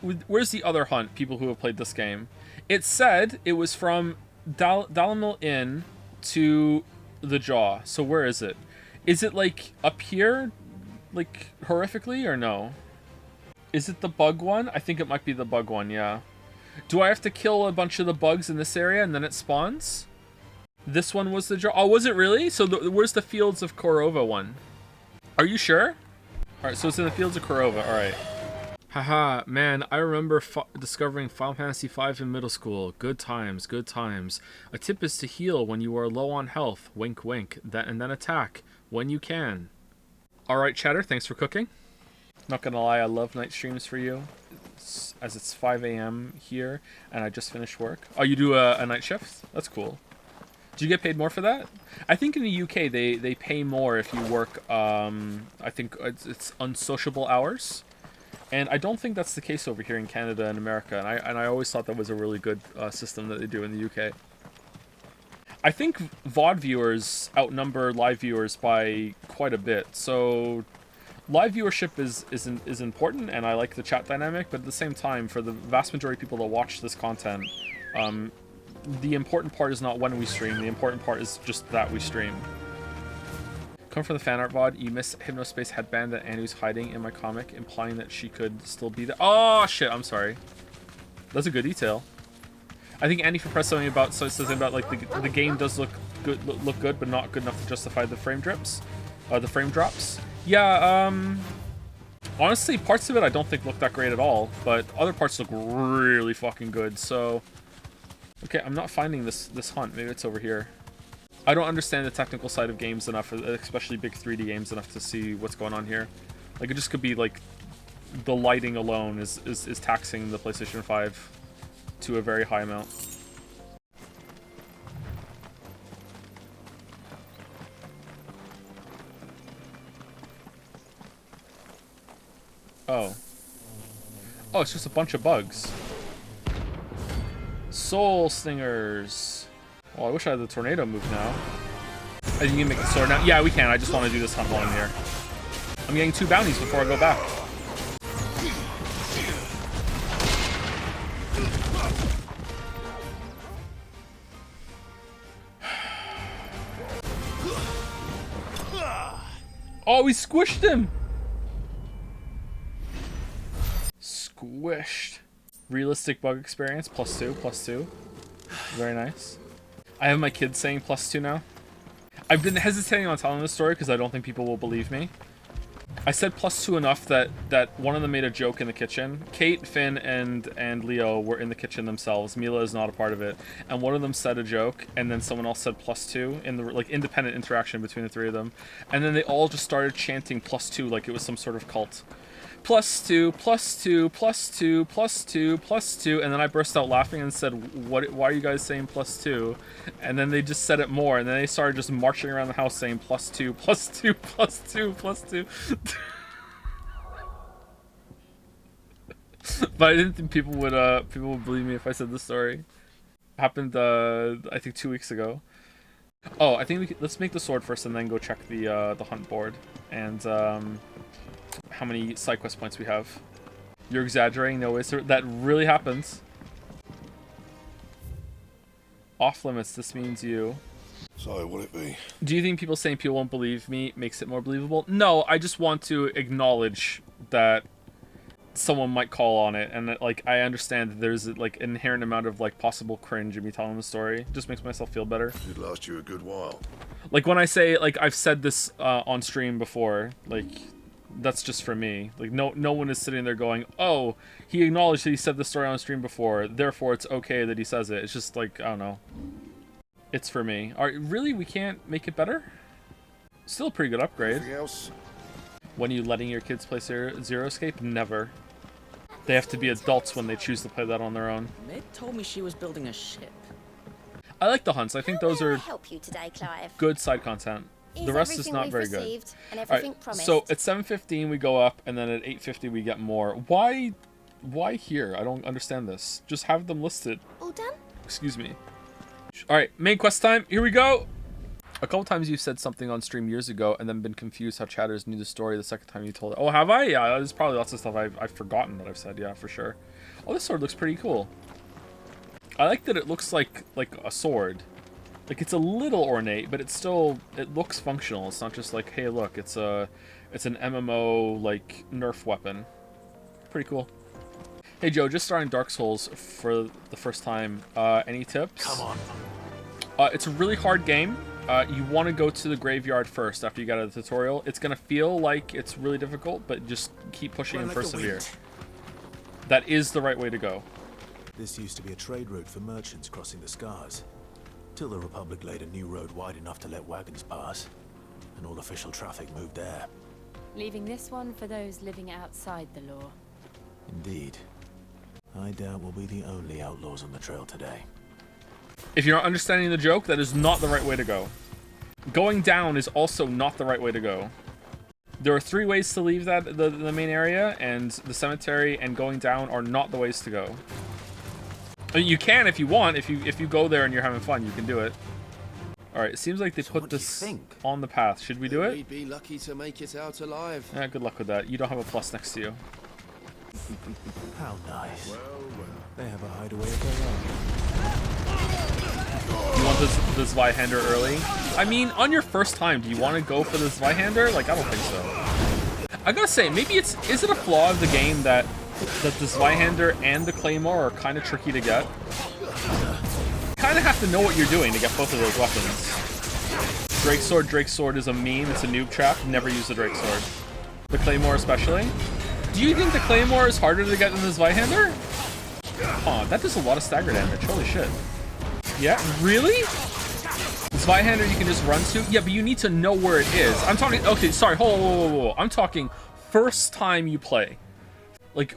other hunt, people who have played this game? It said it was from Dalimil Inn to the Jaw, so where is it? Is it, like, up here, like, horrifically, or no? Is it the bug one? I think it might be the bug one, yeah. Do I have to kill a bunch of the bugs in this area and then it spawns? This one was the draw. Oh, was it really? So where's the Fields of Korova one? Are you sure? Alright, so it's in the Fields of Korova. Alright. Haha, man, I remember discovering Final Fantasy V in middle school. Good times, good times. A tip is to heal when you are low on health. Wink, wink. And then attack when you can. Alright, chatter, thanks for cooking. Not gonna lie, I love night streams for you, as it's 5 a.m. here, and I just finished work. Oh, you do a night shift? That's cool. Do you get paid more for that? I think in the UK they pay more if you work, I think it's unsociable hours. And I don't think that's the case over here in Canada and America, and I always thought that was a really good system that they do in the UK. I think VOD viewers outnumber live viewers by quite a bit, so live viewership is important, and I like the chat dynamic, but at the same time, for the vast majority of people that watch this content, the important part is not when we stream, the important part is just that we stream. Come from the fan art VOD, you miss Hypnospace headband that Anu's hiding in my comic, implying that she could still be there. Oh shit, I'm sorry. That's a good detail. I think Annie for press something about, so it says about like the game does look good, but not good enough to justify the frame drops. Yeah, honestly, parts of it I don't think look that great at all, but other parts look really fucking good, so... Okay, I'm not finding this hunt. Maybe it's over here. I don't understand the technical side of games enough, especially big 3D games, enough to see what's going on here. Like, it just could be, like, the lighting alone is taxing the PlayStation 5 to a very high amount. Oh. Oh, it's just a bunch of bugs. Soul Stingers. Well, I wish I had the tornado move now. Are you gonna make the sword now? Yeah, we can. I just want to do this hunt while I'm here. I'm getting 2 bounties before I go back. Oh, we squished him! Squished. Realistic bug experience, +2, +2. Very nice. I have my kids saying +2 now. I've been hesitating on telling this story because I don't think people will believe me. I said +2 enough that one of them made a joke in the kitchen. Kate, Finn, and Leo were in the kitchen themselves. Mila is not a part of it. And one of them said a joke, and then someone else said +2 in the like independent interaction between the three of them. And then they all just started chanting +2 like it was some sort of cult. +2, +2, +2, +2, +2, and then I burst out laughing and said, "Why are you guys saying +2?" And then they just said it more, and then they started just marching around the house saying +2, +2, +2, +2. But I didn't think people would believe me if I said this story. Happened I think 2 weeks ago. Oh, I think let's make the sword first and then go check the hunt board and how many side quest points we have. You're exaggerating, no way, sir. That really happens. Off limits, this means you. So, will it be? Do you think people saying people won't believe me makes it more believable? No, I just want to acknowledge that someone might call on it, and that, like, I understand that there's like an inherent amount of like possible cringe in me telling the story. It just makes myself feel better. It'd last you a good while. Like when I say, like, I've said this on stream before, like, that's just for me. Like, no one is sitting there going, oh, he acknowledged that he said this story on stream before, therefore it's okay that he says it. It's just like, I don't know. It's for me. Really, we can't make it better? Still a pretty good upgrade. Anything else? When are you letting your kids play Zero Escape? Never. They have to be adults when they choose to play that on their own. Meg told me she was building a ship. I like the hunts. I think those are help you today, Clive? good side content. The rest is not very good. And Alright, so at 7:15 we go up, and then at 8:50 we get more. Why here? I don't understand this. Just have them listed. All done? Excuse me. Alright, main quest time. Here we go! A couple times you said something on stream years ago and then been confused how chatters knew the story the second time you told it. Oh, have I? Yeah, there's probably lots of stuff I've forgotten that I've said, yeah, for sure. Oh, this sword looks pretty cool. I like that it looks like a sword. Like, it's a little ornate, but it looks functional. It's not just like, hey, look, it's an MMO, like, Nerf weapon. Pretty cool. Hey, Joe, just starting Dark Souls for the first time. Any tips? Come on. It's a really hard game. You want to go to the graveyard first after you get out of the tutorial. It's going to feel like it's really difficult, but just keep pushing and persevere. That is the right way to go. This used to be a trade route for merchants crossing the Scars. Till the Republic laid a new road wide enough to let wagons pass, and all official traffic moved there. Leaving this one for those living outside the law. Indeed. I doubt we'll be the only outlaws on the trail today. If you're not understanding the joke, that is not the right way to go. Going down is also not the right way to go. There are 3 ways to leave the main area, and the cemetery and going down are not the ways to go. I mean, you can if you want. If you go there and you're having fun, you can do it. All right, it seems like they put this on the path. Should we do it? We'd be lucky to make it out alive. Yeah, good luck with that. You don't have a plus next to you. How nice. Well. They have a hideaway of their own. You want the Zweihander early? I mean, on your first time, do you want to go for the Zweihander? Like, I don't think so. I gotta say, maybe is it a flaw of the game that the Zweihander and the Claymore are kind of tricky to get? You kind of have to know what you're doing to get both of those weapons. Drake Sword is a meme. It's a noob trap. Never use the Drake Sword. The Claymore especially. Do you think the Claymore is harder to get than the Zweihander? Oh, that does a lot of stagger damage. Holy shit. Yeah, really? The Zweihander you can just run to? Yeah, but you need to know where it is. I'm talking... Okay, sorry. Whoa. I'm talking first time you play. Like,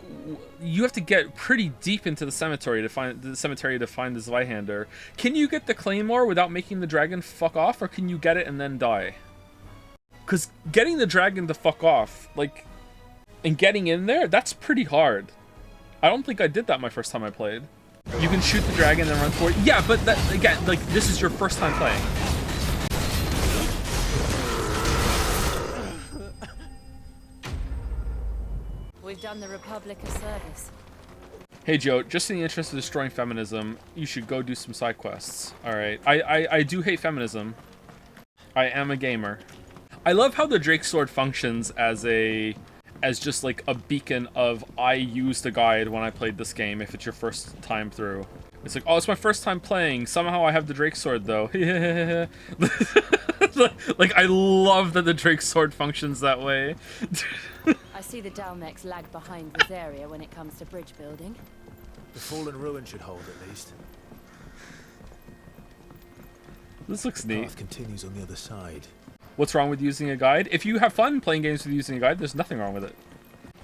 you have to get pretty deep into the cemetery to find the Zweihander. Can you get the Claymore without making the dragon fuck off, or can you get it and then die? Because getting the dragon to fuck off, like, and getting in there, that's pretty hard. I don't think I did that my first time I played. You can shoot the dragon and run for it. Yeah, but that, again, like, this is your first time playing. We've done the Republic a service. Hey Joe, just in the interest of destroying feminism, you should go do some side quests. Alright, I do hate feminism. I am a gamer. I love how the Drake Sword functions as just like a beacon of I used a guide when I played this game if it's your first time through. It's like, oh, it's my first time playing. Somehow I have the Drake sword, though. Like, I love that the Drake sword functions that way. I see the Dalmex lag behind this area when it comes to bridge building. The fallen ruin should hold at least. This looks The neat. path continues on the other side. What's wrong with using a guide? If you have fun playing games with using a guide, there's nothing wrong with it.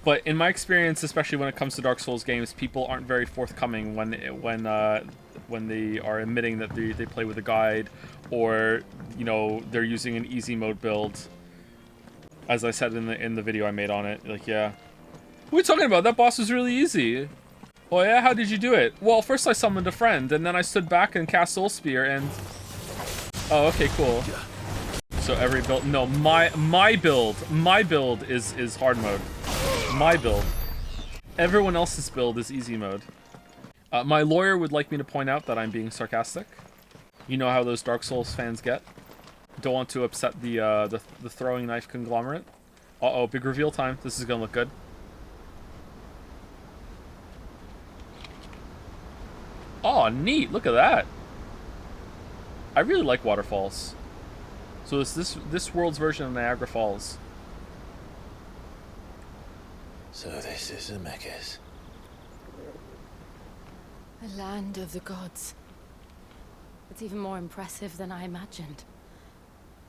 But in my experience, especially when it comes to Dark Souls games, people aren't very forthcoming when they are admitting that they play with a guide, or you know, they're using an easy mode build. As I said in the video I made on it, like, yeah, what are you talking about? That boss was really easy. Oh yeah, how did you do it? Well, first I summoned a friend, and then I stood back and cast Soul Spear, and oh, okay, cool. So every build, no, my build is hard mode. My build. Everyone else's build is easy mode. My lawyer would like me to point out that I'm being sarcastic. You know how those Dark Souls fans get. Don't want to upset the throwing knife conglomerate. Uh-oh, big reveal time. This is gonna look good. Oh, neat. Look at that. I really like waterfalls. So it's this world's version of Niagara Falls. So this is Zemeckis. The land of the gods. It's even more impressive than I imagined.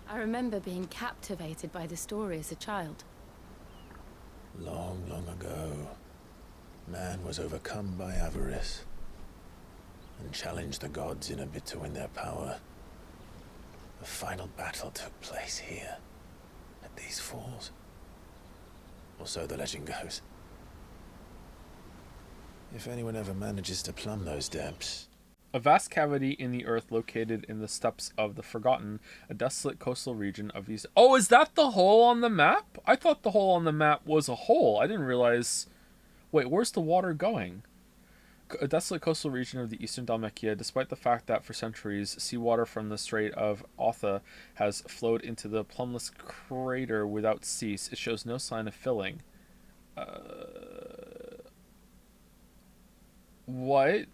I remember being captivated by the story as a child. Long, long ago, man was overcome by avarice and challenged the gods in a bid to win their power. The final battle took place here, at these falls. Or so the legend goes. If anyone ever manages to plumb those depths... A vast cavity in the earth located in the steppes of the Forgotten, a desolate coastal region of East... Oh, is that the hole on the map? I thought the hole on the map was a hole. I didn't realize... Wait, where's the water going? A desolate coastal region of the eastern Dalmekia, despite the fact that for centuries, seawater from the Strait of Otha has flowed into the plumbless crater without cease, it shows no sign of filling. What?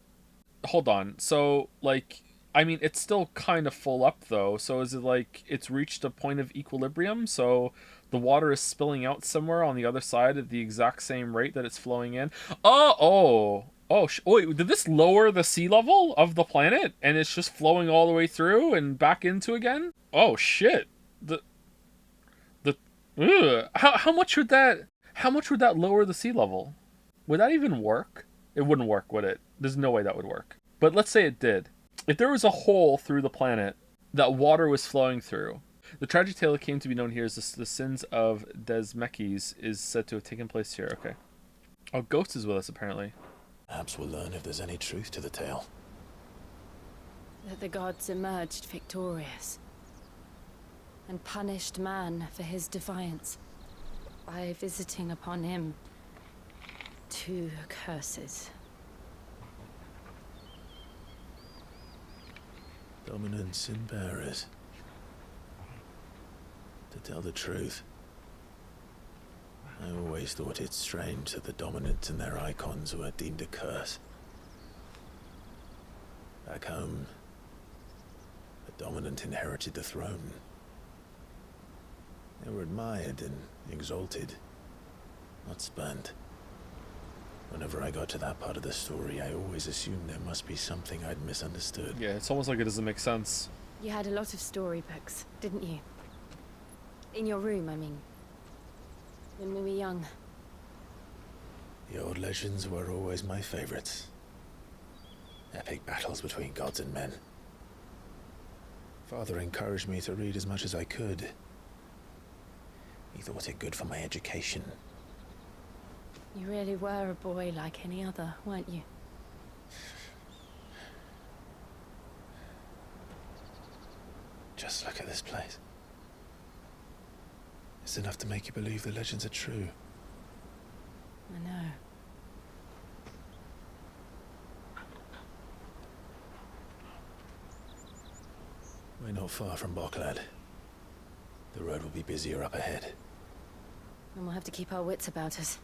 Hold on. So, like, I mean, it's still kind of full up, though. So is it like it's reached a point of equilibrium? So the water is spilling out somewhere on the other side at the exact same rate that it's flowing in? Wait, did this lower the sea level of the planet? And it's just flowing all the way through and back into again? Oh, shit. How much would that lower the sea level? Would that even work? It wouldn't work, would it? There's no way that would work. But let's say it did. If there was a hole through the planet that water was flowing through, the tragic tale that came to be known here as the sins of Desmekis is said to have taken place here. Okay. Oh, Ghost is with us, apparently. Perhaps we'll learn if there's any truth to the tale. That the gods emerged victorious and punished man for his defiance by visiting upon him 2 curses. Dominance and bearers. To tell the truth, I always thought it strange that the dominant and their icons were deemed a curse. Back home, the dominant inherited the throne. They were admired and exalted, not spurned. Whenever I got to that part of the story, I always assumed there must be something I'd misunderstood. Yeah, it's almost like it doesn't make sense. You had a lot of storybooks, didn't you? In your room, I mean. When we were young. The old legends were always my favorites. Epic battles between gods and men. Father encouraged me to read as much as I could. He thought it good for my education. You really were a boy like any other, weren't you? Just look at this place. It's enough to make you believe the legends are true. I know. We're not far from Boklad. The road will be busier up ahead. And we'll have to keep our wits about us.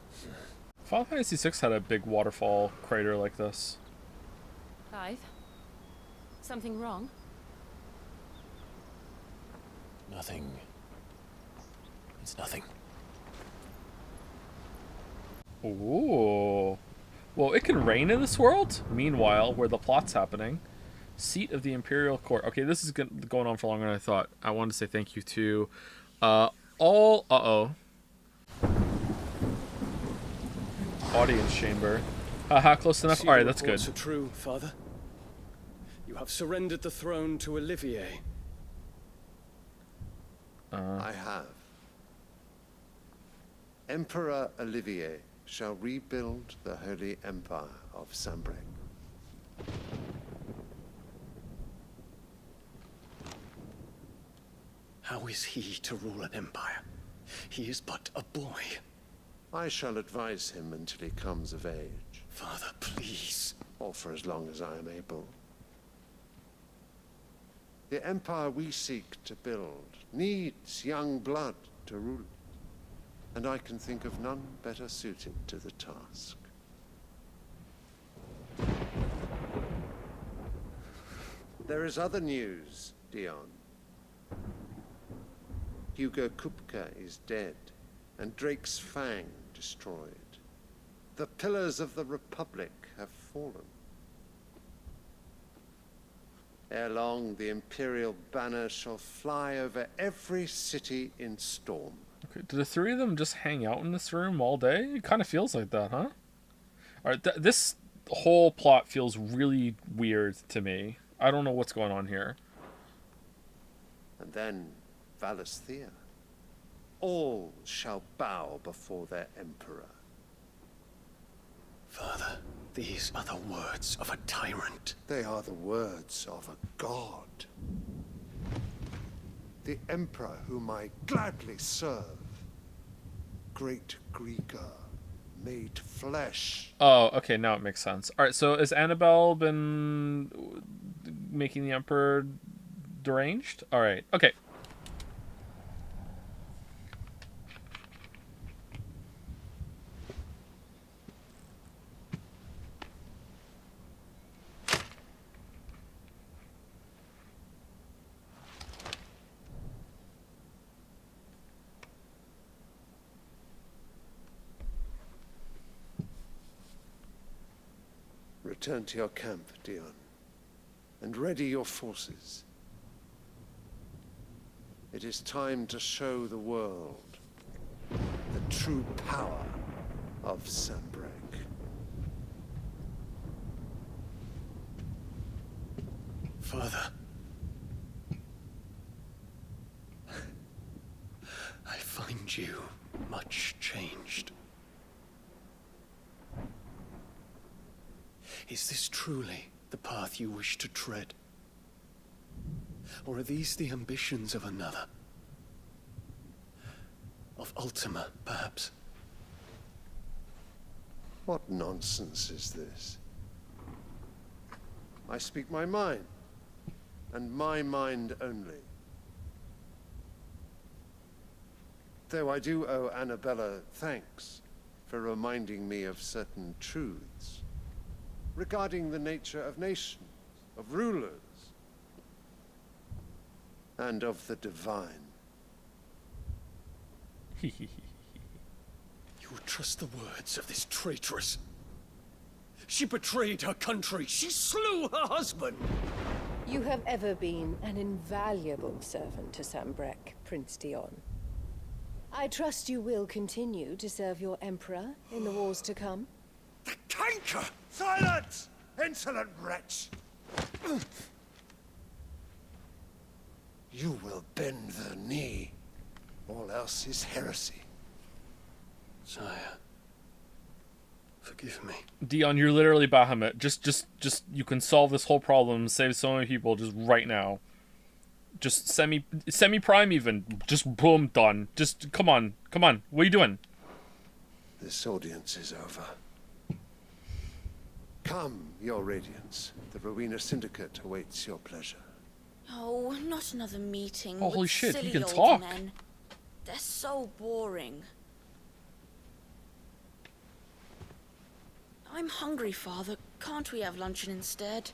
Final Fantasy VI had a big waterfall crater like this. Clive? Something wrong? Nothing. It's nothing. Ooh. Well, it can rain in this world. Meanwhile, where the plot's happening. Seat of the Imperial Court. Okay, this is going on for longer than I thought. I wanted to say thank you to all... Uh-oh. Audience chamber. Haha, close enough. Alright, that's good. Are true, Father. You have surrendered the throne to Olivier. I have. Emperor Olivier shall rebuild the Holy Empire of Sanbreque. How is he to rule an empire? He is but a boy. I shall advise him until he comes of age. Father, please. Or for as long as I am able. The empire we seek to build needs young blood to rule it. And I can think of none better suited to the task. There is other news, Dion. Hugo Kupka is dead, and Drake's Fang destroyed. The pillars of the Republic have fallen. Ere long, the Imperial banner shall fly over every city in Storm. Okay, do the three of them just hang out in this room all day? It kind of feels like that, huh? Alright, this whole plot feels really weird to me. I don't know what's going on here. And then Valisthea. All shall bow before their emperor. Father, these are the words of a tyrant. They are the words of a god. The emperor whom I gladly serve. Great Greeker, made flesh. Oh, okay, now it makes sense. Alright, so has Annabelle been making the Emperor deranged? Alright, okay. Return to your camp, Dion, and ready your forces. It is time to show the world the true power of Sanbreque. Father. I find you much changed. Is this truly the path you wish to tread? Or are these the ambitions of another? Of Ultima, perhaps? What nonsense is this? I speak my mind, and my mind only. Though I do owe Annabella thanks for reminding me of certain truths regarding the nature of nations, of rulers, and of the divine. You would trust the words of this traitress? She betrayed her country. She slew her husband. You have ever been an invaluable servant to Sanbreque, Prince Dion. I trust you will continue to serve your Emperor in the wars to come. The canker! Silence! Insolent wretch! You will bend the knee. All else is heresy. Sire, forgive me. Dion, you're literally Bahamut. Just, you can solve this whole problem, save so many people just right now. Just semi-prime even. Just boom, done. Just, come on. What are you doing? This audience is over. Come, your radiance. The Rowena Syndicate awaits your pleasure. Oh, not another meeting. Oh, holy with shit, silly you can old talk. Men. They're so boring. I'm hungry, Father. can't we have luncheon instead?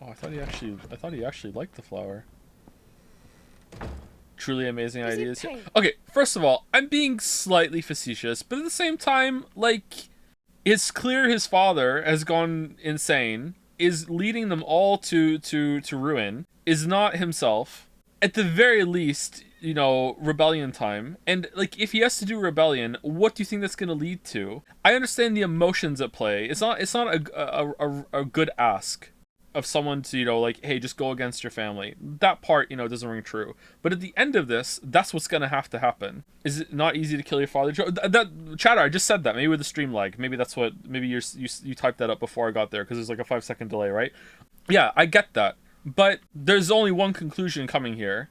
Oh, I thought he actually liked the flower. Truly amazing ideas. Okay, first of all, I'm being slightly facetious, but at the same time, like, it's clear his father has gone insane, is leading them all to ruin, is not himself. At the very least, you know, rebellion time. And, like, if he has to do rebellion, what do you think that's going to lead to? I understand the emotions at play. It's not a good ask of someone to, you know, like, hey, just go against your family. That part, you know, doesn't ring true. But at the end of this, that's what's going to happen. Is it not easy to kill your father? That chatter, I just said that. Maybe with the stream lag. Maybe that's what, maybe you typed that up before I got there, because there's like a 5-second delay, right? Yeah, I get that. But there's only one conclusion coming here.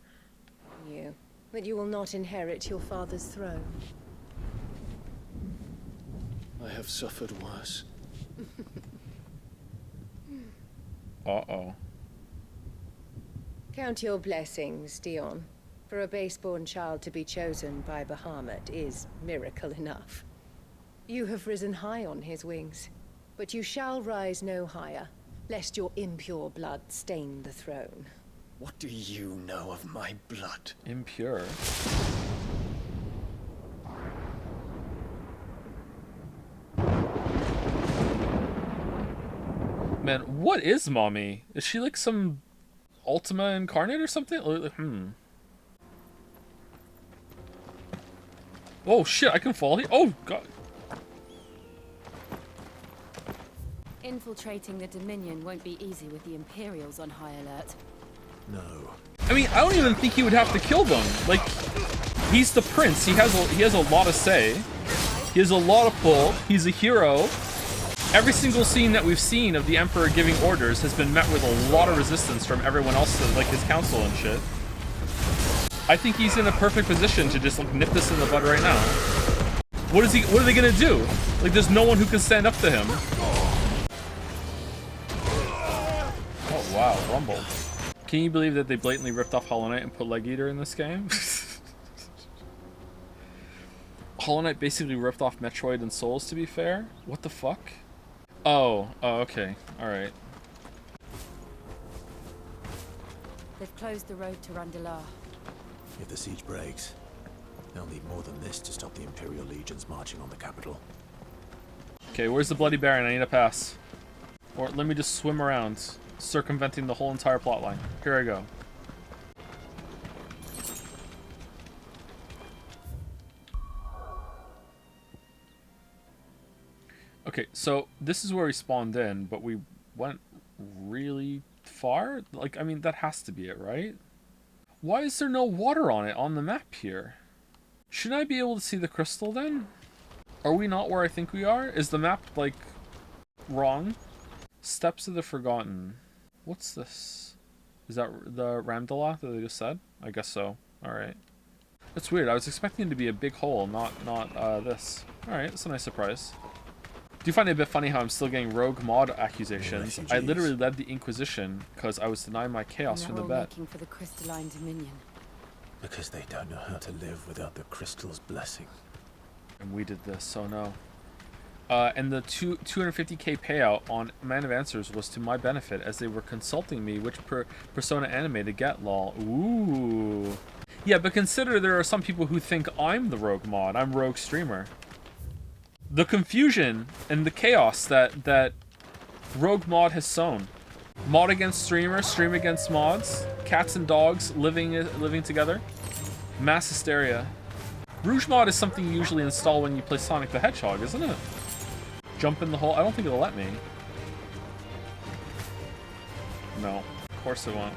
That you will not inherit your father's throne. I have suffered worse. Uh-oh. Count your blessings, Dion. For a base-born child to be chosen by Bahamut is miracle enough. You have risen high on his wings, but you shall rise no higher, lest your impure blood stain the throne. What do you know of my blood? Impure? Man, what is Mommy? Is she like some Ultima incarnate or something? Oh shit, I can fall here. Oh god. Infiltrating the Dominion won't be easy with the Imperials on high alert. No. I mean, I don't even think he would have to kill them. Like, he's the prince. He has a lot of say. He has a lot of pull. He's a hero. Every single scene that we've seen of the Emperor giving orders has been met with a lot of resistance from everyone else, like his council and shit. I think he's in a perfect position to just like nip this in the bud right now. What are they gonna do? Like, there's no one who can stand up to him. Oh wow, Rumble. Can you believe that they blatantly ripped off Hollow Knight and put Leg Eater in this game? Hollow Knight basically ripped off Metroid and Souls, to be fair. What the fuck? Oh, okay. Alright. They've closed the road to Randalar. If the siege breaks, they'll need more than this to stop the Imperial legions marching on the capital. Okay, where's the Bloody Baron? I need a pass. Or let me just swim around, circumventing the whole entire plotline. Here I go. Okay, so this is where we spawned in, but we went really far? Like, I mean, that has to be it, right? Why is there no water on it on the map here? Shouldn't I be able to see the crystal then? Are we not where I think we are? Is the map, like, wrong? Steps of the Forgotten. What's this? Is that the Ramdala that they just said? I guess so. Alright. That's weird. I was expecting it to be a big hole, not this. Alright, that's a nice surprise. Do you find it a bit funny how I'm still getting rogue mod accusations? I literally led the Inquisition because I was denying my chaos from the bet. Looking for the crystalline dominion. Because they don't know how to live without the crystal's blessing. And we did this, so no. And the 250k payout on Man of Answers was to my benefit as they were consulting me which persona anime to get, lol. Ooh. Yeah, but consider there are some people who think I'm the rogue mod. I'm rogue streamer. The confusion and the chaos that rogue mod has sown. Mod against streamer, stream against mods, cats and dogs living together. Mass hysteria. Rouge mod is something you usually install when you play Sonic the Hedgehog, isn't it? Jump in the hole. I don't think it'll let me. No, of course it won't.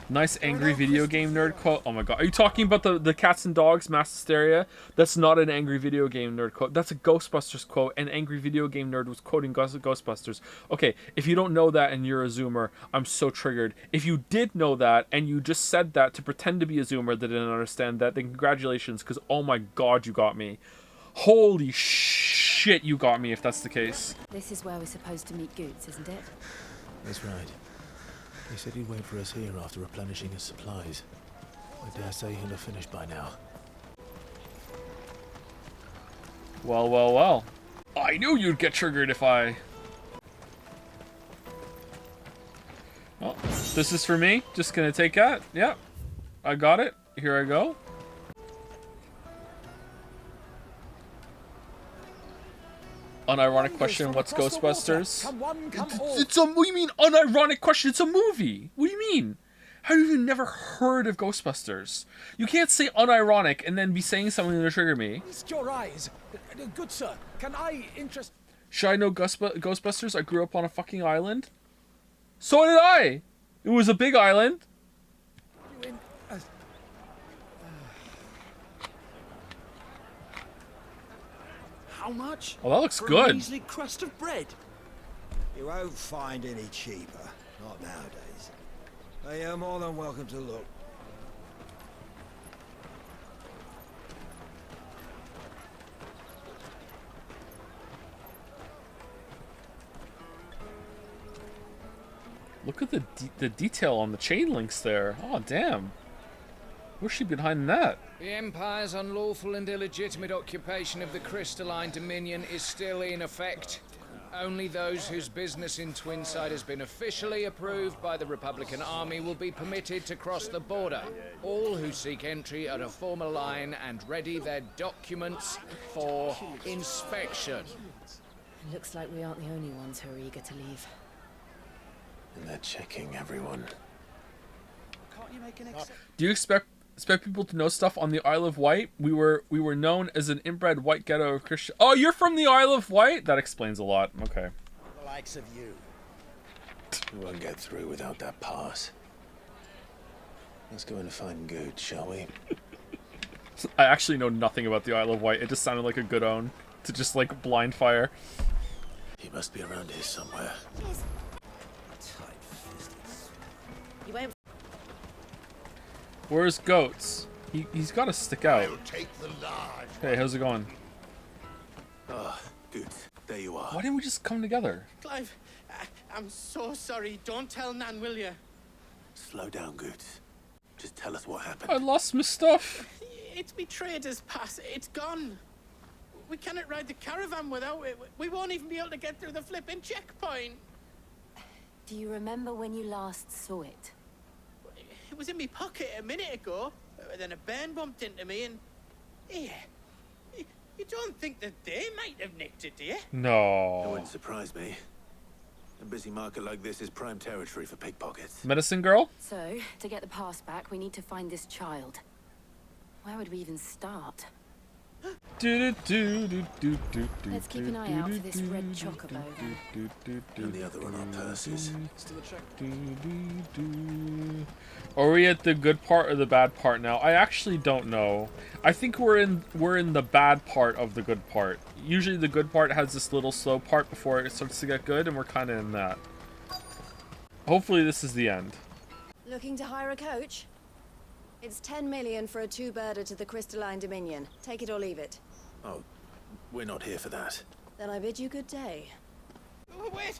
Nice angry video game nerd quote. Oh my god. Are you talking about the cats and dogs mass hysteria? That's not an angry video game nerd quote. That's a Ghostbusters quote. An angry video game nerd was quoting Ghostbusters. Okay, if you don't know that and you're a Zoomer, I'm so triggered. If you did know that and you just said that to pretend to be a Zoomer that didn't understand that, then congratulations, because oh my god, you got me. Holy shit, you got me if that's the case. This is where we're supposed to meet Goots, isn't it? That's right. He said he'd wait for us here after replenishing his supplies. I dare say he'll have finished by now. Well, well, well. I knew you'd get triggered if I... Oh, this is for me. Just gonna take that. Yep. I got it. Here I go. Unironic question, what's Ghostbusters? It's a, what do you mean unironic question? It's a movie. What do you mean? How have you never heard of Ghostbusters? You can't say unironic and then be saying something to trigger me. Feast your eyes. Good sir, can I interest... Should I know Ghostbusters? I grew up on a fucking island. So did I! It was a big island. You in... How much? Oh, that looks for good. A measly crust of bread. You won't find any cheaper. Not nowadays. But you're more than welcome to look. Look at the detail on the chain links there. Oh, damn. Where's she behind that? The Empire's unlawful and illegitimate occupation of the crystalline dominion is still in effect. Only those whose business in Twinside has been officially approved by the Republican Army will be permitted to cross the border. All who seek entry are to form a line and ready their documents for inspection. It looks like we aren't the only ones who are eager to leave. And they're checking everyone. Can't you make an Do you expect people to know stuff on the Isle of Wight? We were known as an inbred white ghetto of Christian. Oh, you're from the Isle of Wight? That explains a lot. Okay. The likes of you. We won't get through without that pass. Let's go in and find Good, shall we? I actually know nothing about the Isle of Wight. It just sounded like a good own to just like blind fire. He must be around here somewhere. You won't. Where's Goats? He's got to stick out. Hey, how's it going? Ah, Good. There you are. Why didn't we just come together? Clive, I'm so sorry. Don't tell Nan, will you? Slow down, Good. Just tell us what happened. I lost my stuff. It's me trader's pass. It's gone. We cannot ride the caravan without it. We won't even be able to get through the flipping checkpoint. Do you remember when you last saw it? It was in my pocket a minute ago. Then a bairn bumped into me and... Yeah. You don't think that they might have nicked it, do you? No. It wouldn't surprise me. A busy market like this is prime territory for pickpockets. Medicine girl? So, to get the pass back, we need to find this child. Where would we even start? Let's Let's keep an eye out for this red chocobo. And the other on our purses. Are we at the good part or the bad part now? I actually don't know. I think we're in the bad part of the good part. Usually the good part has this little slow part before it starts to get good, and we're kind of in that. Hopefully this is the end. Looking to hire a coach? It's 10 million for a two-birder to the Crystalline Dominion. Take it or leave it. Oh, we're not here for that. Then I bid you good day. Oh, wait!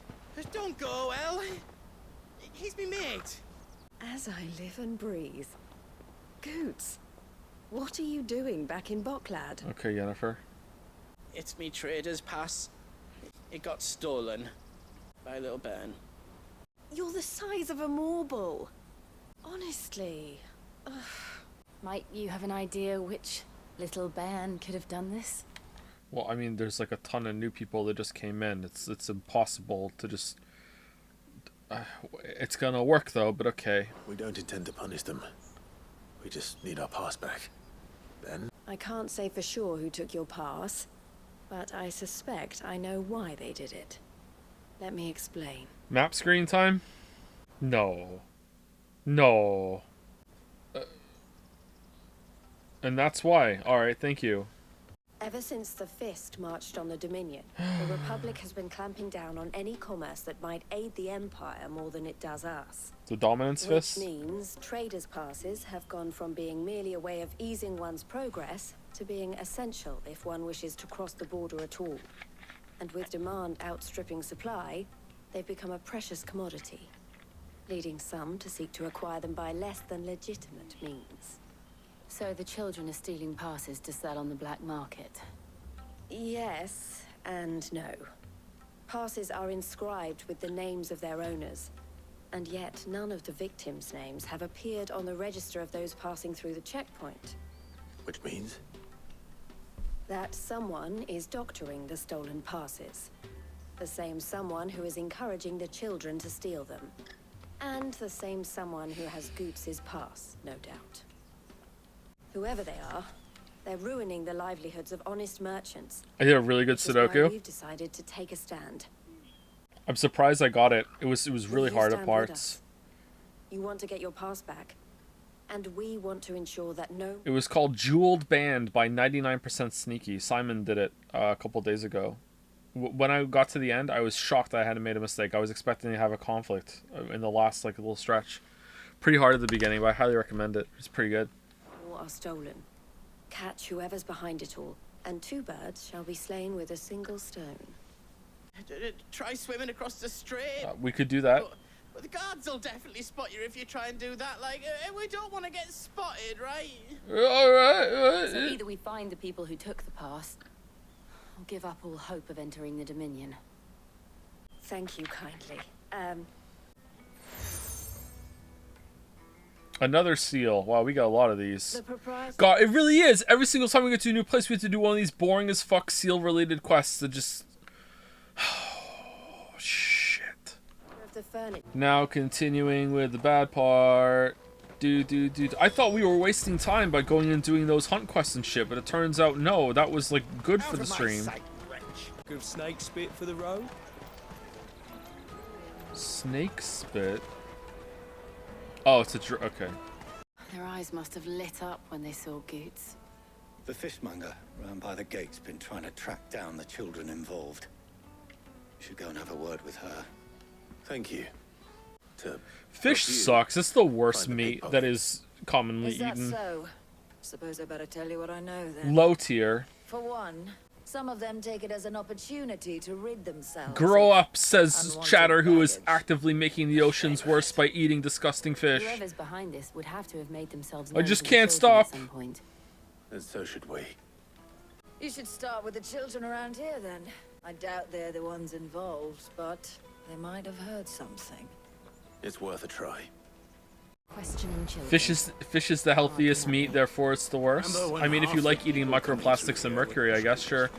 Don't go, El. He's me mate. As I live and breathe. Goots, what are you doing back in Bocklad? Okay, Yennefer. It's me trader's pass. It got stolen by a little bairn. You're the size of a marble. Honestly. Ugh. Might you have an idea which little bairn could have done this? Well, I mean, there's like a ton of new people that just came in. It's impossible to just... it's gonna work though, but okay. We don't intend to punish them. We just need our pass back. Then? I can't say for sure who took your pass, but I suspect I know why they did it. Let me explain. Map screen time? No. No. And that's why. Alright, thank you. Ever since the Fist marched on the Dominion, the Republic has been clamping down on any commerce that might aid the Empire more than it does us. The Dominance Fist? Which means traders' passes have gone from being merely a way of easing one's progress to being essential if one wishes to cross the border at all. And with demand outstripping supply, they've become a precious commodity, leading some to seek to acquire them by less than legitimate means. So the children are stealing passes to sell on the black market? Yes, and no. Passes are inscribed with the names of their owners, and yet none of the victims' names have appeared on the register of those passing through the checkpoint. Which means? That someone is doctoring the stolen passes. The same someone who is encouraging the children to steal them. And the same someone who has Goots's pass, no doubt. Whoever they are, they're ruining the livelihoods of honest merchants. I did a really good Sudoku. We've decided to take a stand. I'm surprised I got it. It was really hard at parts. You want to get your pass back, and we want to ensure that no... It was called Jeweled Band by 99% Sneaky. Simon did it a couple days ago. When I got to the end, I was shocked that I hadn't made a mistake. I was expecting to have a conflict in the last little stretch. Pretty hard at the beginning, but I highly recommend it. It's pretty good. All are stolen. Catch whoever's behind it all, and 2 birds shall be slain with a single stone. Try swimming across the stream. We could do that. But the guards will definitely spot you if you try and do that. Like, we don't want to get spotted, right? Alright. So either we find the people who took the pass, or give up all hope of entering the Dominion. Thank you kindly. Another seal. Wow, we got a lot of these. God, it really is. Every single time we get to a new place, we have to do one of these boring as fuck seal-related quests that just... Oh, shit. Now continuing with the bad part. I thought we were wasting time by going and doing those hunt quests and shit, but it turns out no, that was like good for the stream. Good snake spit for the road. Snake spit? Oh, it's a okay. Their eyes must have lit up when they saw Goots. The fishmonger round by the gate's been trying to track down the children involved. You should go and have a word with her. Thank you. Fish sucks. It's the worst meat that is commonly eaten. So? Suppose I better tell you what I know then. Low tier. For one, some of them take it as an opportunity to rid themselves. Grow up, says Chatter, who is actively making the oceans worse by eating disgusting fish. Whoever's behind this would have to have made themselves I just can't stop. At some point. And so should we. You should start with the children around here then. I doubt they're the ones involved, but they might have heard something. It's worth a try. Questioning children. Fish is the healthiest meat, therefore it's the worst. I mean, if you like eating microplastics and mercury, I guess, sure.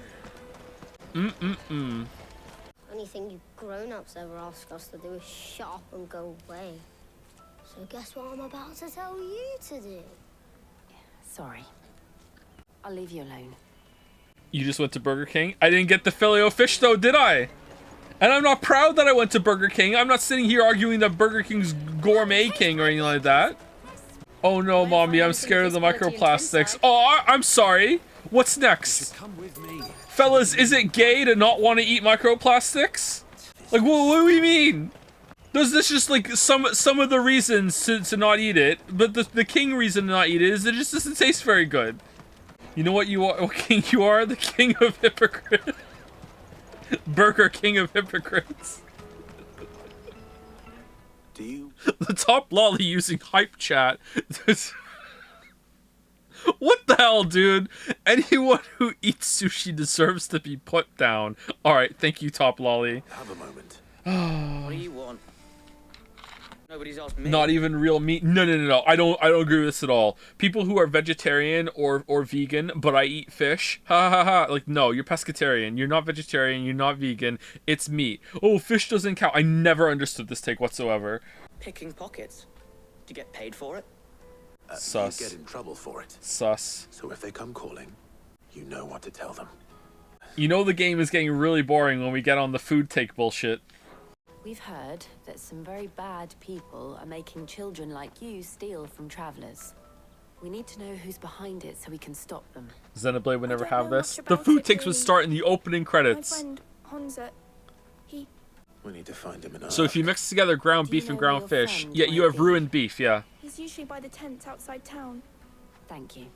Only thing you grown-ups ever ask us to do is shut up and go away. So guess what I'm about to tell you to do? Sorry. I'll leave you alone. You just went to Burger King? I didn't get the Filet-O-Fish though, did I? And I'm not proud that I went to Burger King. I'm not sitting here arguing that Burger King's Gourmet King or anything like that. Oh no, Mommy, I'm scared of the microplastics. Oh, I'm sorry. What's next? Fellas, is it gay to not want to eat microplastics? Like, what do we mean? There's this just like some of the reasons to not eat it, but the king reason to not eat it is it just doesn't taste very good. You know what you are? What king you are? The king of hypocrites. Burger King of hypocrites. Do you? The top lolly using hype chat. What the hell, dude? Anyone who eats sushi deserves to be put down. Alright, thank you, top lolly. Have a moment. What do you want? Nobody's asked me. Not even real meat. No. I don't agree with this at all. People who are vegetarian or vegan, but I eat fish. Ha ha ha. Like, no, you're pescatarian. You're not vegetarian. You're not vegan. It's meat. Oh, fish doesn't count. I never understood this take whatsoever. Picking pockets. Do you get paid for it? Sus. You get in trouble for it. Sus. So if they come calling, you know what to tell them. You know the game is getting really boring when we get on the food take bullshit. We've heard that some very bad people are making children like you steal from travelers. We need to know who's behind it so we can stop them. Xenoblade would never have this. The food takes would start in the opening credits. My friend, Hansa, he... We need to find him in So if you mix together ground beef and ground fish, yeah, you have ruined beef, yeah. He's usually by the tents outside town. Thank you.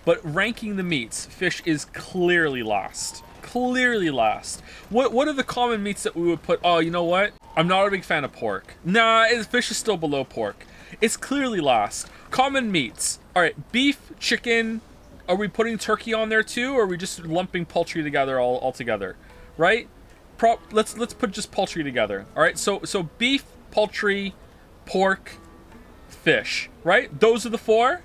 But ranking the meats, fish is clearly last. Clearly last. What are the common meats that we would put? Oh, you know what? I'm not a big fan of pork. Nah, fish is still below pork. It's clearly last. Common meats. All right, beef, chicken. Are we putting turkey on there too, or are we just lumping poultry together all together? right? Let's put just poultry together. All right, so beef, poultry, pork, fish, right? Those are the 4.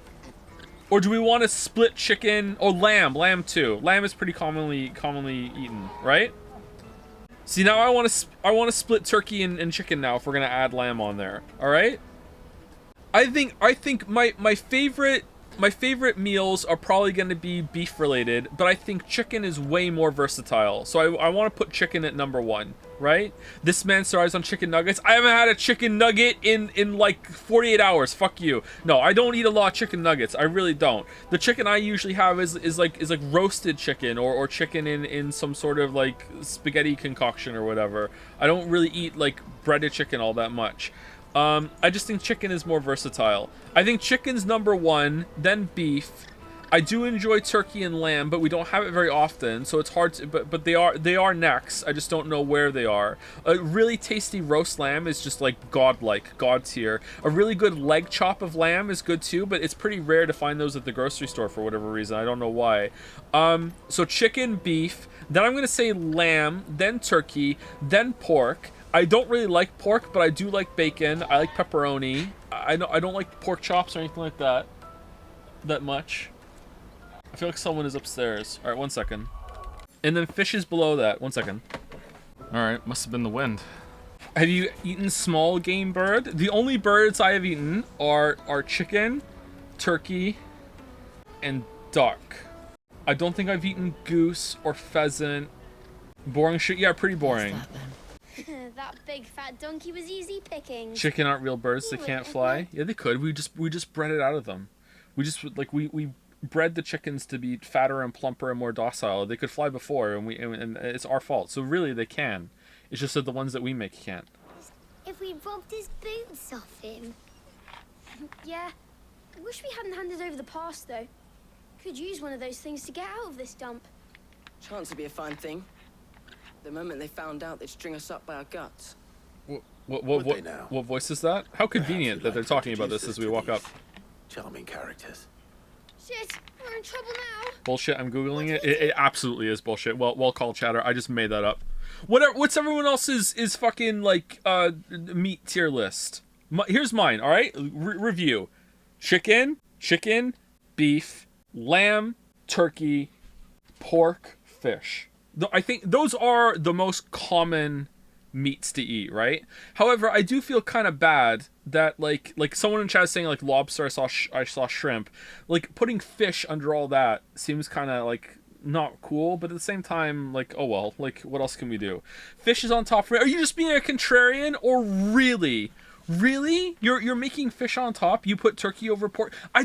Or do we want to split chicken? Oh, lamb too. Lamb is pretty commonly eaten, right? See, now I want to split turkey and chicken now if we're gonna add lamb on there. All right. I think my favorite meals are probably going to be beef related, but I think chicken is way more versatile. So I want to put chicken at number 1, right? This man thrives on chicken nuggets. I haven't had a chicken nugget in like 48 hours. Fuck you. No, I don't eat a lot of chicken nuggets. I really don't. The chicken I usually have is like roasted chicken or chicken in some sort of like spaghetti concoction or whatever. I don't really eat like breaded chicken all that much. I just think chicken is more versatile. I think chicken's number 1, then beef. I do enjoy turkey and lamb, but we don't have it very often, so it's hard to, but they are next. I just don't know where they are. A really tasty roast lamb is just like god tier. A really good leg chop of lamb is good too, but it's pretty rare to find those at the grocery store for whatever reason. I don't know why. So chicken, beef, then I'm gonna say lamb, then turkey, then pork. I don't really like pork, but I do like bacon. I like pepperoni. I don't like pork chops or anything like that much. I feel like someone is upstairs. All right, 1 second. And then fish is below that. 1 second. All right, must have been the wind. Have you eaten small game bird? The only birds I have eaten are chicken, turkey, and duck. I don't think I've eaten goose or pheasant. Boring shit. Yeah, pretty boring. That big fat donkey was easy picking. Chicken aren't real birds. They can't fly. Yeah, they could. We just bred it out of them. We just like we bred the chickens to be fatter and plumper and more docile. They could fly before, and it's our fault. So really, they can. It's just that the ones that we make can't. If we robbed his boots off him. Yeah. I wish we hadn't handed over the pass though. Could use one of those things to get out of this dump. Chance to be a fine thing. The moment they found out, they'd string us up by our guts. What voice is that? How convenient that they're talking about this as we walk up. Charming characters. Shit, we're in trouble now. Bullshit, I'm Googling it. It absolutely is bullshit. Well called, chatter. I just made that up. What's everyone else's is fucking like meat tier list? Here's mine, all right? Review. Chicken, beef, lamb, turkey, pork, fish. I think those are the most common meats to eat, right? However, I do feel kind of bad that like someone in chat is saying like lobster, I saw shrimp. Like putting fish under all that seems kind of like not cool, but at the same time, like, oh well, like what else can we do? Fish is on top for me. Are you just being a contrarian, or really? Really? You're making fish on top? You put turkey over pork? I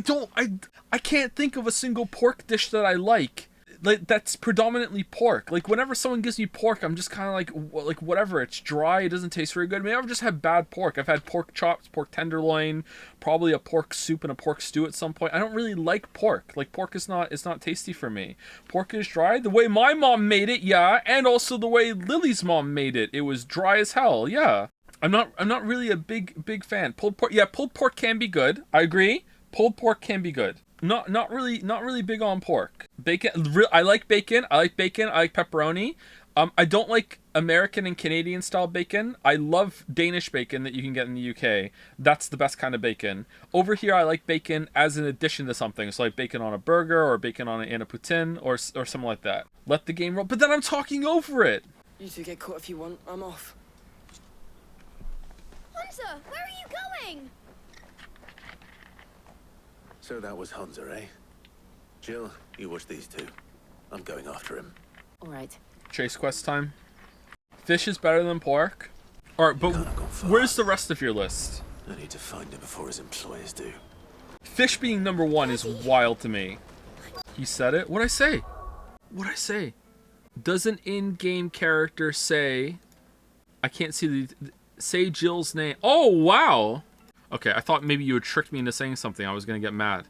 can't think of a single pork dish that I like that's predominantly pork. Like whenever someone gives me pork, I'm just kind of like whatever. It's dry. It doesn't taste very good. Maybe I've just had bad pork. I've had pork chops, pork tenderloin, probably a pork soup and a pork stew at some point. I don't really like pork. Like pork is not tasty for me. Pork is dry. The way my mom made it, yeah, and also the way Lily's mom made it. It was dry as hell. Yeah. I'm not really a big fan. Pulled pork, yeah, pulled pork can be good. I agree. Pulled pork can be good. Not really big on pork. Bacon, I like bacon. I like pepperoni. I don't like American and Canadian style bacon. I love Danish bacon that you can get in the UK. That's the best kind of bacon. Over here, I like bacon as an addition to something. So like bacon on a burger or bacon in a poutine or something like that. Let the game roll. But then I'm talking over it. You two get caught if you want. I'm off. Hunter, where are you going? So that was Hunter, eh? Jill, you watch these two. I'm going after him. All right. Chase quest time. Fish is better than pork. All right, but where's the rest of your list? I need to find him before his employers do. Fish being number 1 is wild to me. He said it? What'd I say? Does an in-game character say... I can't see say Jill's name. Oh, wow! Okay, I thought maybe you had tricked me into saying something. I was gonna get mad.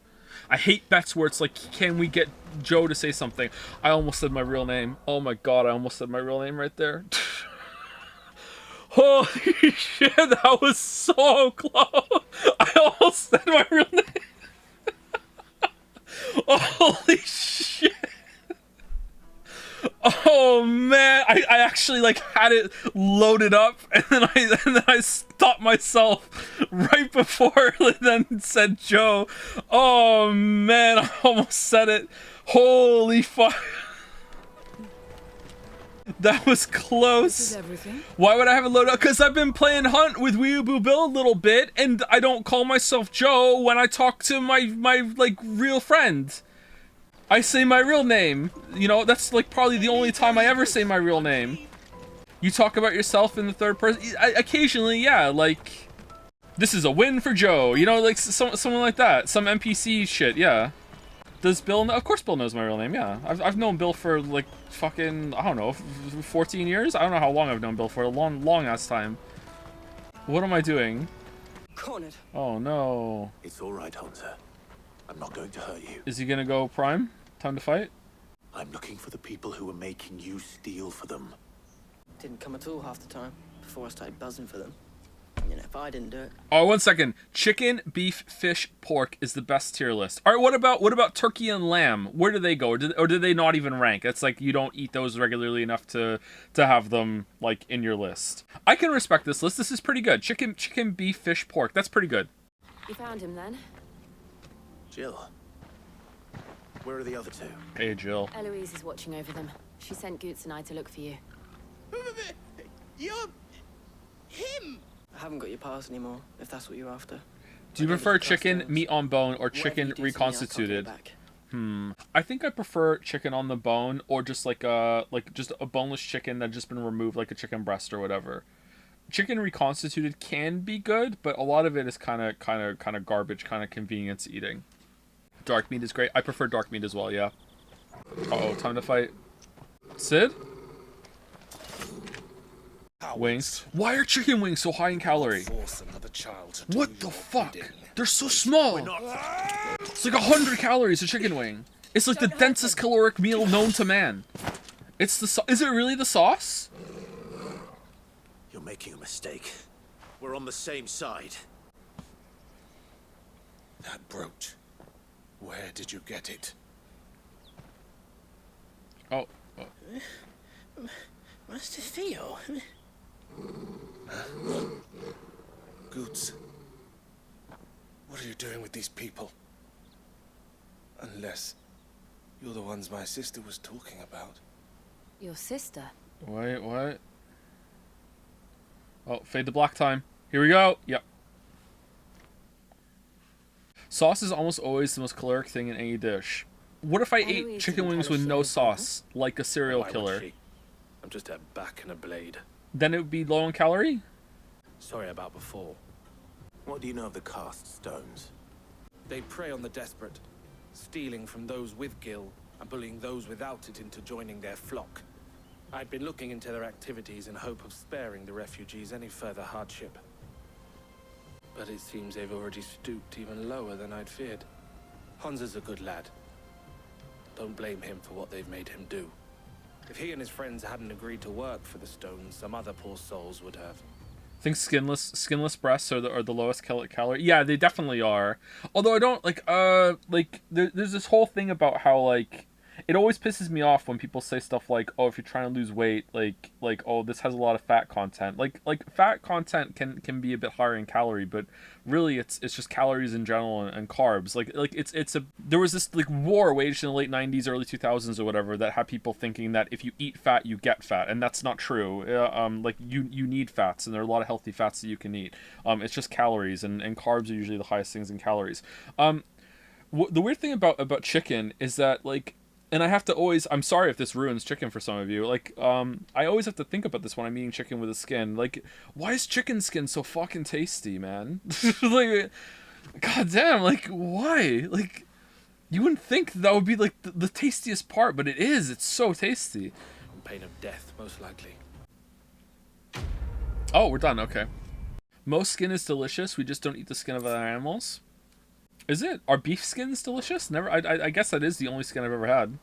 I hate bets where it's like, can we get Joe to say something? I almost said my real name. Oh my god, I almost said my real name right there. Holy shit, that was so close. I almost said my real name. Holy shit. Oh man, I actually like had it loaded up, and then I stopped myself right before it then said Joe. Oh man, I almost said it. Holy fuck. That was close. This is everything. Why would I have it loaded up? Because I've been playing Hunt with Weeaboo Bill a little bit, and I don't call myself Joe when I talk to my like real friend. I say my real name. You know, that's like probably the only time I ever say my real name. You talk about yourself in the third person. Occasionally, yeah, like, this is a win for Joe. You know, like someone like that. Some NPC shit, yeah. Does Bill know? Of course Bill knows my real name, yeah. I've known Bill for like fucking, I don't know, 14 years? I don't know how long I've known Bill for. A long ass time. What am I doing? Cornered. Oh no. It's all right, Hansa. I'm not going to hurt you. Is he gonna go prime? Time to fight? I'm looking for the people who are making you steal for them. Didn't come at all half the time before I started buzzing for them. You know, if I didn't do it. Oh, 1 second. Chicken, beef, fish, pork is the best tier list. All right, what about turkey and lamb? Where do they go? Or do they not even rank? It's like you don't eat those regularly enough to have them like in your list. I can respect this list. This is pretty good. Chicken, beef, fish, pork. That's pretty good. You found him then? Jill. Where are the other two? Hey, Jill. Eloise is watching over them. She sent Goots and I to look for you. You're... him! I haven't got your pass anymore, if that's what you're after. Do you prefer chicken, meat on bone, or chicken reconstituted? I think I prefer chicken on the bone, or just like a boneless chicken that's just been removed, like a chicken breast or whatever. Chicken reconstituted can be good, but a lot of it is kind of garbage, kind of convenience eating. Dark meat is great. I prefer dark meat as well, yeah. Uh-oh, time to fight. Sid? Wings. Why are chicken wings so high in calorie? What the fuck? They're so small. It's like 100 calories a chicken wing. It's like the densest caloric meal known to man. It's the is it really the sauce? You're making a mistake. We're on the same side. That brooch. Where did you get it? Oh. Master Theo. Goots. What are you doing with these people? Unless you're the ones my sister was talking about. Your sister? Wait, what? Oh, fade to black time. Here we go. Yep. Sauce is almost always the most caloric thing in any dish. What if I ate chicken wings with no sauce, like a serial killer? I'm just a back and a blade. Then it would be low in calorie? Sorry about before. What do you know of the cast stones? They prey on the desperate, stealing from those with gil and bullying those without it into joining their flock. I'd been looking into their activities in hope of sparing the refugees any further hardship. But it seems they've already stooped even lower than I'd feared. Hansa's a good lad. Don't blame him for what they've made him do. If he and his friends hadn't agreed to work for the stones, some other poor souls would have. I think skinless breasts are the lowest calorie. Yeah, they definitely are. Although I don't there's this whole thing about how like it always pisses me off when people say stuff like, oh, if you're trying to lose weight, like oh, this has a lot of fat content. Like fat content can be a bit higher in calorie, but really it's just calories in general and carbs. There was this like war waged in the late 90s, early 2000s or whatever that had people thinking that if you eat fat, you get fat, and that's not true. You need fats, and there are a lot of healthy fats that you can eat. It's just calories, and carbs are usually the highest things in calories. The weird thing about chicken is that like, and I have to always, I'm sorry if this ruins chicken for some of you, like, I always have to think about this when I'm eating chicken with a skin. Like, why is chicken skin so fucking tasty, man? Like, goddamn, like, why? Like, you wouldn't think that would be, like, the tastiest part, but it is. It's so tasty. On pain of death, most likely. Oh, we're done, okay. Most skin is delicious, we just don't eat the skin of other animals. Is it? Are beef skins delicious? Never. I guess that is the only skin I've ever had.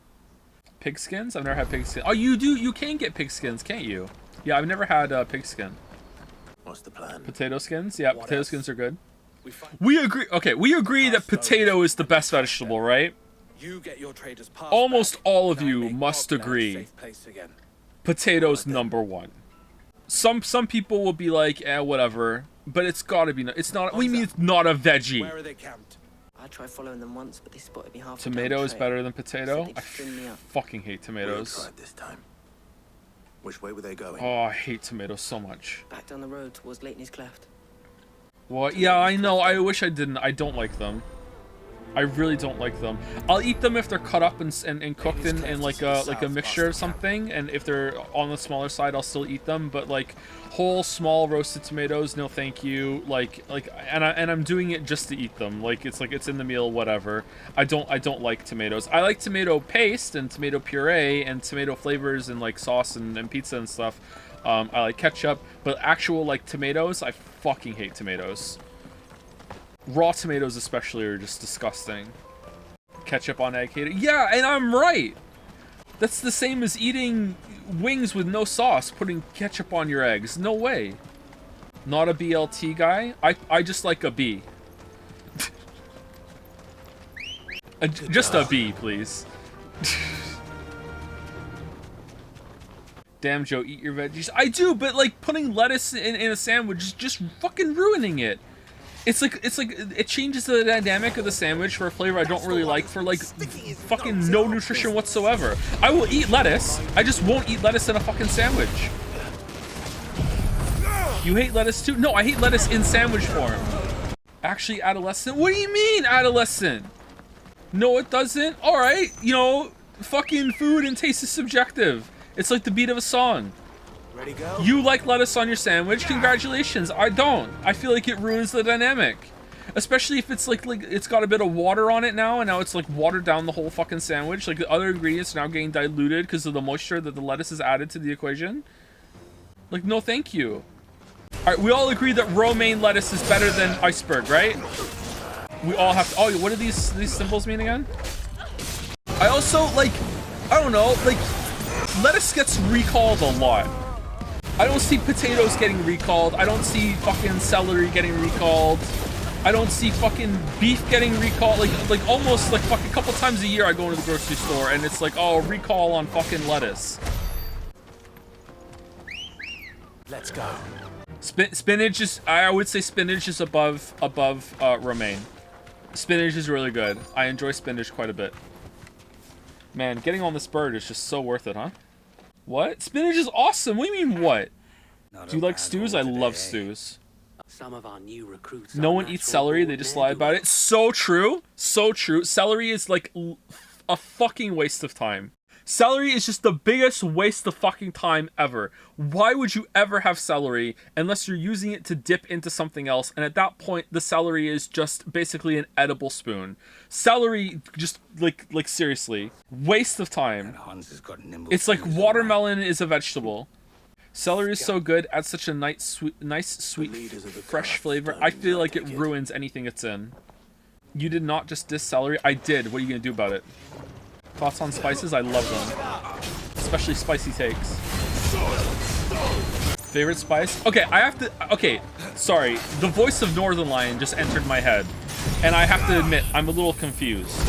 Pig skins? I've never had pig skin. Oh, you do. You can get pig skins, can't you? Yeah, I've never had pig skin. What's the plan? Potato skins? Yeah, potato skins are good. We agree. Okay, we agree that potato is the best vegetable, right? You get your traders past Almost back, all of you must agree. Safe place again. Potatoes #1. Some people will be like, whatever, but it's gotta be. It's not. What do you mean it's not a veggie? Where are they camped? I tried following them once, but they spotted me half. Tomato is better than potato. Said they'd string me up. Fucking hate tomatoes. We'll try it this time. Which way were they going? Oh, I hate tomatoes so much. Back down the road towards Layton's Cleft. What? Yeah, I know. I wish I didn't. I don't like them. I really don't like them. I'll eat them if they're cut up and cooked in like a mixture of something, and if they're on the smaller side, I'll still eat them. But like whole small roasted tomatoes, no thank you. And I'm doing it just to eat them. Like it's in the meal, whatever. I don't like tomatoes. I like tomato paste and tomato puree and tomato flavors and like sauce and pizza and stuff. I like ketchup, but actual like tomatoes, I fucking hate tomatoes. Raw tomatoes especially are just disgusting. Ketchup on egg, hate it. Yeah, and I'm right. That's the same as eating wings with no sauce, putting ketchup on your eggs. No way. Not a BLT guy. I just like a B. Just a B, please. Damn, Joe, eat your veggies. I do, but like putting lettuce in a sandwich is just fucking ruining it. It's like it changes the dynamic of the sandwich for a flavor I don't really like for like fucking no nutrition whatsoever. I will eat lettuce. I just won't eat lettuce in a fucking sandwich. You hate lettuce too? No, I hate lettuce in sandwich form. Actually, adolescent? What do you mean, adolescent? No, it doesn't. All right, you know, fucking food and taste is subjective. It's like the beat of a song. Ready, go? You like lettuce on your sandwich? Congratulations. I don't. I feel like it ruins the dynamic. Especially if it's like it's got a bit of water on it now, and now it's like watered down the whole fucking sandwich. Like the other ingredients are now getting diluted because of the moisture that the lettuce has added to the equation. Like, no thank you. Alright, we all agree that romaine lettuce is better than iceberg, right? We all have to. Oh, what do these symbols mean again? I also, like, I don't know, like, lettuce gets recalled a lot. I don't see potatoes getting recalled. I don't see fucking celery getting recalled. I don't see fucking beef getting recalled. Like almost like fucking a couple times a year I go into the grocery store and it's like, oh, recall on fucking lettuce. Let's go. Spinach is, I would say spinach is above romaine. Spinach is really good. I enjoy spinach quite a bit. Man, getting on this bird is just so worth it, huh? What? Spinach is awesome. What do you mean, what? Do you like stews? I love stews. Some of our new recruits. No one eats celery. They just lie about it. So true. So true. Celery is like a fucking waste of time. Celery is just the biggest waste of fucking time ever. Why would you ever have celery unless you're using it to dip into something else? And at that point, the celery is just basically an edible spoon. Celery, just like seriously, waste of time. It's like watermelon is a vegetable. Celery is so good, adds such a nice, sweet, fresh flavor. I feel like it ruins anything it's in. You did not just diss celery. I did. What are you gonna do about it? Thoughts on spices? I love them. Especially spicy takes. Favorite spice? Okay, I have to... Okay, sorry. The voice of Northern Lion just entered my head. And I have to admit, I'm a little confused.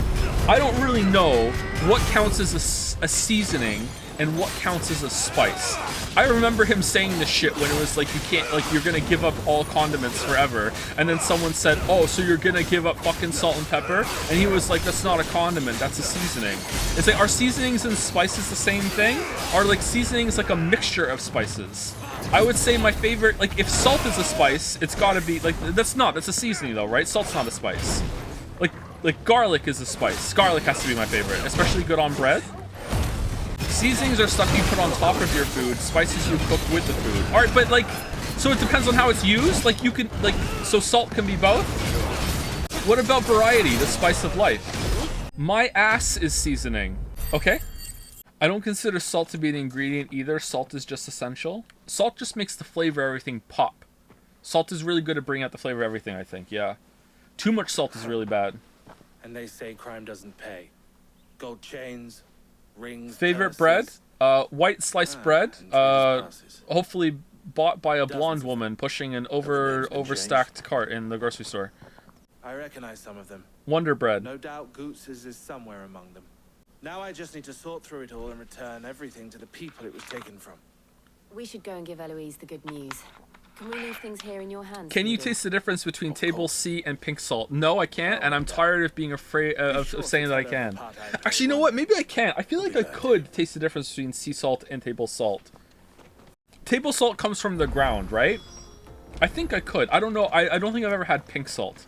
I don't really know what counts as a seasoning and what counts as a spice. I remember him saying this shit when it was like, you can't, like, you're gonna give up all condiments forever. And then someone said, oh, so you're gonna give up fucking salt and pepper? And he was like, that's not a condiment, that's a seasoning. It's like, are seasonings and spices the same thing? Are like seasonings like a mixture of spices? I would say my favorite, like, if salt is a spice, it's gotta be, like, that's a seasoning though, right? Salt's not a spice. Like garlic is a spice. Garlic has to be my favorite, especially good on bread. Seasonings are stuff you put on top of your food. Spices you cook with the food. All right, but like, so it depends on how it's used. Like you can, like, so salt can be both. What about variety, the spice of life? My ass is seasoning. Okay. I don't consider salt to be an ingredient either. Salt is just essential. Salt just makes the flavor of everything pop. Salt is really good at bringing out the flavor of everything, I think, yeah. Too much salt is really bad. And they say crime doesn't pay. Gold chains, rings. Favorite purses. bread? White sliced bread. Hopefully bought by a blonde woman pushing an overstacked cart in the grocery store. I recognize some of them. Wonder bread. No doubt Goots's is somewhere among them. Now I just need to sort through it all and return everything to the people it was taken from. We should go and give Eloise the good news. Can we leave things here in your hands? Can you Theodore? taste the difference between table C and pink salt? No, I can't, and I'm tired of being afraid of saying that I can. Actually, you know what? Maybe I can. I feel like I could taste the difference between sea salt and table salt. Table salt comes from the ground, right? I think I could. I don't know. I don't think I've ever had pink salt.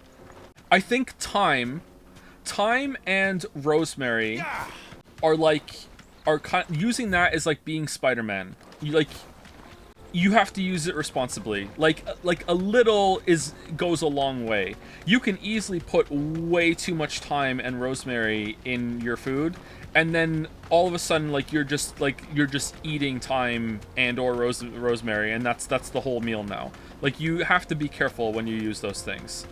I think thyme and rosemary are using that as like being Spider-Man. You have to use it responsibly. Like a little goes a long way. You can easily put way too much thyme and rosemary in your food, and then all of a sudden you're just eating thyme and or rosemary, and that's the whole meal now. Like, you have to be careful when you use those things.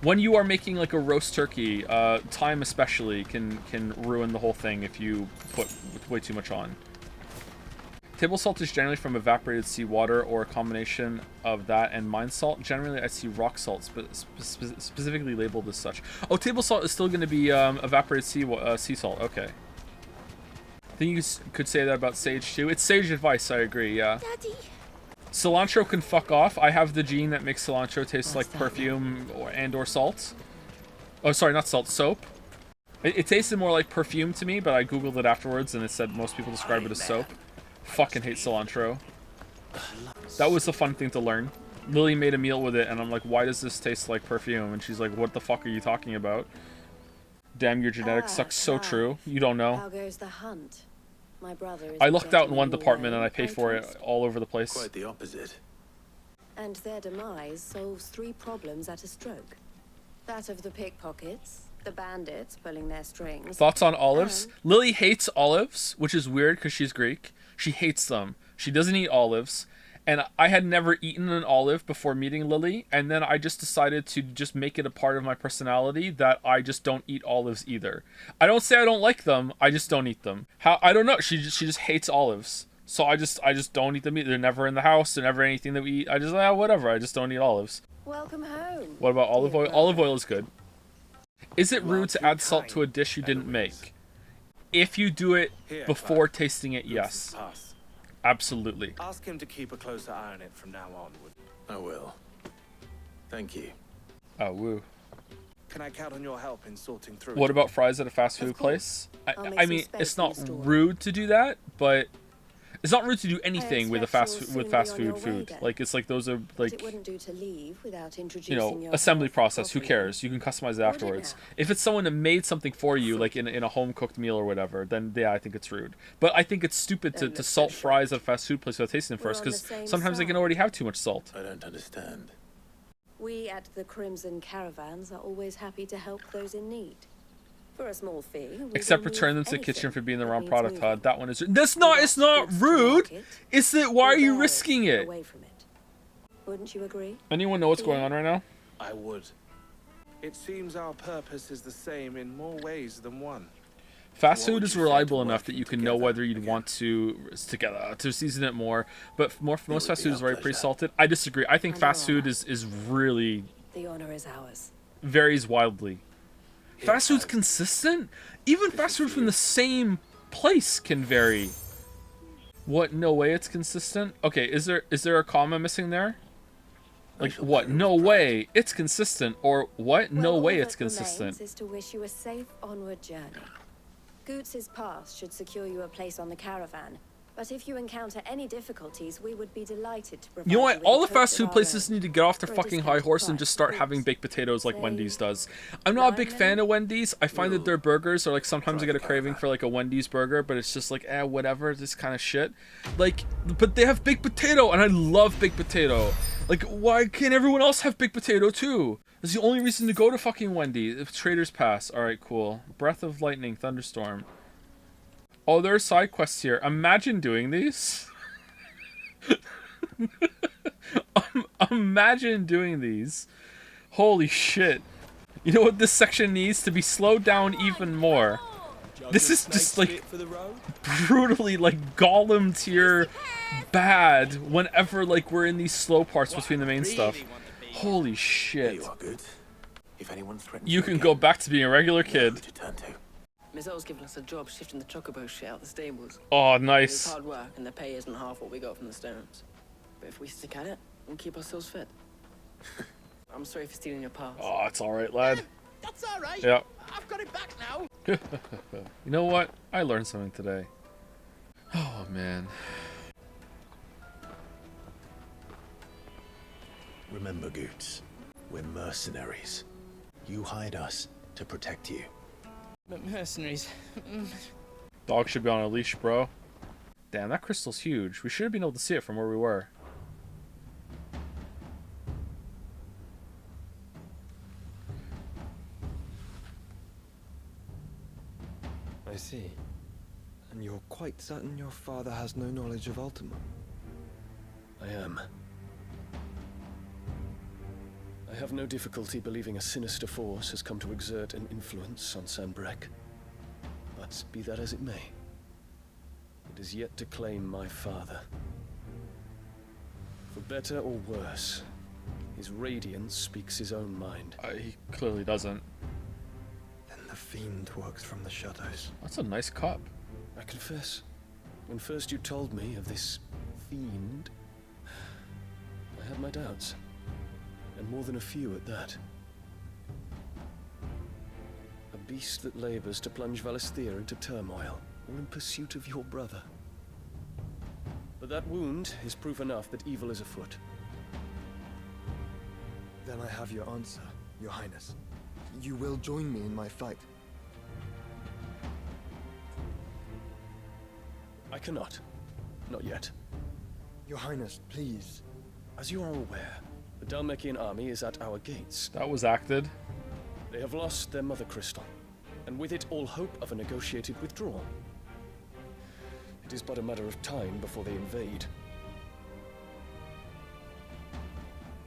When you are making like a roast turkey, thyme especially can ruin the whole thing if you put way too much on. Table salt is generally from evaporated seawater or a combination of that and mine salt. Generally, I see rock salt specifically labeled as such. Oh, table salt is still going to be evaporated sea salt. Okay. I think you could say that about sage too. It's sage advice, I agree, yeah. Daddy. Cilantro can fuck off. I have the gene that makes cilantro taste like perfume or salt. Oh, sorry, not salt, soap. It tasted more like perfume to me, but I googled it afterwards and it said most people describe it as soap. Fucking hate cilantro. That was a fun thing to learn. Lily made a meal with it, and I'm like, why does this taste like perfume? And she's like, what the fuck are you talking about? Damn, your genetics suck. So true. You don't know. How goes the hunt? My brother is I lucked out in one department, and I pay for it all over the place. Quite the opposite. And their demise solves 3 problems at a stroke. That of the pickpockets, the bandits pulling their strings. Thoughts on olives? Lily hates olives, which is weird because she's Greek. She hates them. She doesn't eat olives. And I had never eaten an olive before meeting Lily, and then I just decided to just make it a part of my personality that I just don't eat olives either. I don't say I don't like them, I just don't eat them. I don't know, she just hates olives. So I just don't eat them either. They're never in the house, they're never anything that we eat. I just, whatever, I just don't eat olives. Welcome home. What about olive oil? Olive oil is good. Is it rude to add salt to a dish you didn't make? If you do it before tasting it, yes. Absolutely. Ask him to keep a closer eye on it from now onward. I will. Thank you. Oh, woo. Can I count on your help in sorting through What it? about fries at a fast food place? I mean, it's not rude to do that, but it's not rude to do anything with fast food food. Like, it's like those are like, it wouldn't do to leave without you introducing know, yourself assembly process. Who properly. cares? You can customize it afterwards. If it's someone that made something for you, like in a home cooked meal or whatever, then yeah, I think it's rude. But I think it's stupid to salt fries at a fast food place without tasting them first, because sometimes they can already have too much salt. I don't understand. We at the Crimson Caravans are always happy to help those in need. For a small fee. Except return them to the kitchen for being the wrong product, Todd. That one is... It's not rude! It's that, why are you risking it? Wouldn't you agree? Anyone know what's going on right now? I would. It seems our purpose is the same in more ways than one. Fast food is reliable enough that you can know whether you'd want to season it more, but most fast food is very pre-salted. I disagree. I think fast food is really... The honor is ours. Varies wildly. Fast food's consistent? Even fast food from the same place can vary. What? No way it's consistent? Okay, is there a comma missing there? Like, what? No way it's consistent, or what? No way it's consistent. Is to wish you a safe onward journey. Goots's pass should secure you a place on the caravan, but if you encounter any difficulties, we would be delighted to provide You know what? with All a the fast coach food of our places own. need to get off their For a fucking high horse and just start having baked potatoes like Wendy's does. I'm not a big fan of Wendy's. I find that their burgers are like, sometimes I get a craving for like a Wendy's burger, but it's just like, whatever, this kind of shit. Like, but they have baked potato, and I love baked potato. Like, why can't everyone else have baked potato too? That's the only reason to go to fucking Wendy's. If Trader's Pass. Alright, cool. Breath of Lightning, Thunderstorm. Oh, there are side quests here. Imagine doing these. Imagine doing these. Holy shit. You know what this section needs? To be slowed down even more. This is just like brutally like Gollum tier bad whenever like we're in these slow parts between the main stuff. Holy shit. You are good. If anyone threatens You can go back to being a regular kid. Miss O's given us a job shifting the chocobo shit out the stables. Oh, It's nice. hard work, and the pay isn't half what we got from the stones. But if we stick at it, we'll keep ourselves fed. I'm sorry for stealing your pass. Oh, it's all right, lad. That's all right. Yeah. I've got it back now. You know what? I learned something today. Oh, man. Remember, Goots, we're mercenaries. You hired us to protect you. But mercenaries... Dog should be on a leash, bro. Damn, that crystal's huge. We should have been able to see it from where we were. I see. And you're quite certain your father has no knowledge of Ultima? I am. I have no difficulty believing a sinister force has come to exert an influence on Sanbreque. But be that as it may, it is yet to claim my father. For better or worse, his radiance speaks his own mind. He clearly doesn't. Then the fiend works from the shadows. That's a nice cup. I confess, when first you told me of this fiend, I had my doubts. And more than a few at that. A beast that labors to plunge Valisthea into turmoil, all in pursuit of your brother. But that wound is proof enough that evil is afoot. Then I have your answer, Your Highness. You will join me in my fight. I cannot. Not yet. Your Highness, please. As you are aware, the Dhalmekian army is at our gates. That was acted. They have lost their mother crystal, and with it all hope of a negotiated withdrawal. It is but a matter of time before they invade.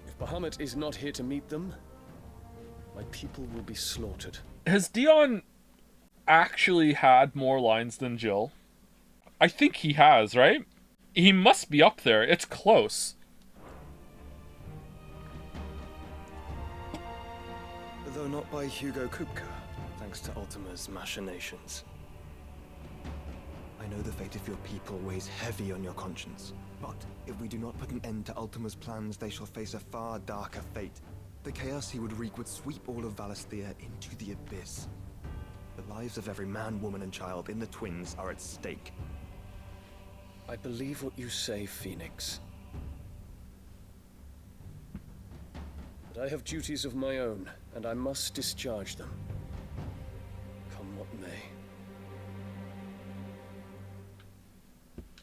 If Bahamut is not here to meet them, my people will be slaughtered. Has Dion actually had more lines than Jill? I think he has, right? He must be up there. It's close. Though not by Hugo Kupka, thanks to Ultima's machinations. I know the fate of your people weighs heavy on your conscience, but if we do not put an end to Ultima's plans, they shall face a far darker fate. The chaos he would wreak would sweep all of Valisthea into the abyss. The lives of every man, woman, and child in the Twins are at stake. I believe what you say, Phoenix. But I have duties of my own, and I must discharge them. Come what may.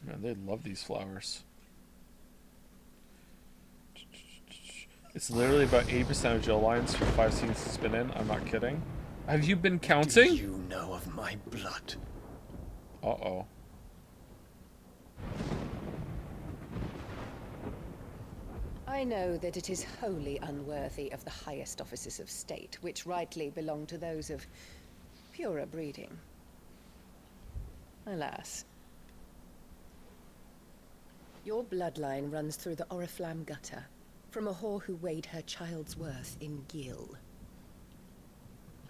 Man, they love these flowers. It's literally about 80% of Jill lines for 5 seasons it's been in. I'm not kidding. Have you been counting? Do you know of my blood? Uh-oh. I know that it is wholly unworthy of the highest offices of state, which rightly belong to those of purer breeding. Alas. Your bloodline runs through the Oriflamme gutter, from a whore who weighed her child's worth in gil.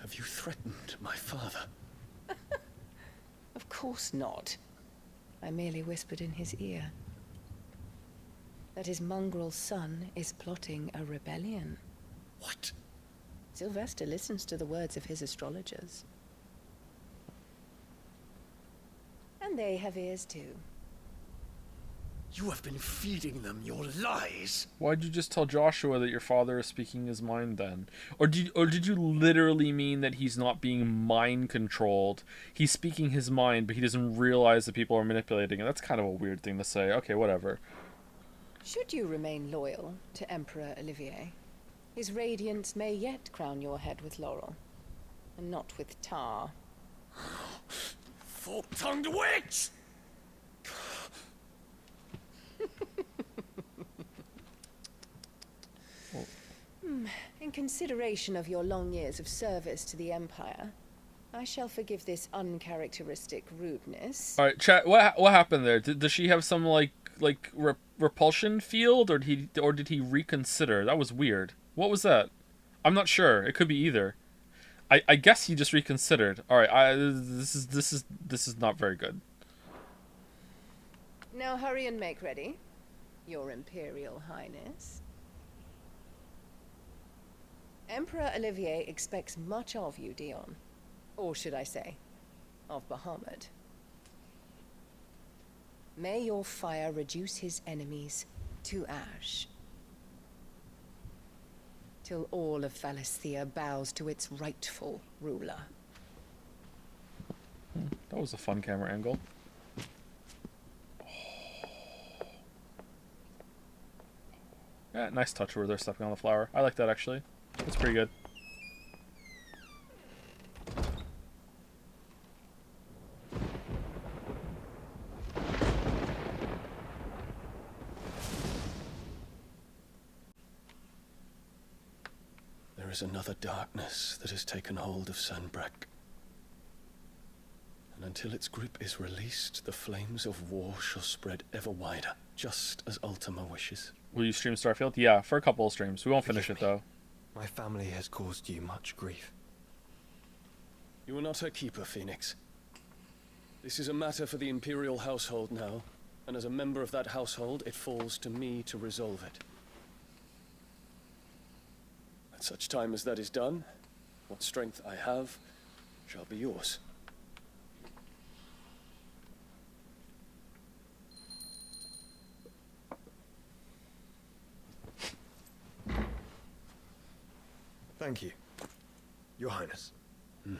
Have you threatened my father? Of course not. I merely whispered in his ear that his mongrel son is plotting a rebellion. What? Sylvester listens to the words of his astrologers. And they have ears too. You have been feeding them your lies. Why'd you just tell Joshua that your father is speaking his mind then? Or did you literally mean that he's not being mind controlled? He's speaking his mind, but he doesn't realize that people are manipulating it. That's kind of a weird thing to say. Okay, whatever. Should you remain loyal to Emperor Olivier, his radiance may yet crown your head with laurel, and not with tar. Fork-tongued witch! In consideration of your long years of service to the Empire, I shall forgive this uncharacteristic rudeness. All right, chat. What happened there? Does she have some repulsion field, or did he reconsider? That was weird. What was that? I'm not sure. It could be either. I guess he just reconsidered. All right, this is not very good. Now hurry and make ready, Your Imperial Highness. Emperor Olivier expects much of you, Dion. Or should I say, of Bahamut. May your fire reduce his enemies to ash, till all of Valisthea bows to its rightful ruler. That was a fun camera angle. Yeah, nice touch where they're stepping on the flower. I like that, actually. That's pretty good. There is another darkness that has taken hold of Sanbreque. And until its grip is released, the flames of war shall spread ever wider, just as Ultima wishes. Will you stream Starfield? Yeah, for a couple of streams. We won't finish it, though. My family has caused you much grief. You are not her keeper, Phoenix. This is a matter for the Imperial household now, and as a member of that household, it falls to me to resolve it. At such time as that is done, what strength I have shall be yours. Thank you, Your Highness. Let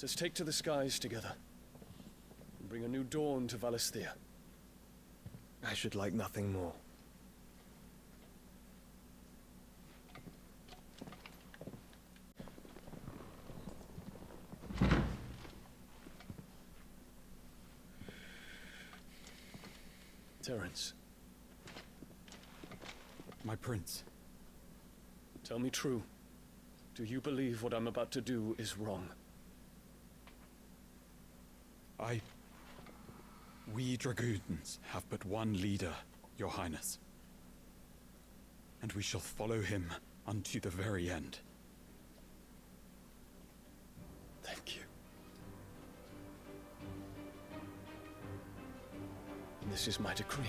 us take to the skies together, and bring a new dawn to Valisthea. I should like nothing more. Terence. My prince. Tell me true. Do you believe what I'm about to do is wrong? We dragoons have but one leader, Your Highness. And we shall follow him unto the very end. Thank you. And this is my decree.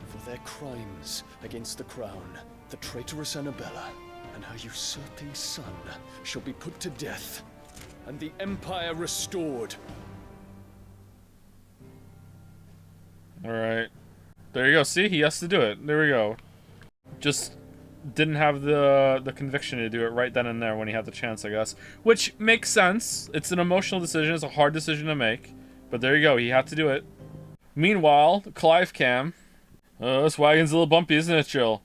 For their crimes against the crown, the traitorous Annabella and her usurping son shall be put to death, and the Empire restored. Alright. There you go. See? He has to do it. There we go. Just didn't have the conviction to do it right then and there when he had the chance, I guess. Which makes sense. It's an emotional decision. It's a hard decision to make. But there you go. He had to do it. Meanwhile, Clive Cam. This wagon's a little bumpy, isn't it, Jill?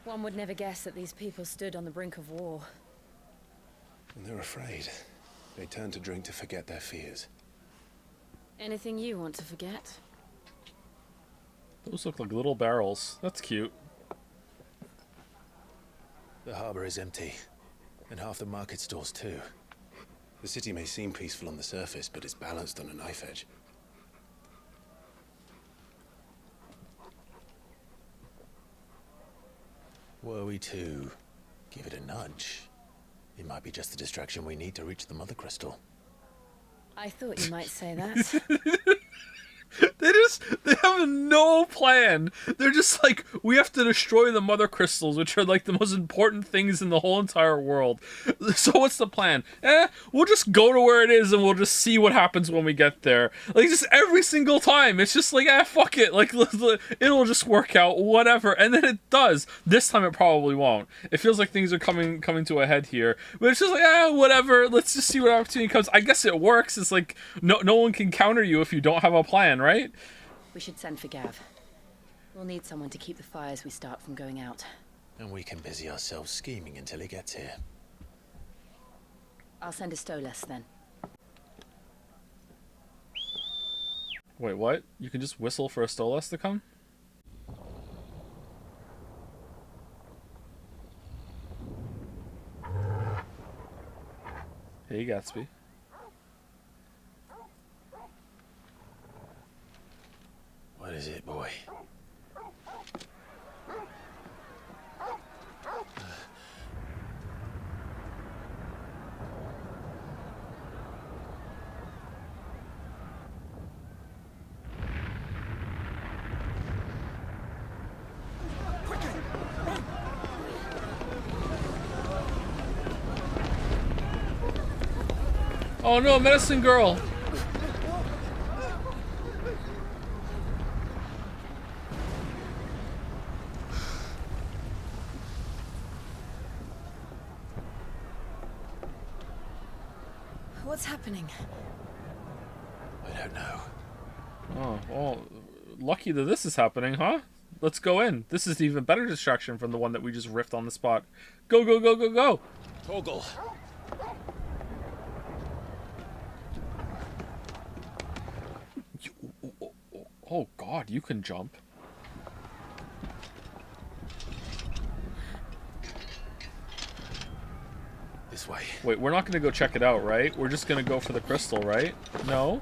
One would never guess that these people stood on the brink of war. And they're afraid. They turn to drink to forget their fears. Anything you want to forget? Those look like little barrels. That's cute. The harbor is empty, and half the market stalls too. The city may seem peaceful on the surface, but it's balanced on a knife edge. Were we to give it a nudge, it might be just the distraction we need to reach the Mother Crystal. I thought you might say that. They have no plan. They're just like, we have to destroy the Mother Crystals, which are like the most important things in the whole entire world. So what's the plan? We'll just go to where it is and we'll just see what happens when we get there. Like, just every single time, it's just like, fuck it. Like, it'll just work out, whatever. And then it does. This time it probably won't. It feels like things are coming to a head here. But it's just like, whatever. Let's just see what opportunity comes. I guess it works. It's like, no one can counter you if you don't have a plan, right? We should send for Gav. We'll need someone to keep the fires we start from going out. And we can busy ourselves scheming until he gets here. I'll send a Stolas then. Wait, what? You can just whistle for a Stolas to come? Hey, Gatsby. What is it, boy? Oh no, medicine girl! What's happening? I don't know. Oh, well, lucky that this is happening, huh? Let's go in. This is even better distraction from the one that we just riffed on the spot. Go, go, go, go, go! Torgal! Oh god, you can jump. This way. Wait, we're not gonna go check it out, right? We're just gonna go for the crystal, right? No?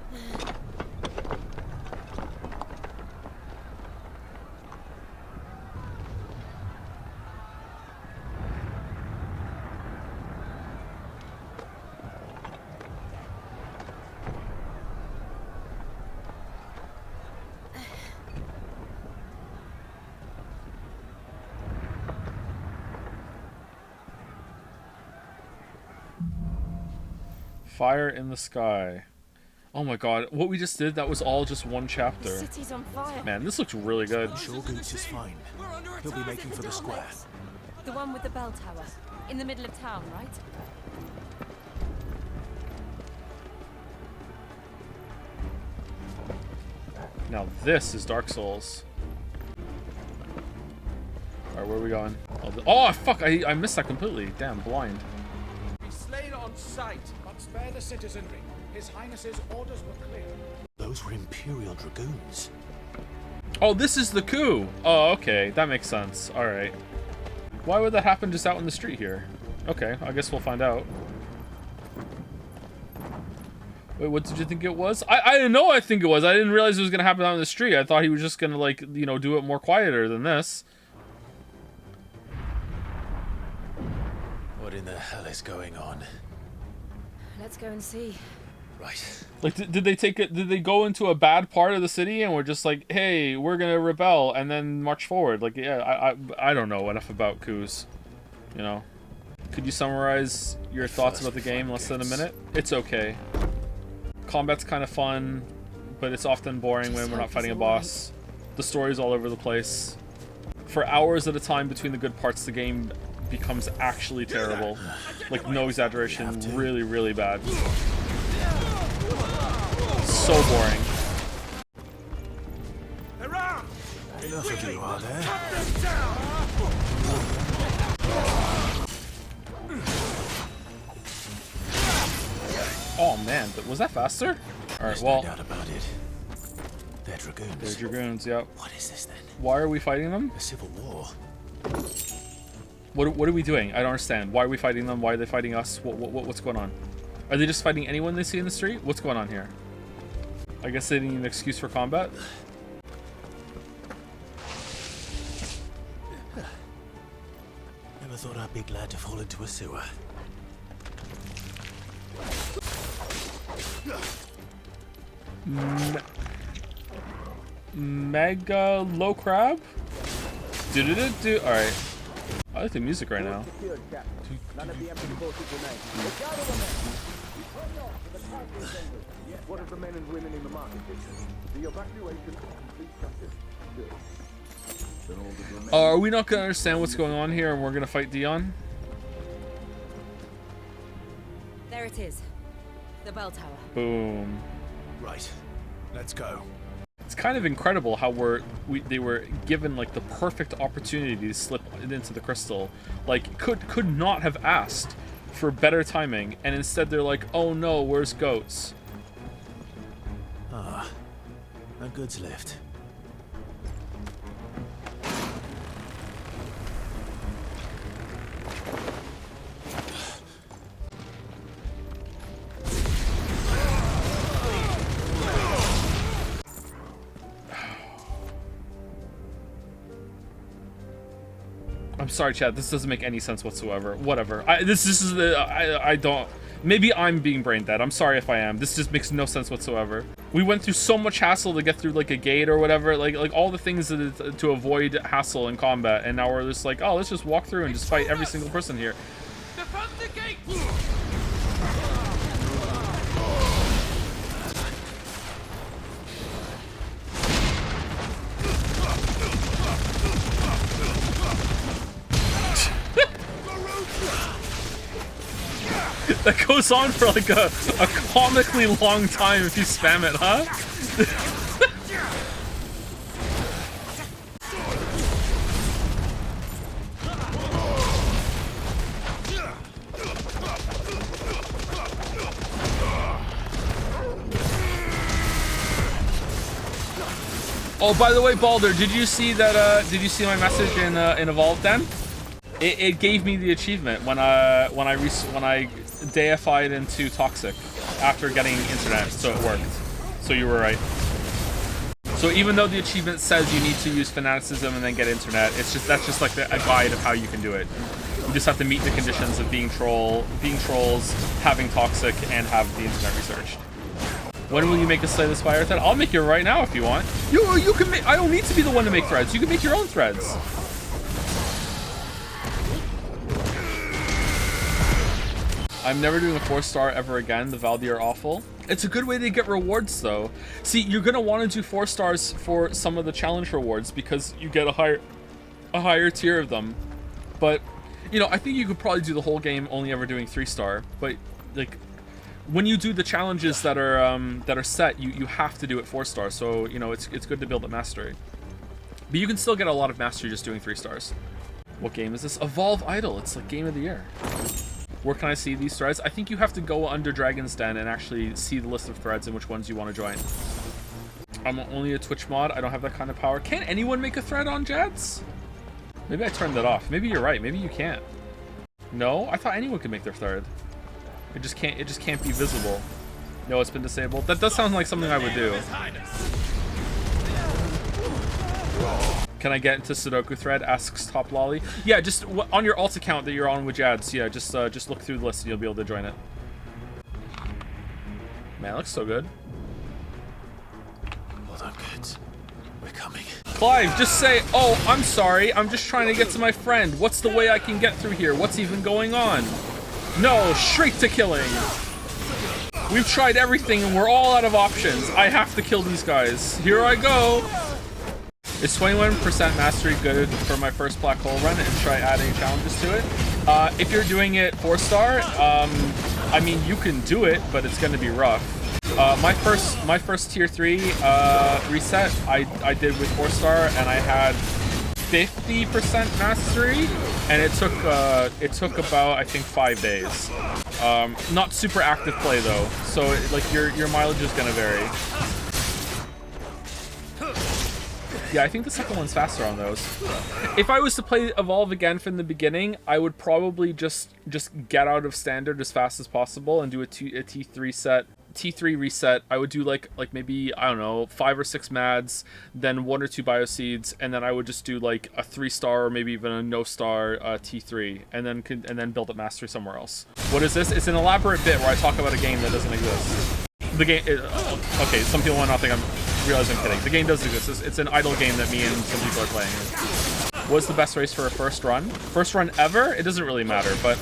Fire in the sky. Oh my god, what we just did, that was all just one chapter. The city's on fire. Man, this looks really good. I'm sure Goots is fine. He'll be making for the square. The one with the bell tower. In the middle of town, right? Now this is Dark Souls. Alright, where are we going? Oh, fuck, I missed that completely. Damn, blind. Be slain on sight, but spare the citizenry. His Highness's orders were clear. Those were Imperial Dragoons. Oh, this is the coup! Oh, okay, that makes sense. Alright. Why would that happen just out in the street here? Okay, I guess we'll find out. Wait, what did you think it was? I didn't know I think it was. I didn't realize it was gonna happen out in the street. I thought he was just gonna, like, you know, do it more quieter than this. What in the hell is going on? Let's go and see. Right. Like, did they take it? Did they go into a bad part of the city and we're just like, hey, we're gonna rebel and then march forward? Like, yeah, I don't know enough about coups, you know. Could you summarize your thoughts about the game in less than a minute? It's okay. Combat's kind of fun, but it's often boring when we're not fighting a boss. The story's all over the place. For hours at a time between the good parts, the game becomes actually terrible. Like, no exaggeration, really, really bad. So boring. Enough of you, are there? Oh man, was that faster? Alright, well. No doubt about it. They're dragoons. They're dragoons, yep. What is this then? Why are we fighting them? A civil war. What are we doing? I don't understand. Why are we fighting them? Why are they fighting us? What's going on? Are they just fighting anyone they see in the street? What's going on here? I guess they need an excuse for combat. Never thought I'd be glad to fall into a sewer. Mega low crab? Do. Alright. I like the music right now. None of the Emperor's forces remain. What of the men and women in the market district? The evacuation of complete justice. Good. Are we not gonna understand what's going on here and we're gonna fight Dion? There it is. The bell tower. Boom. Right. Let's go. It's kind of incredible how they were given like the perfect opportunity to slip into the crystal. Like could not have asked for better timing, and instead they're like, oh no, where's goats? Ah, a goods lift. I'm sorry, Chad. This doesn't make any sense whatsoever. Whatever. This is the. I don't. Maybe I'm being brain dead. I'm sorry if I am. This just makes no sense whatsoever. We went through so much hassle to get through like a gate or whatever, like all the things to avoid hassle in combat, and now we're just like, oh, let's just walk through and just fight every single person here. Defend the gate! That goes on for like a comically long time if you spam it, huh? Oh, by the way, Baldur, did you see that? Did you see my message in Evolved then? It gave me the achievement when I deified into Toxic after getting internet, so it worked. So you were right. So even though the achievement says you need to use fanaticism and then get internet, that's just like a guide of how you can do it. You just have to meet the conditions of being trolls, having Toxic, and have the internet researched. When will you make a Slay the Spire thread? I'll make it right now if you want. You can make. I don't need to be the one to make threads. You can make your own threads. I'm never doing a 4-star ever again. The Valdi are awful. It's a good way to get rewards, though. See, you're gonna want to do 4 stars for some of the challenge rewards because you get a higher tier of them. But you know, I think you could probably do the whole game only ever doing 3-star. But like, when you do the challenges that are set, you have to do it 4-star. So you know, it's good to build up mastery. But you can still get a lot of mastery just doing 3 stars. What game is this? Evolve Idol. It's like game of the year. Where can I see these threads? I think you have to go under Dragon's Den and actually see the list of threads and which ones you want to join. I'm only a Twitch mod. I don't have that kind of power. Can't anyone make a thread on Jads? Maybe I turned that off. Maybe you're right. Maybe you can't. No? I thought anyone could make their thread. It just can't be visible. No, it's been disabled. That does sound like something I would do. Can I get into Sudoku thread? Asks Top Lolly. Yeah, just on your alt account that you're on with Jads. Yeah, just look through the list and you'll be able to join it. Man, it looks so good. Hold on, kids. We're coming. Clive, just say, oh, I'm sorry. I'm just trying to get to my friend. What's the way I can get through here? What's even going on? No, straight to killing. We've tried everything and we're all out of options. I have to kill these guys. Here I go. Is 21% mastery good for my first black hole run, and try adding challenges to it? If you're doing it 4-star, I mean, you can do it, but it's going to be rough. My first tier 3 reset I did with 4-star, and I had 50% mastery, and it took about, I think, 5 days. Not super active play though, so like your mileage is going to vary. Yeah, I think the second one's faster on those. If I was to play Evolve again from the beginning, I would probably just get out of standard as fast as possible and do a T3 reset. I would do like maybe, I don't know, 5 or 6 mads, then 1 or 2 bioseeds, and then I would just do like a 3-star or maybe even a no-star T3, and then build up mastery somewhere else. What is this? It's an elaborate bit where I talk about a game that doesn't exist. The game, okay, some people might not think I'm kidding. The game does exist. It's an idle game that me and some people are playing. What's the best race for a first run? First run ever? It doesn't really matter, but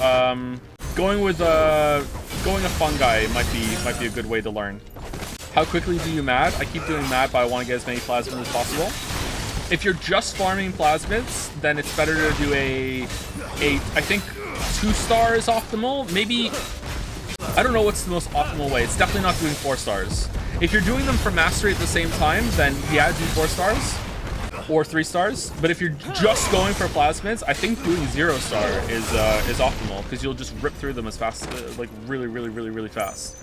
going a fungi might be a good way to learn. How quickly do you mad? I keep doing mad, but I want to get as many plasmids as possible. If you're just farming plasmids, then it's better to do I think 2-star is optimal. Maybe, I don't know what's the most optimal way. It's definitely not doing 4 stars. If you're doing them for mastery at the same time, then yeah, do 4 stars. or 3 stars. But if you're just going for plasmids, I think doing 0 star is optimal, because you'll just rip through them as fast, like really fast.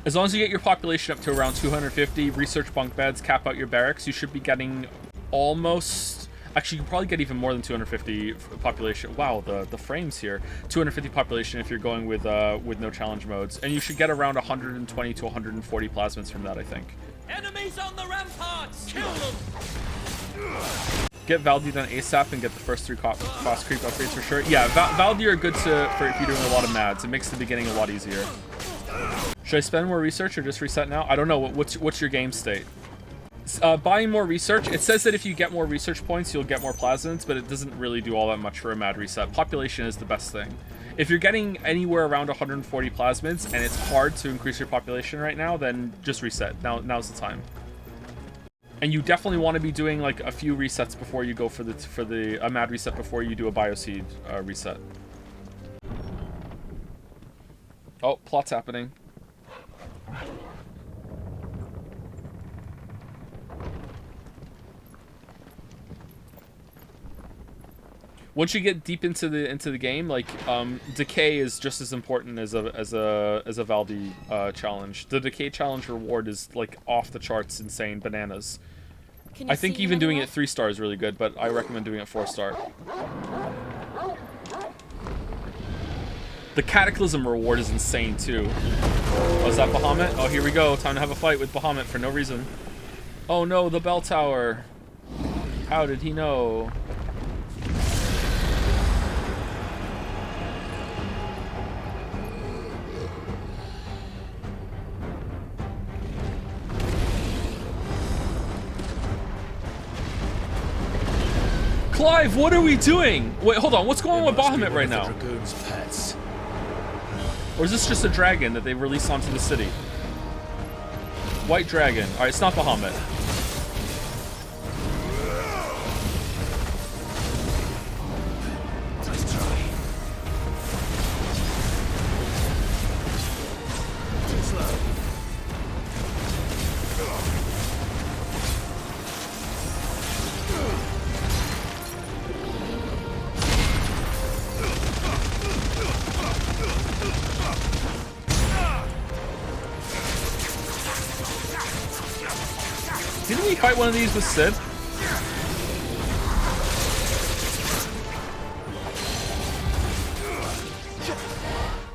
As long as you get your population up to around 250, research bunk beds, cap out your barracks, you should be getting almost... Actually, you can probably get even more than 250 population. Wow, the frames here. 250 population if you're going with no challenge modes. And you should get around 120 to 140 plasmids from that, I think. Enemies on the ramparts! Kill them! Get Valdi done ASAP and get the first 3 cost creep upgrades for sure. Yeah, Valdi are good for if you're doing a lot of mads. It makes the beginning a lot easier. Should I spend more research or just reset now? I don't know. What's your game state? Buying more research. It says that if you get more research points, you'll get more plasmids, but it doesn't really do all that much for a mad reset. Population is the best thing. If you're getting anywhere around 140 plasmids and it's hard to increase your population right now, then just reset. Now's the time. And you definitely want to be doing like a few resets before you go for a mad reset before you do a bioseed reset. Oh, plot's happening. Once you get deep into the game, like decay is just as important as a Valdi challenge. The decay challenge reward is like off the charts, insane bananas. I think even doing it 3 star is really good, but I recommend doing it 4 star. The Cataclysm reward is insane too. Oh, is that Bahamut? Oh, here we go. Time to have a fight with Bahamut for no reason. Oh no, the bell tower. How did he know? Clive, what are we doing? Wait, hold on. What's going on with Bahamut right now? Pets. Or is this just a dragon that they released onto the city? White dragon. Alright, it's not Bahamut. Nice try. Too slow. Didn't we fight one of these with Sid?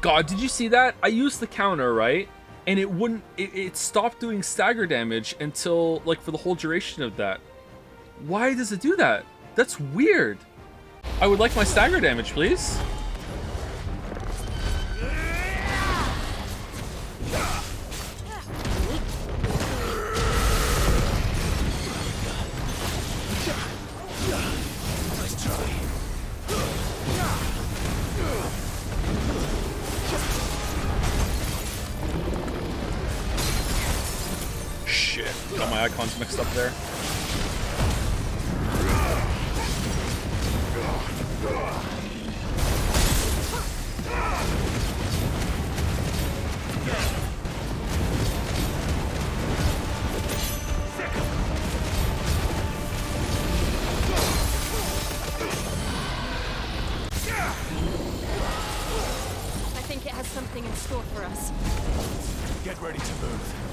God, did you see that? I used the counter, right? And it wouldn't... It stopped doing stagger damage until, like, for the whole duration of that. Why does it do that? That's weird. I would like my stagger damage, please. Shit, got my icons mixed up there. I think it has something in store for us. Get ready to move.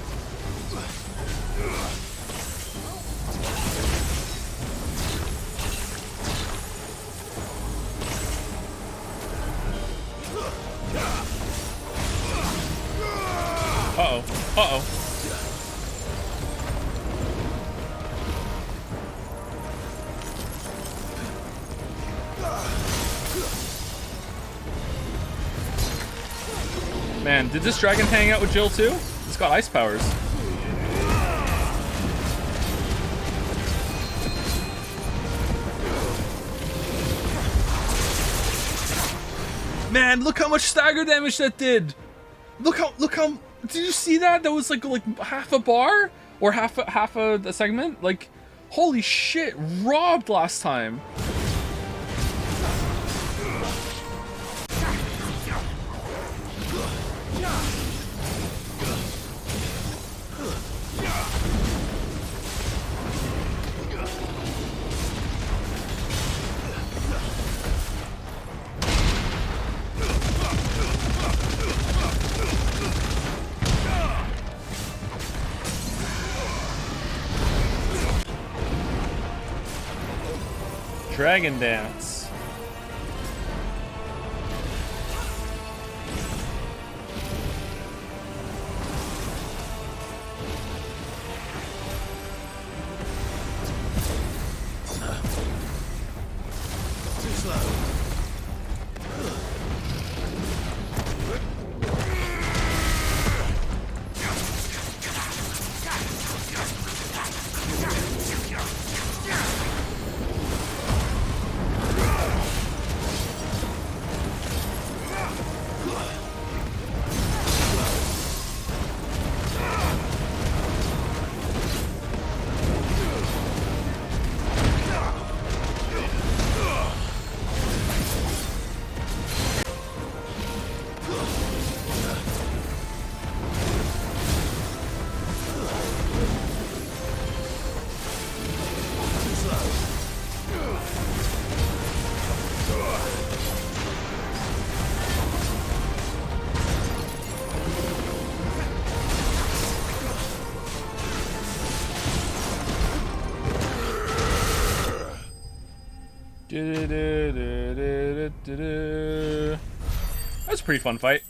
Uh-oh. Uh-oh. Man, did this dragon hang out with Jill too? It's got ice powers. Man, look how much stagger damage that did! Look how, did you see that? That was like half a bar? Or half a segment? Like, holy shit, robbed last time. Dragon dance. Too slow. That's a pretty fun fight.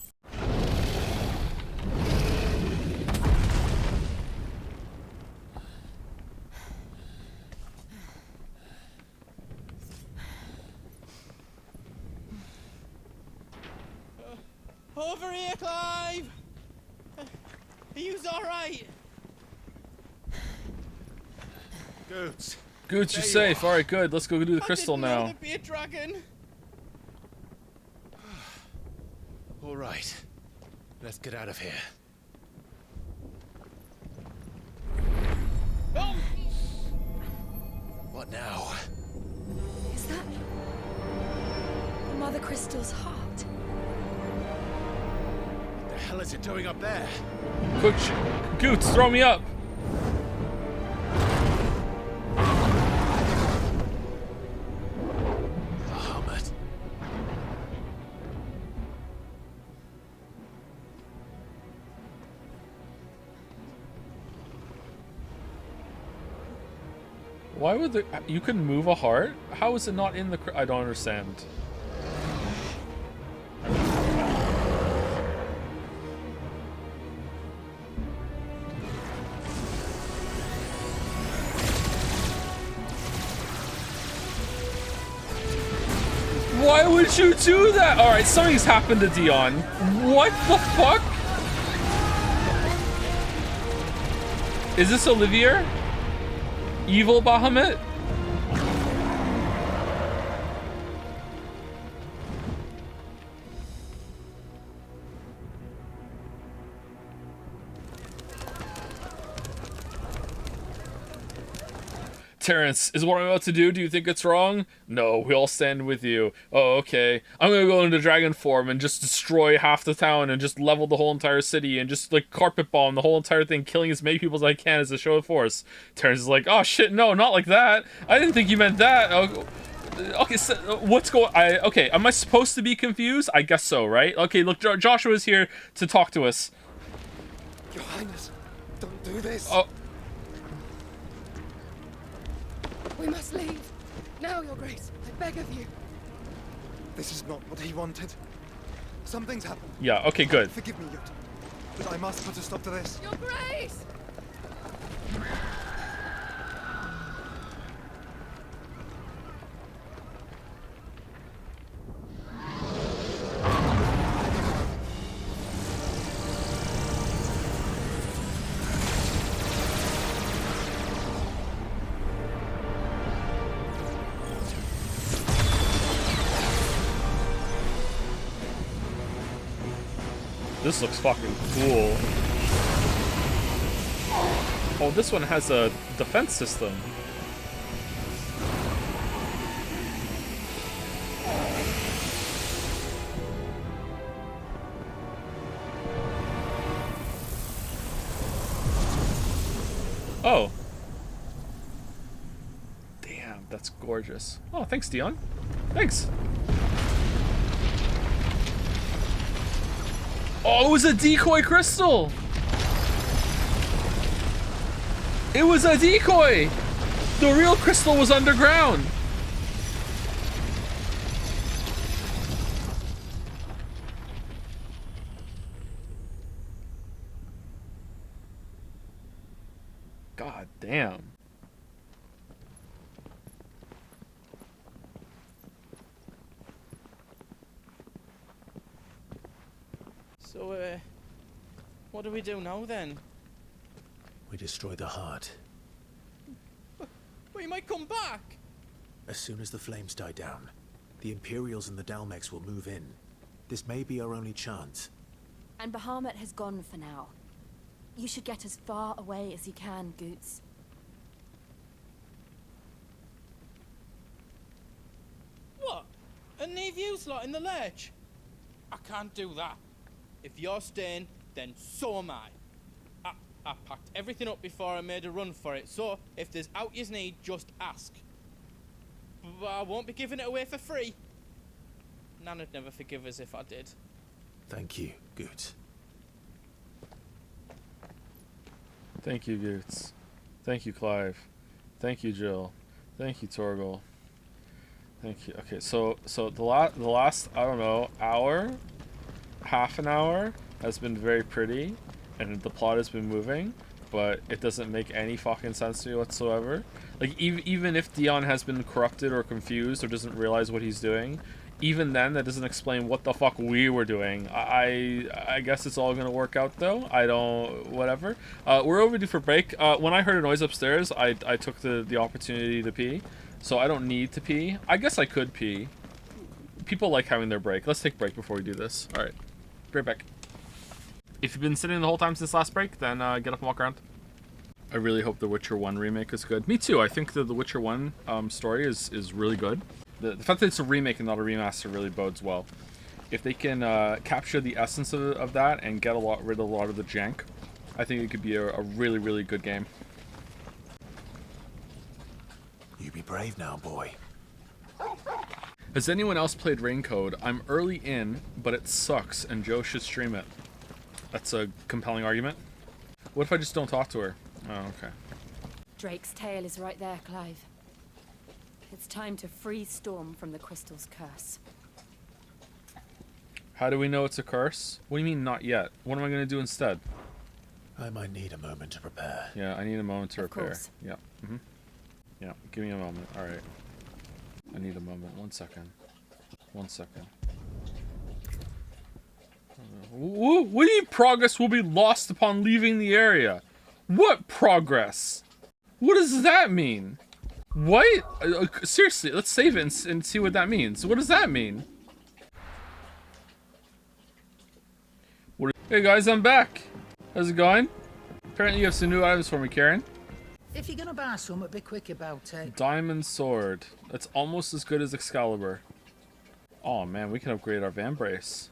Over here, Clive! Are you alright? Goots. Goots, you're safe. Alright, good. Let's go do the crystal now. There'd be a dragon. All right. Let's get out of here. Oh! What now? Is that Mother Crystal's heart? What the hell is it doing up there? Quick, Goots, throw me up. Bahamut. Why would you can move a heart? How is it not in the? I don't understand. Why would you do that? All right, something's happened to Dion. What the fuck? Is this Olivier? Evil Bahamut? Terrence, is what I'm about to do, do you think it's wrong? No, we all stand with you. Oh, okay. I'm gonna go into dragon form and just destroy half the town and just level the whole entire city and just like carpet bomb the whole entire thing, killing as many people as I can as a show of force. Terrence is like, oh shit, no, not like that. I didn't think you meant that. Oh, okay, so what's going? Okay, am I supposed to be confused? I guess so, right? Okay, look, Joshua's here to talk to us. Your Highness, don't do this. Oh. We must leave. Now, Your Grace. I beg of you. This is not what he wanted. Something's happened. Yeah, okay, good. Forgive me, Yot, but I must put a stop to this. Your Grace! This looks fucking cool. Oh, this one has a defense system. Oh. Damn, that's gorgeous. Oh, thanks, Dion. Thanks. Oh, it was a decoy crystal! It was a decoy! The real crystal was underground! God damn. So, what do we do now then? We destroy the heart. We might come back! As soon as the flames die down, the Imperials and the Dalmex will move in. This may be our only chance. And Bahamut has gone for now. You should get as far away as you can, Goots. What? And leave you lot in the lurch? I can't do that. If you're staying, then so am I. I packed everything up before I made a run for it, so if there's out you need, just ask. But I won't be giving it away for free. Nana'd never forgive us if I did. Thank you, Goots. Thank you, Goots. Thank you, Clive. Thank you, Jill. Thank you, Torgal. Thank you. Okay, so the last, I don't know, hour, half an hour has been very pretty, and the plot has been moving, but it doesn't make any fucking sense to me whatsoever. Like, even if Dion has been corrupted or confused or doesn't realize what he's doing, even then, that doesn't explain what the fuck we were doing. I guess it's all gonna work out though. I don't, whatever. We're overdue for break. When I heard a noise upstairs, I took the opportunity to pee. So I don't need to pee. I guess I could pee. People like having their break. Let's take a break before we do this. All right, be right back. If you've been sitting the whole time since last break, then get up and walk around. I really hope the Witcher 1 remake is good. Me too. I think the Witcher 1 story is really good. The fact that it's a remake and not a remaster really bodes well. If they can capture the essence of that and get rid of a lot of the jank, I think it could be a really, really good game. You be brave now, boy. Has anyone else played Raincode? I'm early in, but it sucks, and Joe should stream it. That's a compelling argument. What if I just don't talk to her? Oh, okay. Drake's tail is right there, Clive. It's time to free Storm from the Crystal's curse. How do we know it's a curse? What do you mean, not yet? What am I going to do instead? I might need a moment to prepare. Yeah, I need a moment to repair. Course. Yeah. Mm-hmm. Yeah, give me a moment. All right. I need a moment. 1 second. 1 second. What do you mean progress will be lost upon leaving the area? What progress? What does that mean? What? Seriously, let's save it and see what that means. What does that mean? Hey guys, I'm back. How's it going? Apparently you have some new items for me, Karen. If you're gonna buy some, be quick about it. Diamond sword. That's almost as good as Excalibur. Oh man, we can upgrade our Vambrace.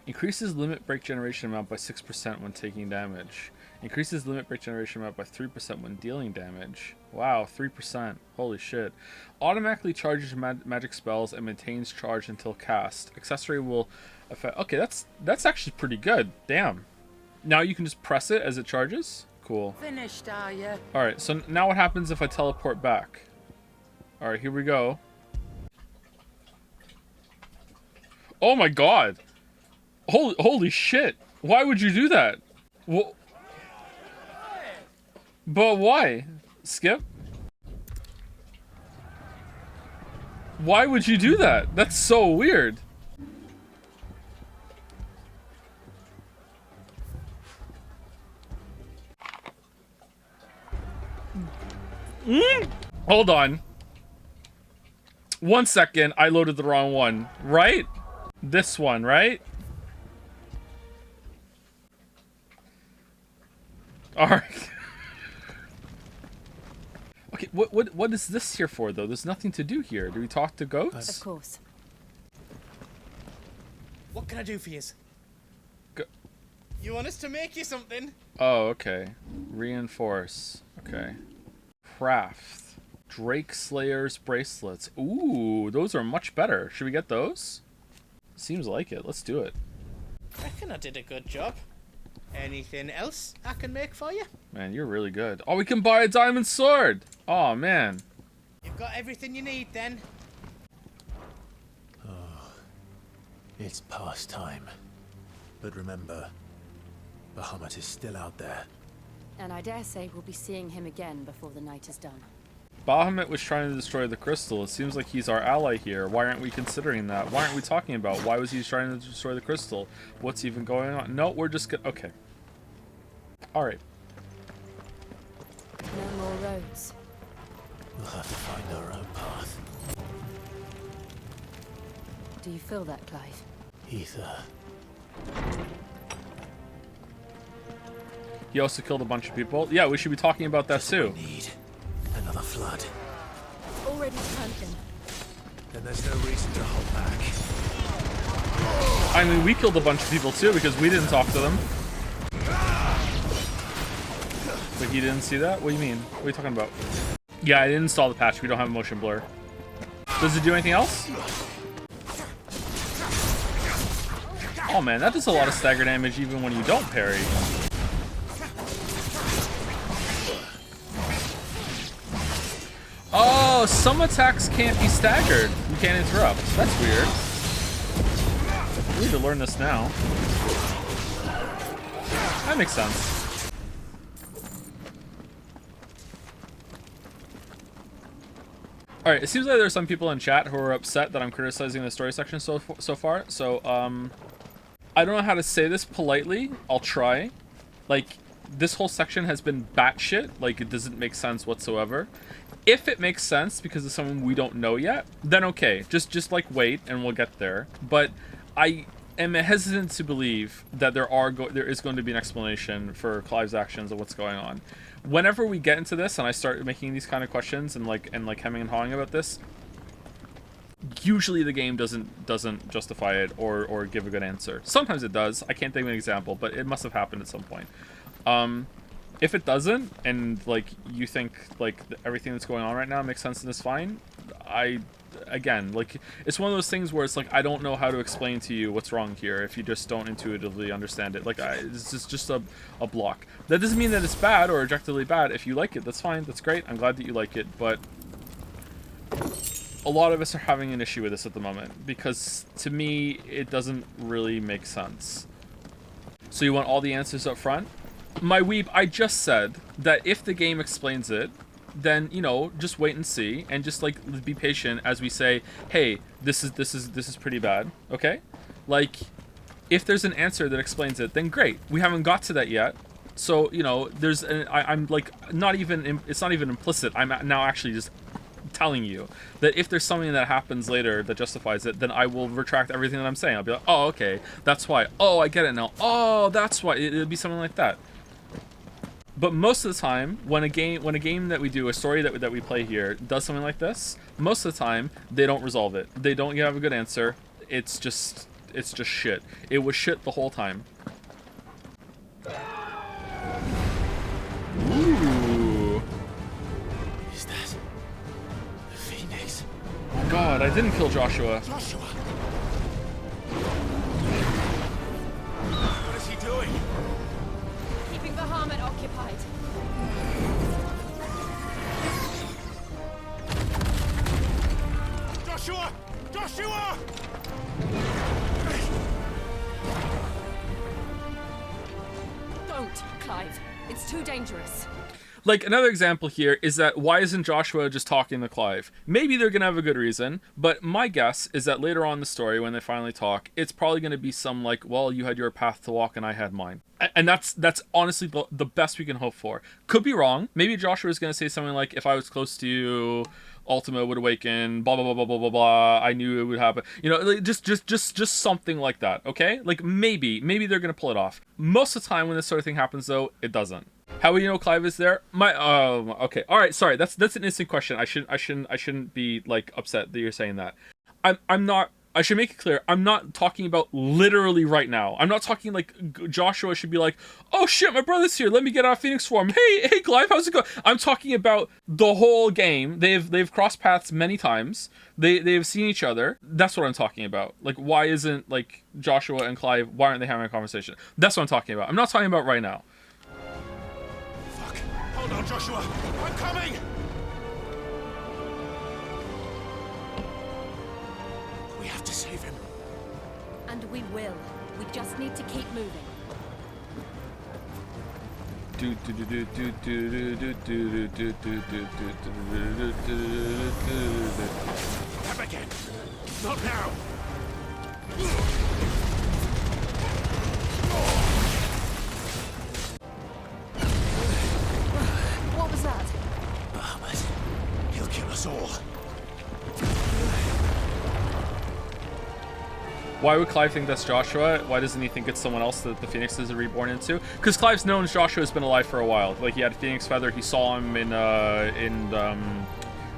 Increases limit break generation amount by 6% when taking damage. Increases limit break generation amount by 3% when dealing damage. Wow, 3%. Holy shit. Automatically charges magic spells and maintains charge until cast. Accessory will affect... Okay, that's actually pretty good. Damn. Now you can just press it as it charges? Cool. Finished, are you? Alright, so now what happens if I teleport back? Alright, here we go. Oh my god! Holy shit! Why would you do that? Well, but why? Skip? Why would you do that? That's so weird. Hold on. 1 second, I loaded the wrong one, right? This one, right? Alright. Okay, what is this here for though? There's nothing to do here. Do we talk to goats? Of course. What can I do for you? You want us to make you something? Oh, okay. Reinforce. Okay. Craft. Drake Slayer's bracelets. Ooh, those are much better. Should we get those? Seems like it. Let's do it. Reckon I did a good job. Anything else I can make for you? Man, you're really good. Oh, we can buy a diamond sword. Oh, man. You've got everything you need then. Oh, it's past time. But remember, Bahamut is still out there. And I dare say we'll be seeing him again before the night is done. Bahamut was trying to destroy the crystal. It seems like he's our ally here. Why aren't we considering that? Why aren't we talking about why was he trying to destroy the crystal? What's even going on? No, we're just gonna... Okay. Alright. No more roads. We'll have to find our own path. Do you feel that, Clive? Ether. He also killed a bunch of people. Yeah, we should be talking about that too. Another flood. Already turned him. Then there's no reason to hold back. I mean, we killed a bunch of people too because we didn't talk to them. But he didn't see that? What do you mean? What are you talking about? Yeah, I didn't install the patch. We don't have motion blur. Does it do anything else? Oh man, that does a lot of stagger damage even when you don't parry. Oh, some attacks can't be staggered. You can't interrupt. That's weird. We need to learn this now. That makes sense. Alright, it seems like there's some people in chat who are upset that I'm criticizing the story section so far. So, I don't know how to say this politely. I'll try. Like, this whole section has been batshit. Like, it doesn't make sense whatsoever. If it makes sense because of someone we don't know yet, then okay. Just like wait and we'll get there. But I am hesitant to believe that there is going to be an explanation for Clive's actions and what's going on. Whenever we get into this and I start making these kind of questions and like hemming and hawing about this, usually the game doesn't justify it or give a good answer. Sometimes it does. I can't think of an example, but it must have happened at some point. If it doesn't, and like you think like everything that's going on right now makes sense and is fine, again, like it's one of those things where it's like I don't know how to explain to you what's wrong here if you just don't intuitively understand it. Like it's just a block. That doesn't mean that it's bad or objectively bad. If you like it, that's fine. That's great. I'm glad that you like it, but a lot of us are having an issue with this at the moment because to me it doesn't really make sense. So you want all the answers up front? My weeb, I just said that if the game explains it, then, you know, just wait and see and just like be patient as we say, hey, this is pretty bad, okay? Like, if there's an answer that explains it, then great. We haven't got to that yet. So, you know, there's I'm like it's not even implicit. I'm now actually just telling you that if there's something that happens later that justifies it, then I will retract everything that I'm saying. I'll be like, oh, okay, that's why. Oh, I get it now. Oh, that's why. It'll be something like that. But most of the time, when a game that we do, a story that we play here, does something like this, most of the time they don't resolve it. They don't have a good answer. It's just shit. It was shit the whole time. Ooh. Is that the Phoenix? Oh God, I didn't kill Joshua. Joshua! What is he doing? Keeping Bahamut occupied. Joshua! Joshua! Don't, Clive. It's too dangerous. Like, another example here is that why isn't Joshua just talking to Clive? Maybe they're going to have a good reason, but my guess is that later on in the story, when they finally talk, it's probably going to be some like, well, you had your path to walk and I had mine. And that's honestly the best we can hope for. Could be wrong. Maybe Joshua is going to say something like, if I was close to you, Ultima would awaken, blah, blah, blah, blah, blah, blah, blah. I knew it would happen. You know, like, just something like that, okay? Like, maybe they're going to pull it off. Most of the time when this sort of thing happens, though, it doesn't. How would you know Clive is there? Okay. All right, sorry. That's an innocent question. I shouldn't be like upset that you're saying that. I'm not. I should make it clear. I'm not talking about literally right now. I'm not talking like Joshua should be like, "Oh shit, my brother's here. Let me get out of Phoenix form. Hey Clive, how's it going?" I'm talking about the whole game. They've crossed paths many times. They've seen each other. That's what I'm talking about. Like, why isn't like Joshua and Clive? Why aren't they having a conversation? That's what I'm talking about. I'm not talking about right now. Hold on, Joshua! I'm coming! We have to save him. And we will. We just need to keep moving. Come again. Not now. What was that? Bahamut. He'll kill us all. Why would Clive think that's Joshua? Why doesn't he think it's someone else that the Phoenixes are reborn into? Because Clive's known Joshua's been alive for a while. Like, he had a Phoenix feather. He saw him in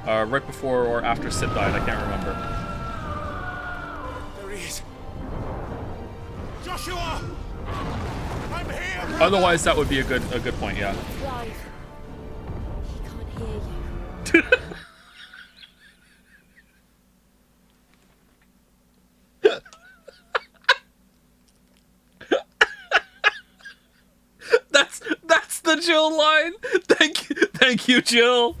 right before or after Sid died. I can't remember. There he is. Joshua! I'm here! Otherwise, that would be a good point. Yeah. Clive. He can't hear you. That's the Jill line. Thank you, Jill.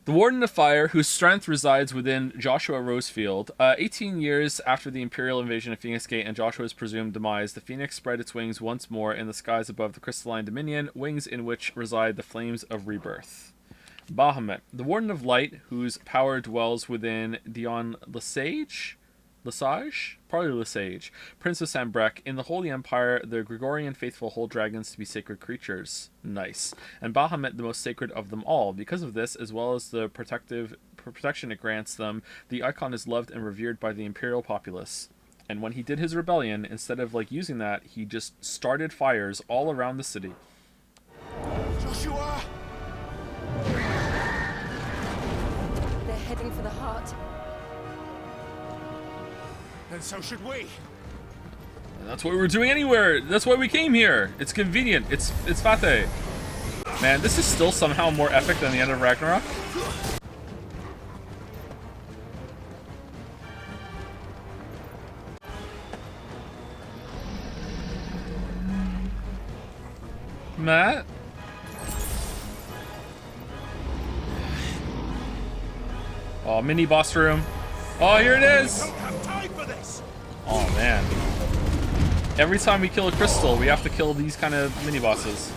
The Warden of Fire, whose strength resides within Joshua Rosefield. 18 years after the Imperial invasion of Phoenix Gate and Joshua's presumed demise, the Phoenix spread its wings once more in the skies above the crystalline dominion, wings in which reside the flames of rebirth. Bahamut, the Warden of Light, whose power dwells within Dion Lesage, probably Lesage, Prince of Sanbreque. In the Holy Empire, the Gregorian faithful hold dragons to be sacred creatures. Nice. And Bahamut, the most sacred of them all. Because of this, as well as the protection it grants them, the icon is loved and revered by the imperial populace. And when he did his rebellion, instead of using that, he just started fires all around the city. Joshua! They're heading for the heart. And so should we. That's what we were doing anywhere. That's why we came here. It's convenient. It's Fateh. Man, this is still somehow more epic than the end of Ragnarok. Matt? Oh, mini boss room. Oh, here it is. Oh man. Every time we kill a crystal, we have to kill these kind of mini bosses.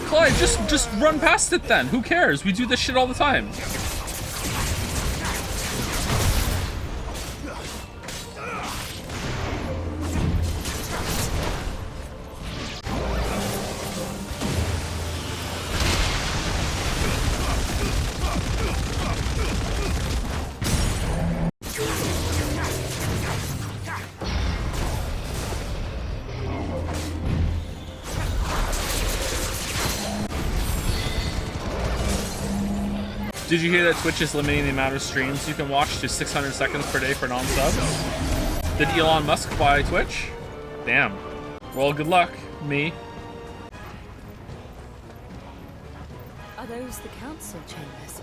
Clyde, just run past it then. Who cares? We do this shit all the time. Did you hear that Twitch is limiting the amount of streams you can watch to 600 seconds per day for non-subs? Did Elon Musk buy Twitch? Damn. Well, good luck, me. Are those the council chambers?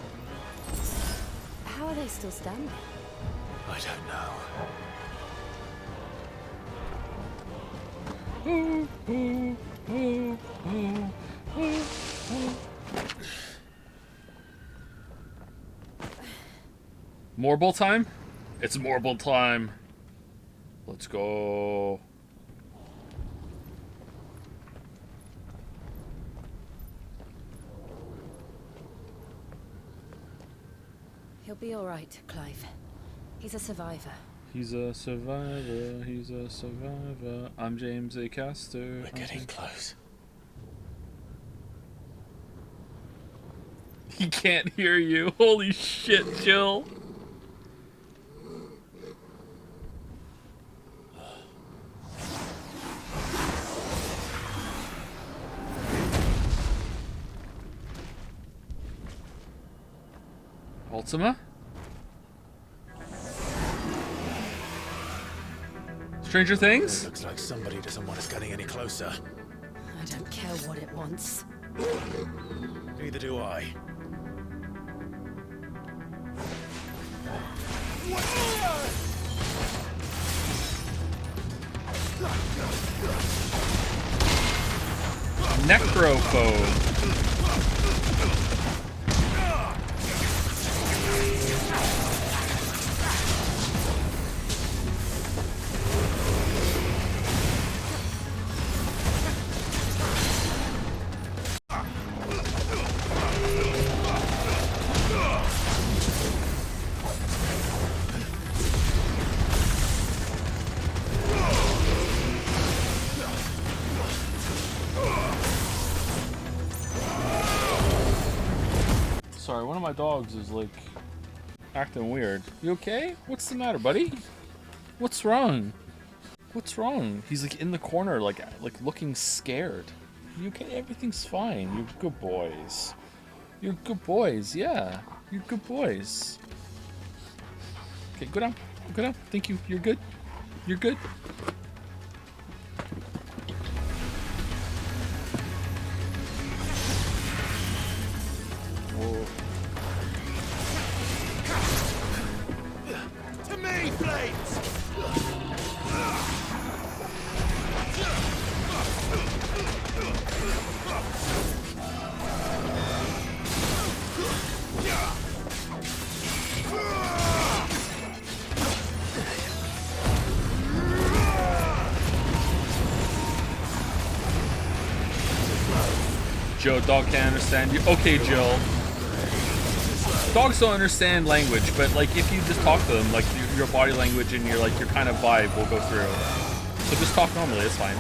How are they still standing? I don't know. Morble time? It's Morble time. Let's go. He'll be all right, Clive. He's a survivor. He's a survivor. He's a survivor. I'm James A. Caster. We're getting close. He can't hear you. Holy shit, Jill. Ultima? Stranger Things? It looks like somebody doesn't want us getting any closer. I don't care what it wants. Neither do I. Necrophobe. my dogs is like acting weird. You okay? What's the matter, buddy? What's wrong? What's wrong? He's like in the corner, like looking scared. You okay? Everything's fine. You're good boys. You're good boys. Yeah, you're good boys. Okay, go down. Go down. Thank you. You're good. You're good. Whoa. To me, blades! Joe, dog can't understand you. Okay, Jill. Dogs don't understand language, but like if you just talk to them, like your body language and your kind of vibe will go through. So just talk normally, it's fine.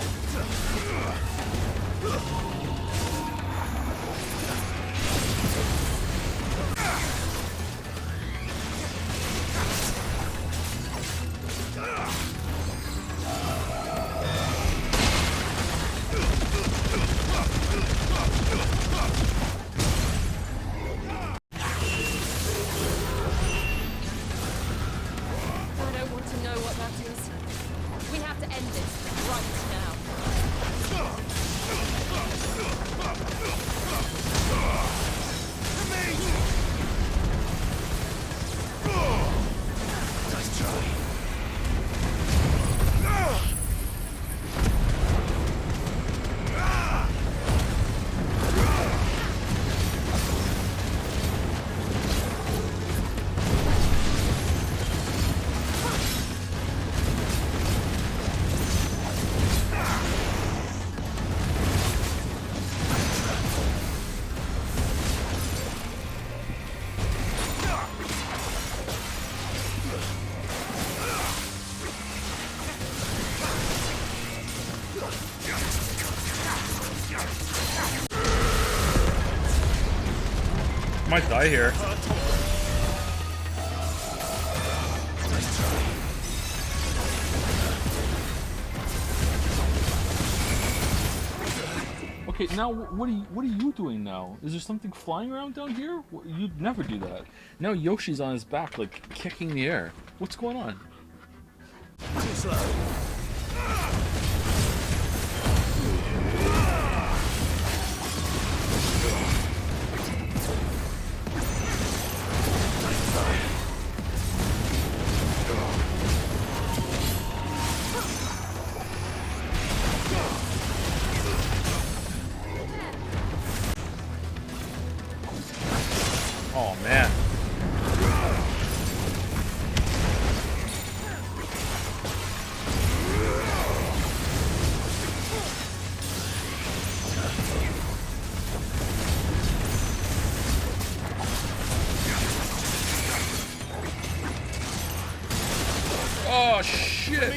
Might die here. Okay, now what are you doing now? Is there something flying around down here? You'd never do that. Now Yoshi's on his back, like kicking the air. What's going on? Too slow. Oh man. Oh shit.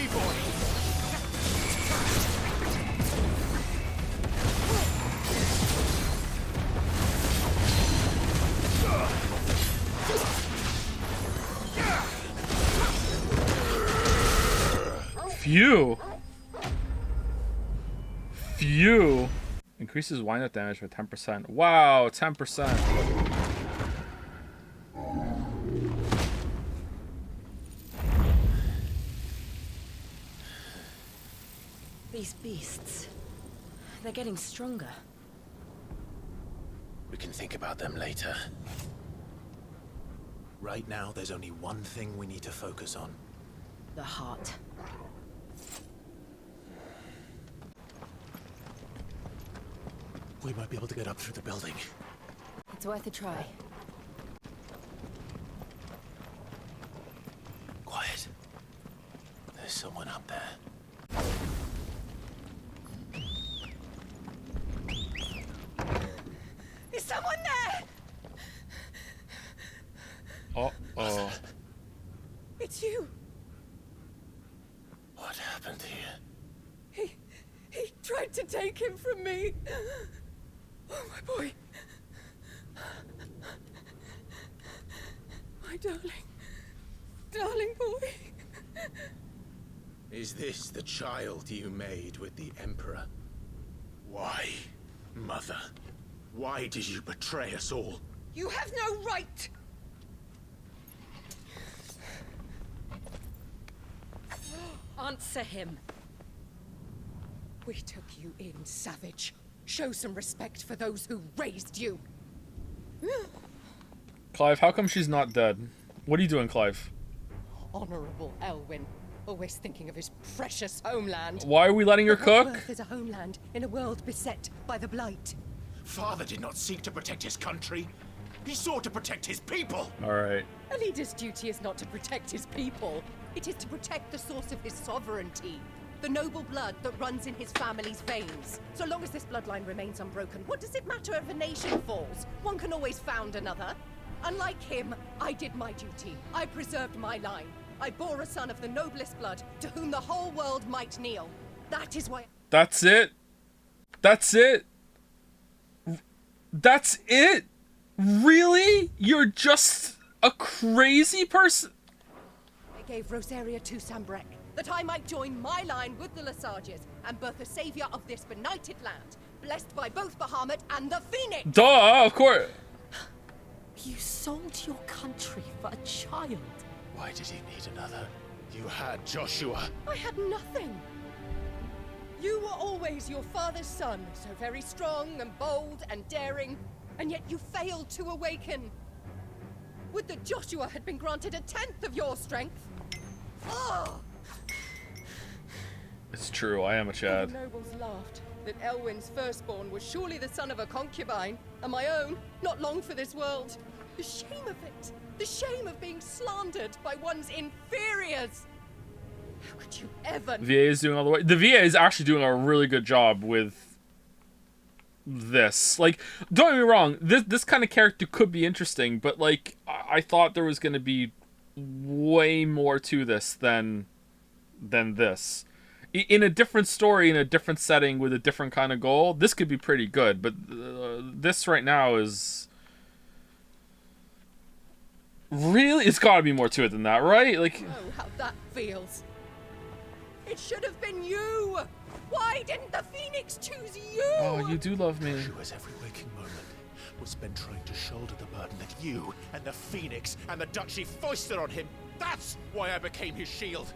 Phew. Phew. Increases wind-up damage by 10%. Wow, 10%. These beasts, they're getting stronger. We can think about them later. Right now, there's only one thing we need to focus on. The heart. We might be able to get up through the building. It's worth a try. Quiet. There's someone up there. Is someone there? Uh-oh. It's you. What happened here? He tried to take him from me. Oh, my boy. My darling. Darling boy. Is this the child you made with the Emperor? Why, Mother? Why did you betray us all? You have no right! Answer him. We took you in, savage. Show some respect for those who raised you. Clive, how come she's not dead? What are you doing, Clive? Honorable Elwyn, always thinking of his precious homeland. Why are we letting her cook? What worth is a homeland in a world beset by the Blight? Father did not seek to protect his country. He sought to protect his people. All right. A leader's duty is not to protect his people. It is to protect the source of his sovereignty. The noble blood that runs in his family's veins. So long as this bloodline remains unbroken, what does it matter if a nation falls? One can always found another. Unlike him, I did my duty. I preserved my line. I bore a son of the noblest blood, to whom the whole world might kneel. That is why... That's it? That's it? That's it? Really? You're just a crazy person? I gave Rosaria to Sambrek, that I might join my line with the Lesages and birth a savior of this benighted land, blessed by both Bahamut and the Phoenix! Duh, of course. You sold your country for a child. Why did he need another? You had Joshua. I had nothing. You were always your father's son, so very strong and bold and daring, and yet you failed to awaken. Would that Joshua had been granted 1/10 of your strength? Oh! It's true, I am a Chad. The nobles laughed that Elwyn's firstborn was surely the son of a concubine, and my own, not long for this world. The shame of it! The shame of being slandered by one's inferiors! How could you ever... VA is doing all the way. The VA is actually doing a really good job with this. Like, don't get me wrong, this kind of character could be interesting, but like, I thought there was going to be way more to this than this. In a different story, in a different setting, with a different kind of goal, this could be pretty good, but this right now is... Really? It's gotta be more to it than that, right? Like... Oh, how that feels. It should have been you! Why didn't the Phoenix choose you? Oh, you do love me. Joshua's every waking moment was spent trying to shoulder the burden that you and the Phoenix and the Duchy foisted on him. That's why I became his shield.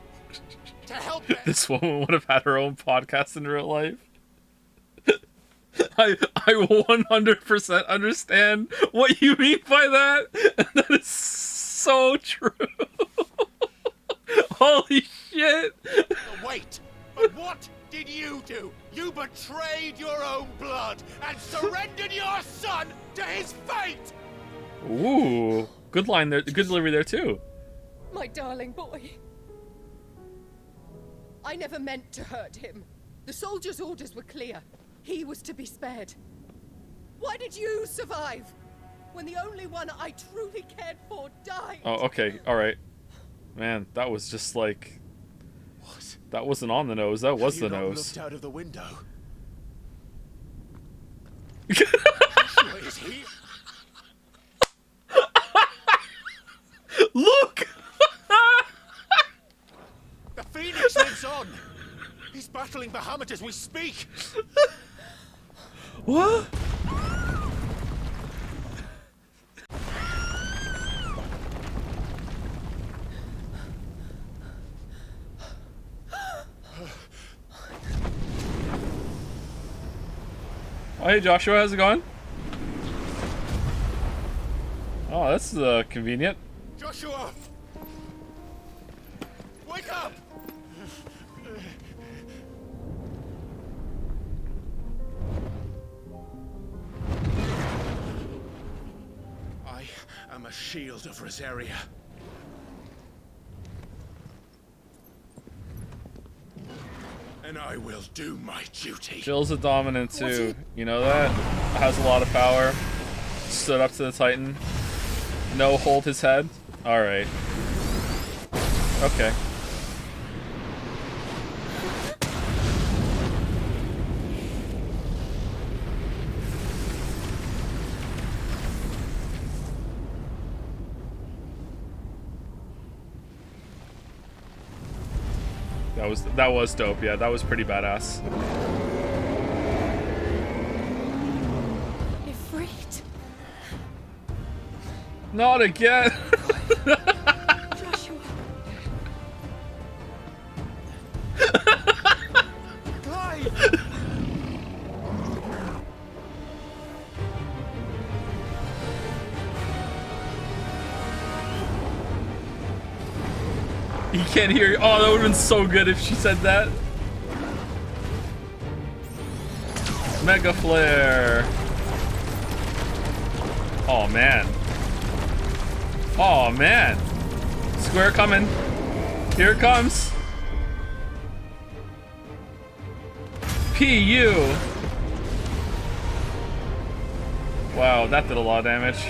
To help them. This woman would have had her own podcast in real life. I 100% understand what you mean by that, and that is so true. Holy shit! Wait, but what did you do? You betrayed your own blood and surrendered your son to his fate! Ooh, good line there, good delivery there too. My darling boy. I never meant to hurt him. The soldiers' orders were clear. He was to be spared. Why did you survive when the only one I truly cared for died? Oh, okay, alright. Man, that was just like... What? That wasn't on the nose, that was the Have you not nose. looked out of the window? Is he? Look! The Phoenix lives on! He's battling Bahamut as we speak! What? Oh, hey Joshua, how's it going? Oh, that's convenient. Joshua! Wake up! I am a shield of Rosaria. And I will do my duty. Jill's a dominant too. You know that? Has a lot of power. Stood up to the Titan. No, hold his head. Alright. Okay. That was dope. Yeah, that was pretty badass. It freaked. Not again. Joshua. He can't hear you. Oh, that would have been so good if she said that. Mega Flare. Oh, man. Oh, man. Square coming. Here it comes. PU. Wow, that did a lot of damage.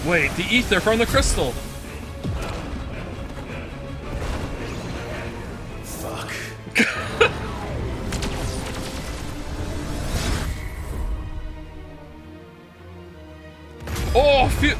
Wait, the ether from the crystal. Fuck. Oh, phew.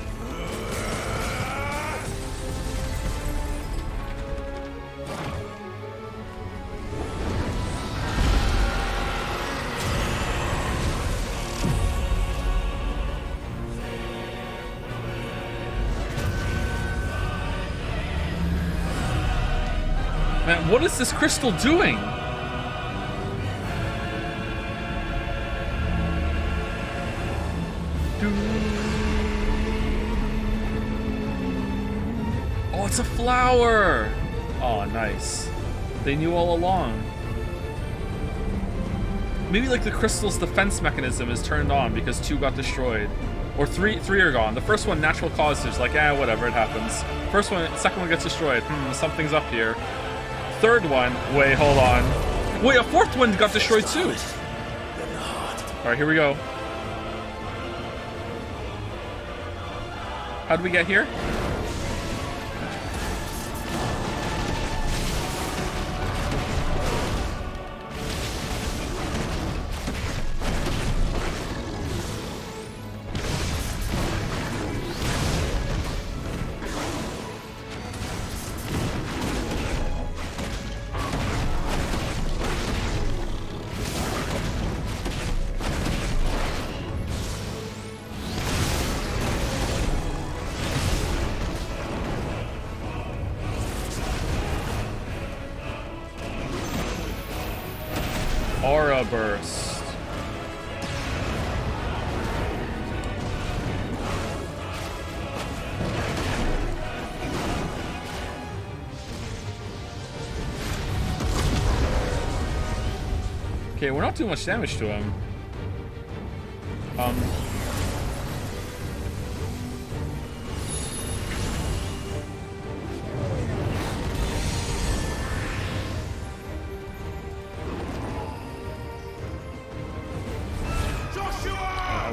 Man, what is this crystal doing? Oh, it's a flower! Oh, nice. They knew all along. Maybe like the crystal's defense mechanism is turned on because 2 got destroyed. Or three are gone. The first one, natural causes, like, whatever, it happens. First one, second one gets destroyed. Something's up here. Third one, wait, hold on. Wait, a fourth one got destroyed too. Alright, here we go. How did we get here? Aura burst. Okay, we're not doing much damage to him.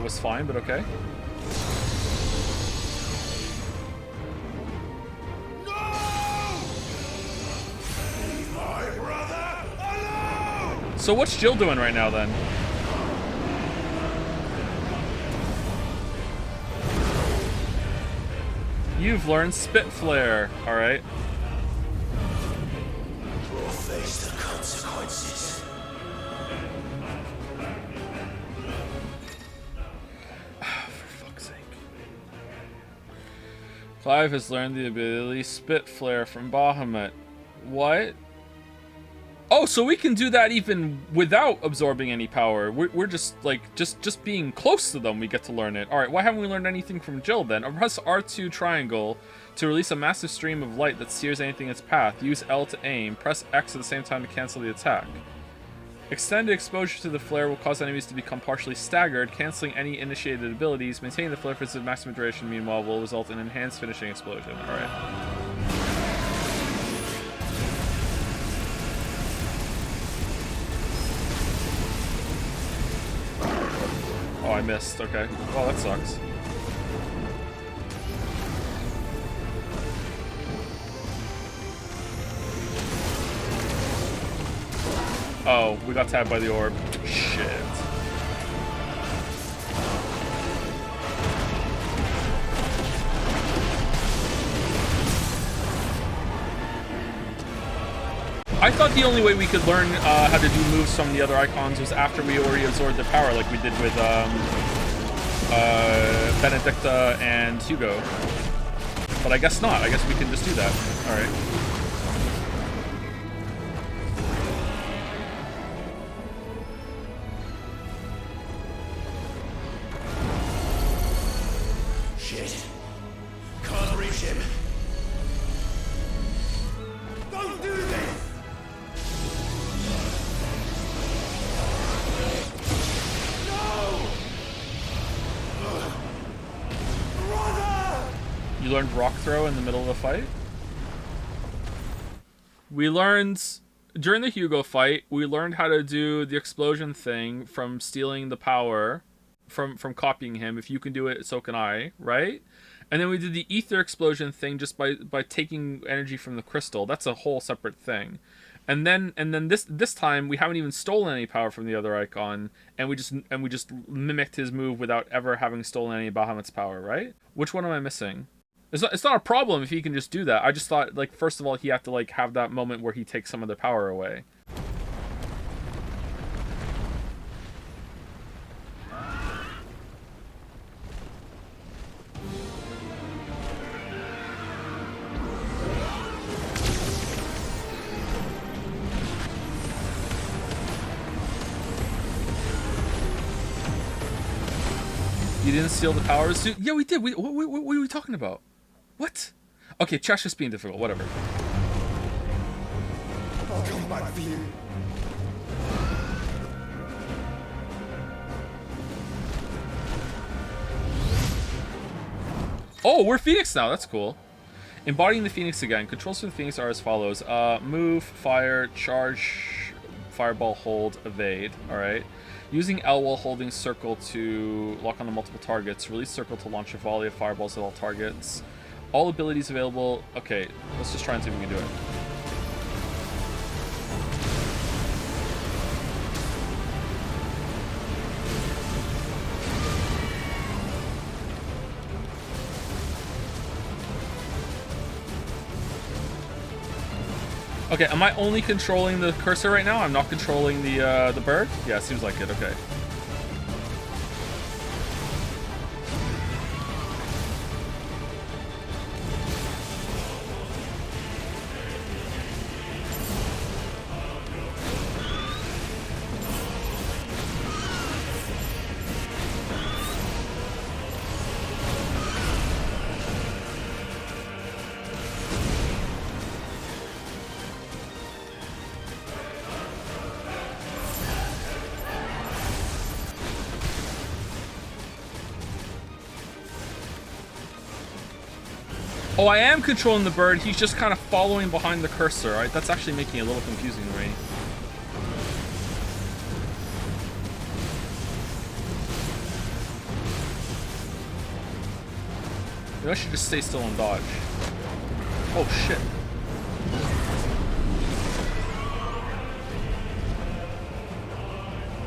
Was fine, but okay. No! My brother alone! So what's Jill doing right now then? You've learned Spit Flare. All right. We'll face the consequences. Clive has learned the ability Spit Flare from Bahamut. What? Oh, so we can do that even without absorbing any power. We're just like just being close to them. We get to learn it. All right. Why haven't we learned anything from Jill then? Press R2 triangle to release a massive stream of light that sears anything in its path. Use L to aim. Press X at the same time to cancel the attack. Extended exposure to the flare will cause enemies to become partially staggered, canceling any initiated abilities. Maintaining the flare for its maximum duration, meanwhile, will result in enhanced finishing explosion. Alright. Oh, I missed. Okay. Well, that sucks. Oh, we got tabbed by the orb. Shit. I thought the only way we could learn how to do moves from the other icons was after we already absorbed their power, like we did with Benedicta and Hugo. But I guess not. I guess we can just do that. All right. Shit. Can't reach him. Don't do this! You learned rock throw in the middle of the fight? We learned, during the Hugo fight, we learned how to do the explosion thing from stealing the power, from copying him. If you can do it, so can I, right? And then we did the ether explosion thing just by taking energy from the crystal. That's a whole separate thing. And then this time we haven't even stolen any power from the other icon, and we just mimicked his move without ever having stolen any Bahamut's power, right? Which one am I missing? It's not a problem if he can just do that. I just thought, like, first of all, he had to, like, have that moment where he takes some of the power away. You didn't steal the powers? Yeah, we did. What were we talking about? What? Okay, chat's just being difficult. Whatever. I'll come back for you. Oh, we're Phoenix now. That's cool. Embodying the Phoenix again. Controls for the Phoenix are as follows. Move, fire, charge, fireball, hold, evade. Alright. Using L while holding circle to lock onto multiple targets. Release circle to launch a volley of fireballs at all targets. All abilities available. Okay, let's just try and see if we can do it. Okay, am I only controlling the cursor right now? I'm not controlling the bird? Yeah, seems like it. Okay. Oh, I am controlling the bird. He's just kind of following behind the cursor, right? That's actually making it a little confusing to me. Maybe I should just stay still and dodge. Oh, shit.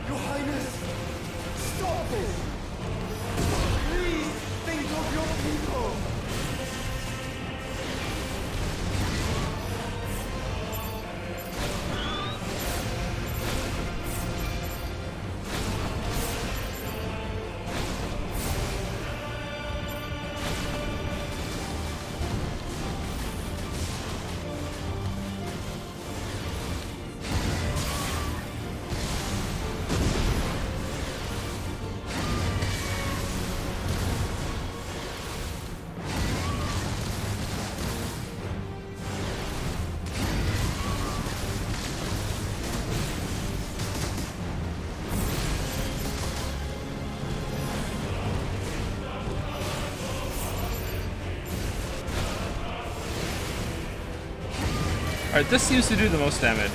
Your Highness, stop this! Please think of your people! Alright, this seems to do the most damage.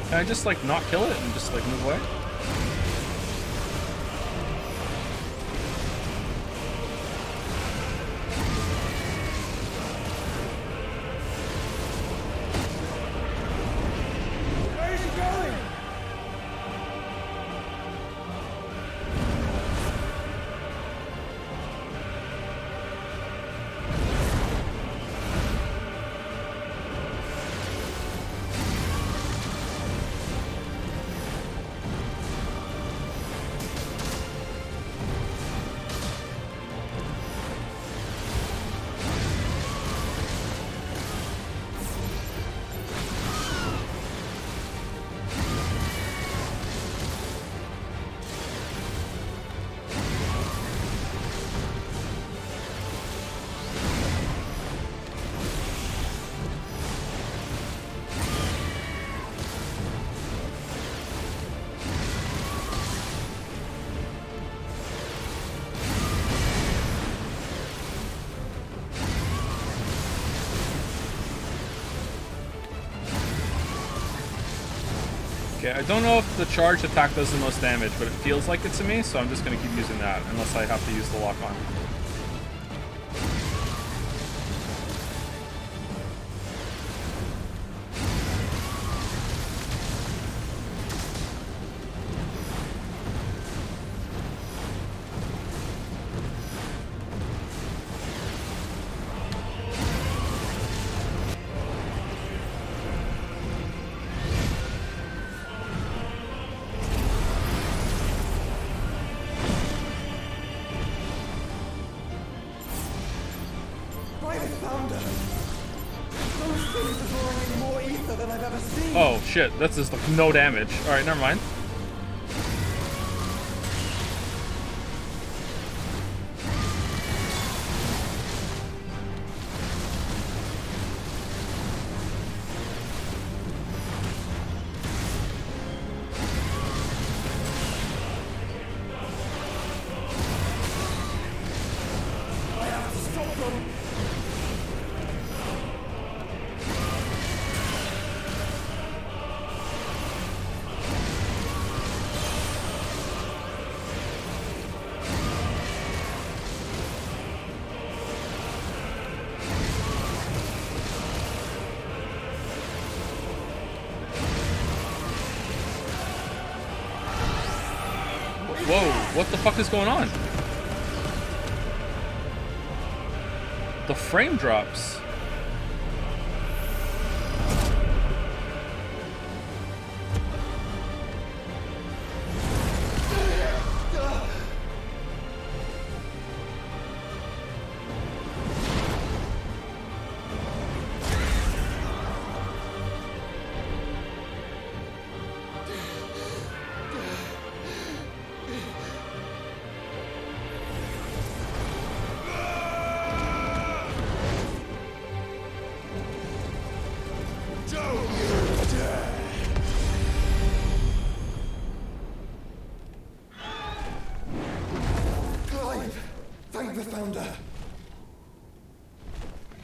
Can I just, like, not kill it and just, like, move away? Okay, I don't know if the charge attack does the most damage, but it feels like it to me, so I'm just gonna keep using that, unless I have to use the lock-on. Oh shit, that's just like no damage. Alright, never mind. Whoa, what the fuck is going on? The frame drops.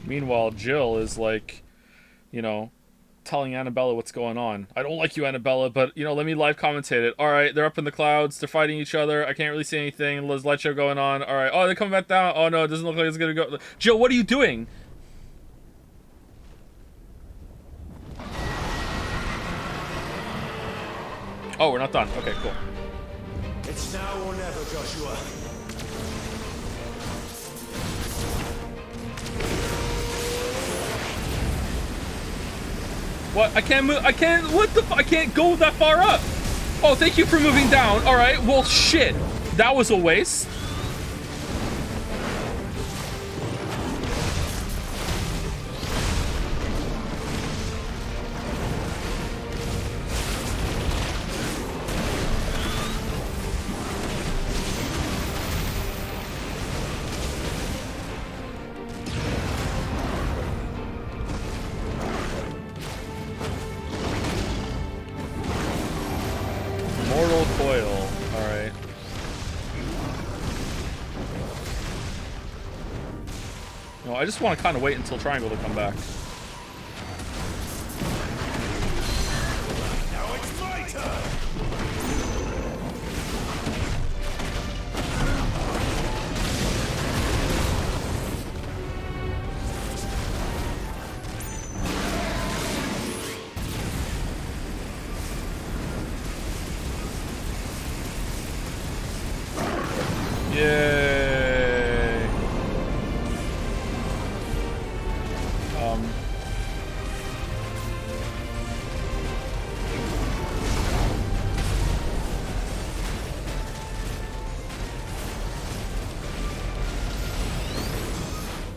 Meanwhile, Jill is like, you know, telling Annabella what's going on. I don't like you, Annabella, but, you know, let me live commentate it. Alright, they're up in the clouds. They're fighting each other. I can't really see anything. There's light show going on. Alright. Oh, they're coming back down. Oh, no, it doesn't look like it's gonna go. Jill, what are you doing? Oh, we're not done. Okay, cool. It's now or never, Joshua. What? I can't move. I can't. What the? I can't go that far up. Oh, thank you for moving down. All right. Well, shit. That was a waste. Mortal coil. All right. No, I just want to kind of wait until triangle to come back. Now it's my turn. Yay!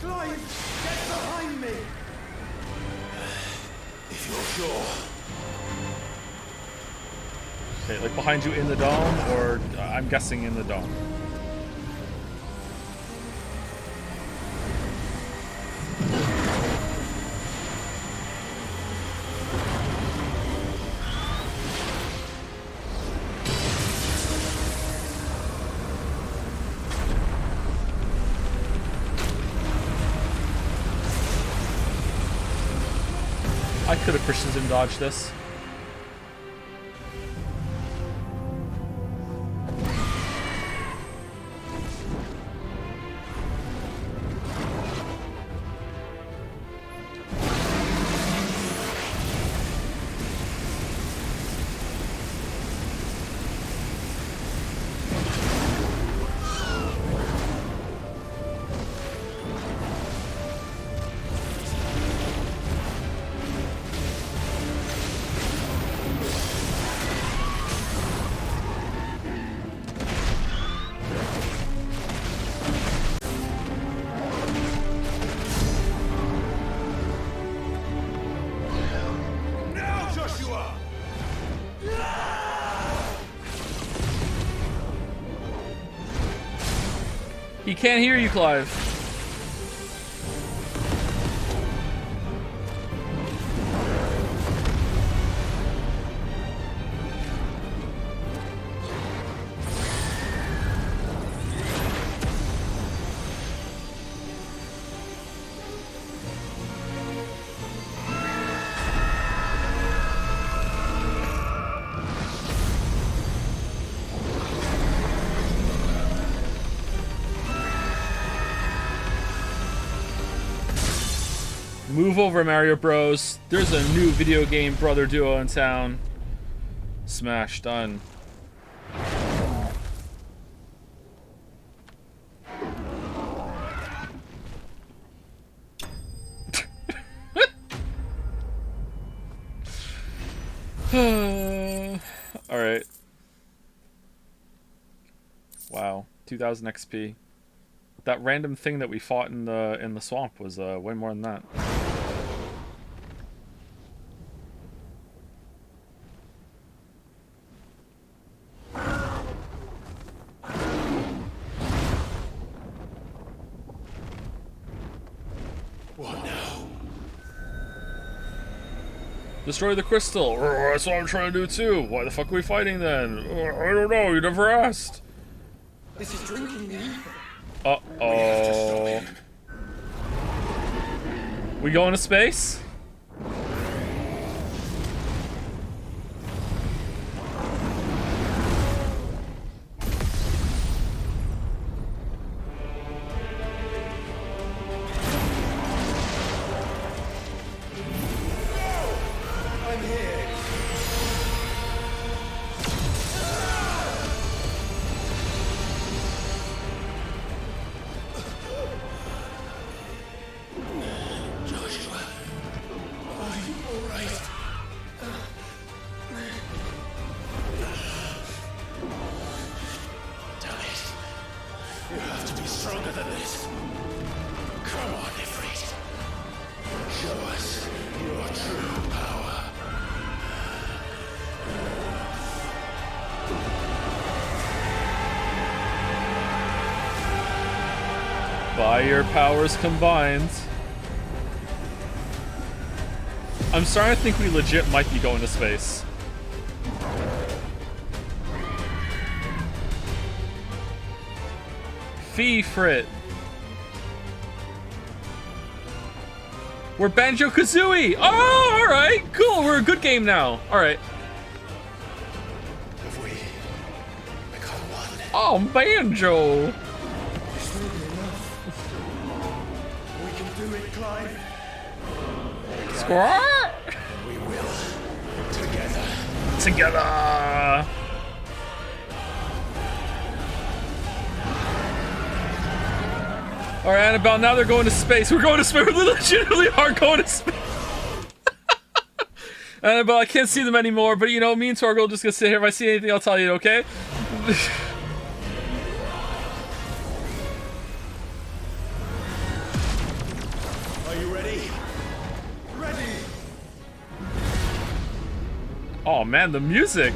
Clive, get behind me. If you're sure. Okay, like behind you in the dome, or I'm guessing in the dome. I could have precision dodged this. We can't hear you, Clive. Move over, Mario Bros. There's a new video game brother duo in town. Smash, done. Alright. Wow. 2000 XP. That random thing that we fought in the swamp was way more than that. What now? Destroy the crystal. That's what I'm trying to do too. Why the fuck are we fighting then? I don't know. You never asked. This is drinking me. Uh-oh. We going to space? I'm here. Joshua, are you all right? Damn it. You have to be stronger than this. Come on, Ifrit. Show us your true power. By your powers combined. I'm starting to think we legit might be going to space. Fee Frit. We're Banjo-Kazooie! Oh, alright! Cool, we're a good game now. Alright. Have we become one? Oh, Banjo! This will be enough. We can do it, Clive. Squawk! We will. Together. Together! Alright, Annabelle, now they're going to space. We're going to space. We legitimately are going to space. Annabelle, I can't see them anymore, but you know, me and Torgal are just gonna sit here. If I see anything, I'll tell you, okay? Are you ready? Ready! Oh man, the music!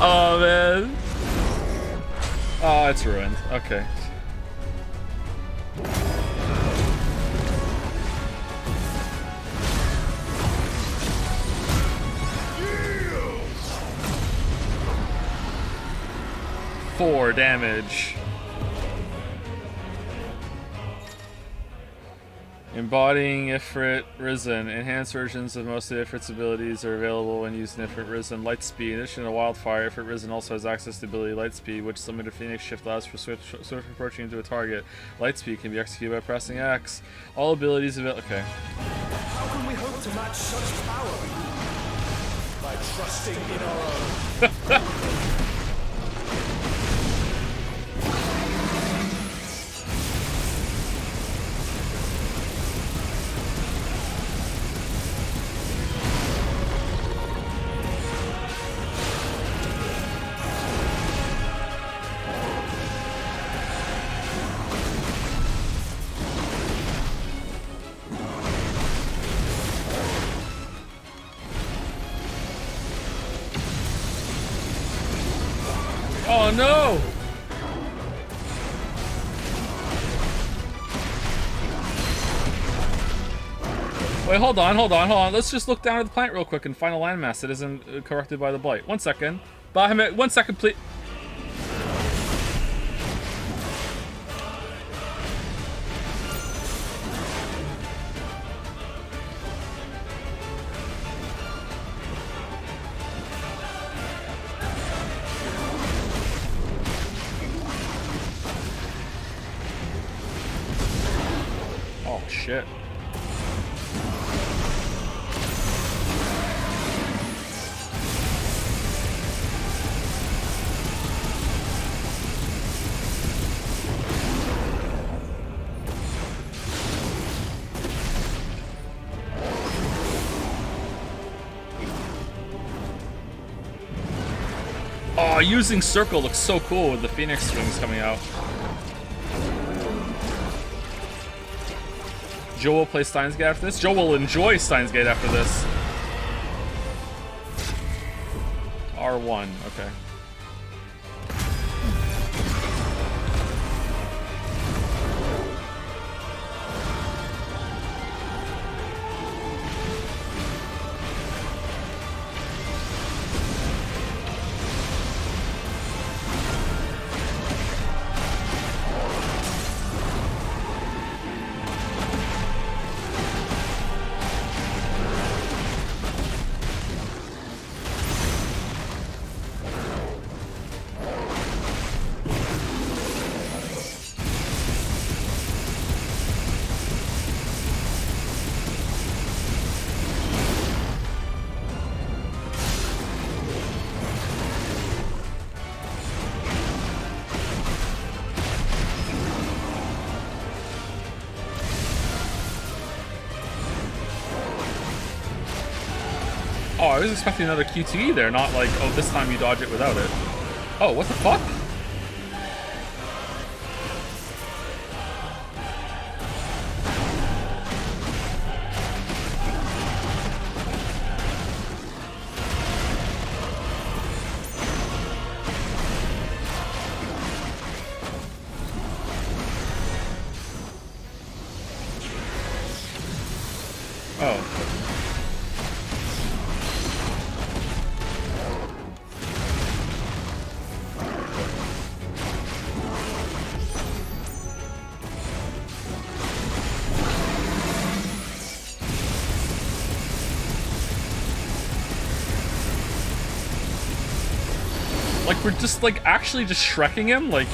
Oh man. Oh, it's ruined. Okay. Four damage. Embodying Ifrit Risen. Enhanced versions of most of Ifrit's abilities are available when using Ifrit Risen. Lightspeed. In addition to Wildfire, Ifrit Risen also has access to the ability Lightspeed, which is limited to Phoenix Shift allows for swift approaching into a target. Lightspeed can be executed by pressing X. All abilities available. Okay. How can we hope to match such power? By trusting in our own. Oh no! Wait, hold on. Let's just look down at the planet real quick and find a landmass that isn't corrupted by the blight. 1 second. Bahamut, 1 second, please. Oh, shit. Oh, using circle looks so cool with the phoenix wings coming out. Joe will play Steins Gate after this. Joe will enjoy Steins Gate after this. R1, okay. Oh, I was expecting another QTE there, not like, oh, this time you dodge it without it. Oh, what the fuck? Like, we're just, like, actually just Shrekking him? Like...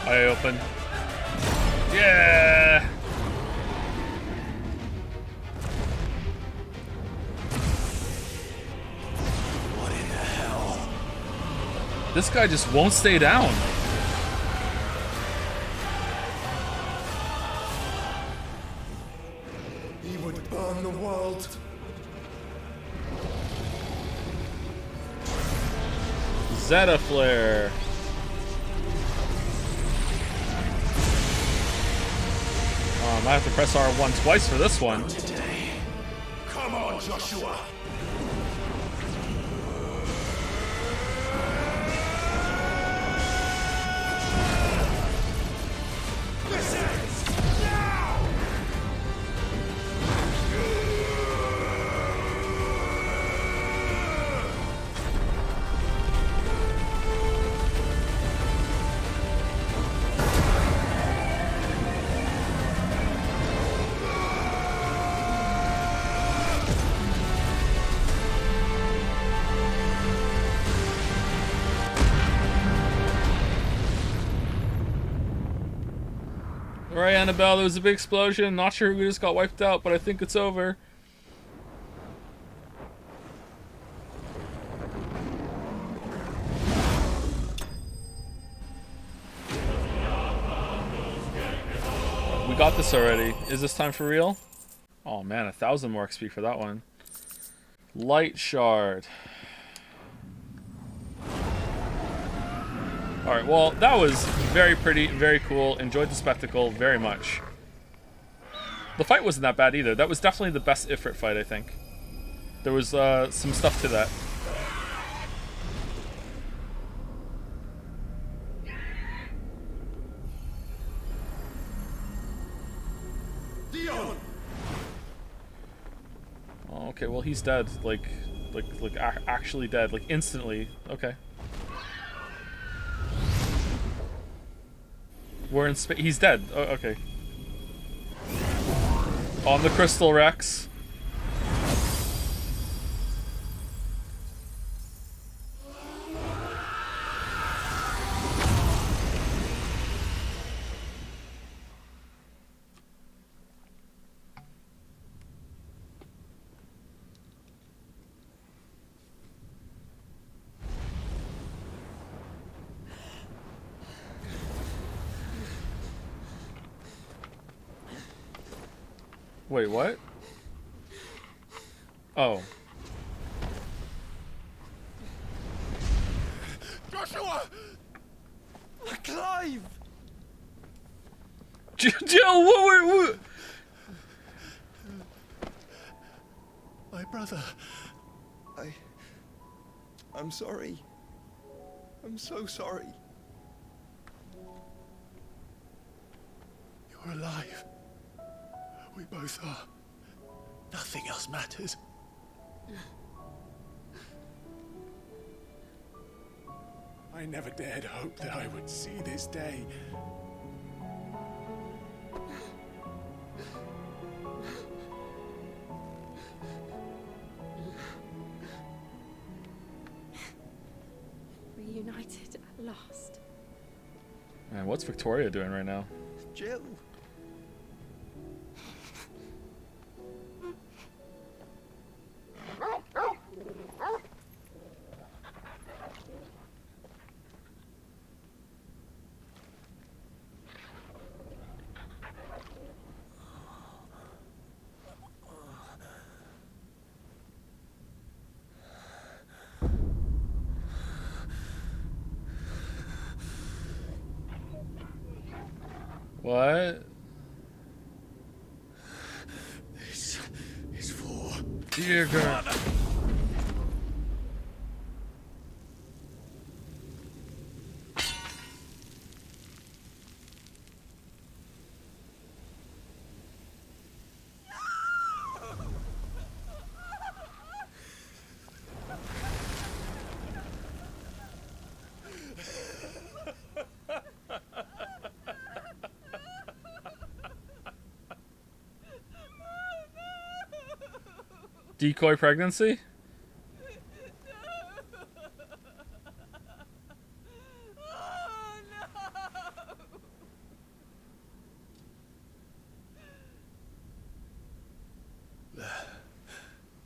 Eye open. Yeah! What in the hell? This guy just won't stay down. He would burn the world. Zeta Flare. I might have to press R1 twice for this one. Today. Come on, Joshua. This ends now. Alright, Annabelle, there was a big explosion. Not sure who just got wiped out, but I think it's over. We got this already. Is this time for real? Oh man, 1,000 more XP for that one. Light Shard. Alright, well, that was very pretty, very cool. Enjoyed the spectacle very much. The fight wasn't that bad either. That was definitely the best Ifrit fight, I think. There was some stuff to that. Oh, okay, well, he's dead. Like actually dead. Like, instantly. Okay. We're in space. He's dead. Oh, okay. On the Crystal Rex. Wait, what? Oh. Joshua! Clive! Jill, what? My brother. I'm sorry. I'm so sorry. You're alive. We both are. Nothing else matters. I never dared hope that I would see this day. Reunited at last. Man, what's Victoria doing right now? Jill. What? This is for Dear God. Decoy pregnancy?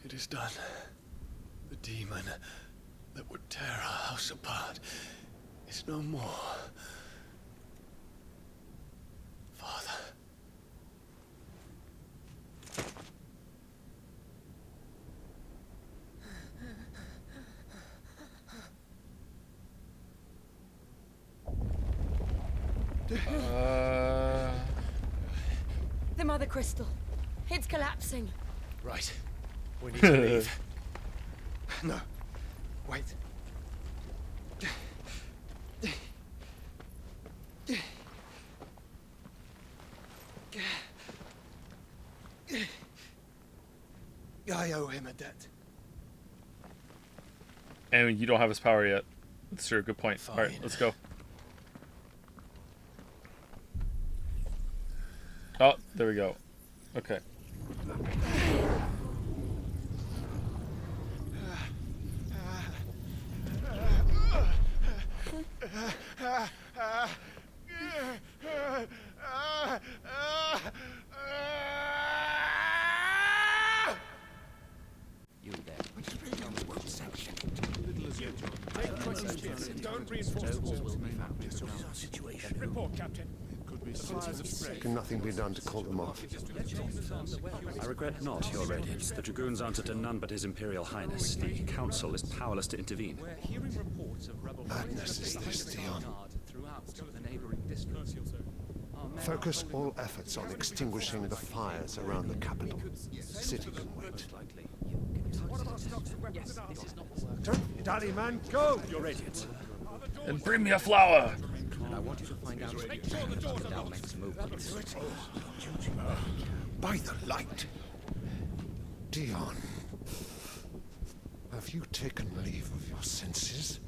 It is done. The demon that would tear our house apart is no more. Father. The Mother Crystal. It's collapsing. Right. We need to leave. No. Wait. I owe him a debt. And you don't have his power yet. That's true. Good point. Fine. All right, let's go. Oh, there we go. Okay. You there. What section? Little as yet, John. Don't reinforce the walls. Situation. Report, Captain. Can nothing be done to call them off? I regret not, Your Radiance. The Dragoons answer to none but His Imperial Highness. The Council is powerless to intervene. We're hearing reports of rebel Madness is this, Dion. throughout the neighboring districts. Focus all efforts on extinguishing the fires around the capital. The city can wait. Don't dally, man. Go! Your Radiance. And bring me a flower. And I want you to find out make sure the doors are next move. By the light. Dion. Have you taken leave of your senses?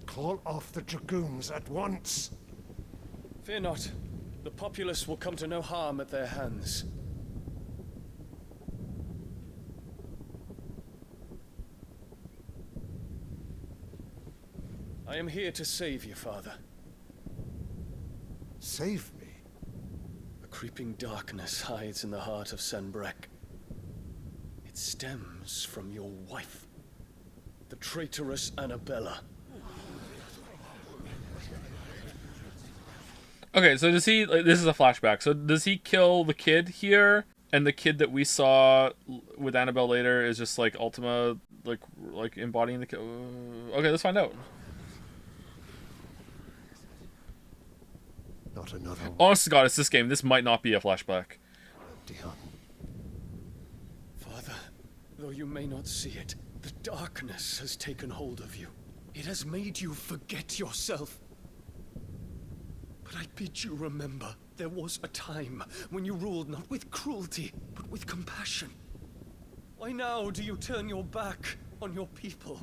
Call off the Dragoons at once. Fear not. The populace will come to no harm at their hands. I am here to save you, Father. Save me? A creeping darkness hides in the heart of Sanbrek. It stems from your wife, the traitorous Annabella. Okay, so does he? Like, this is a flashback. So does he kill the kid here, and the kid that we saw with Annabelle later is just like Ultima, like embodying the kid? Okay, let's find out. Not another one. Honest to God, it's this game. This might not be a flashback. Dion. Father, though you may not see it, the darkness has taken hold of you. It has made you forget yourself. But I bid you remember, there was a time when you ruled not with cruelty, but with compassion. Why now do you turn your back on your people?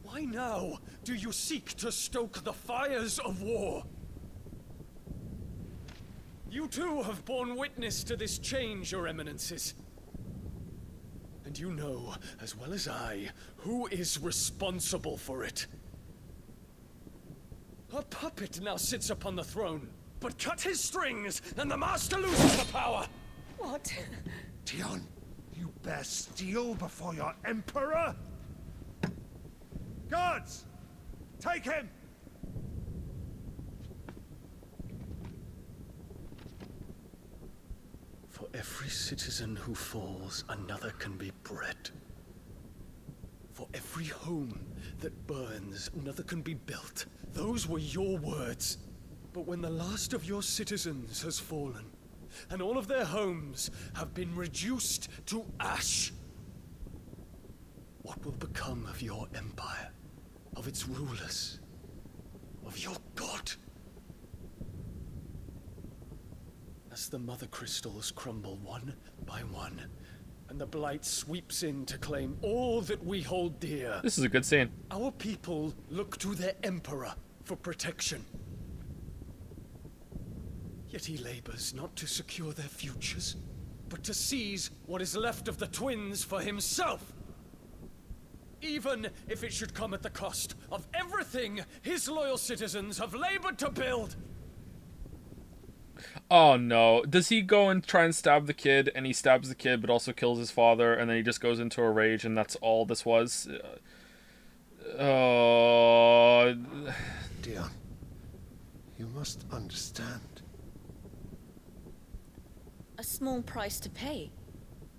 Why now do you seek to stoke the fires of war? You too have borne witness to this change, Your Eminences. And you know, as well as I, who is responsible for it. A puppet now sits upon the throne, but cut his strings, and the master loses the power! What? Dion, you bear steel before your emperor? Guards! Take him! For every citizen who falls, another can be bred. For every home that burns, another can be built. Those were your words. But when the last of your citizens has fallen, and all of their homes have been reduced to ash, what will become of your empire, of its rulers, of your god? As the Mother Crystals crumble one by one, and the Blight sweeps in to claim all that we hold dear. This is a good scene. Our people look to their Emperor for protection. Yet he labors not to secure their futures, but to seize what is left of the twins for himself. Even if it should come at the cost of everything his loyal citizens have labored to build. Oh no. Does he go and try and stab the kid, and he stabs the kid but also kills his father, and then he just goes into a rage and that's all this was? Dion, you must understand. A small price to pay,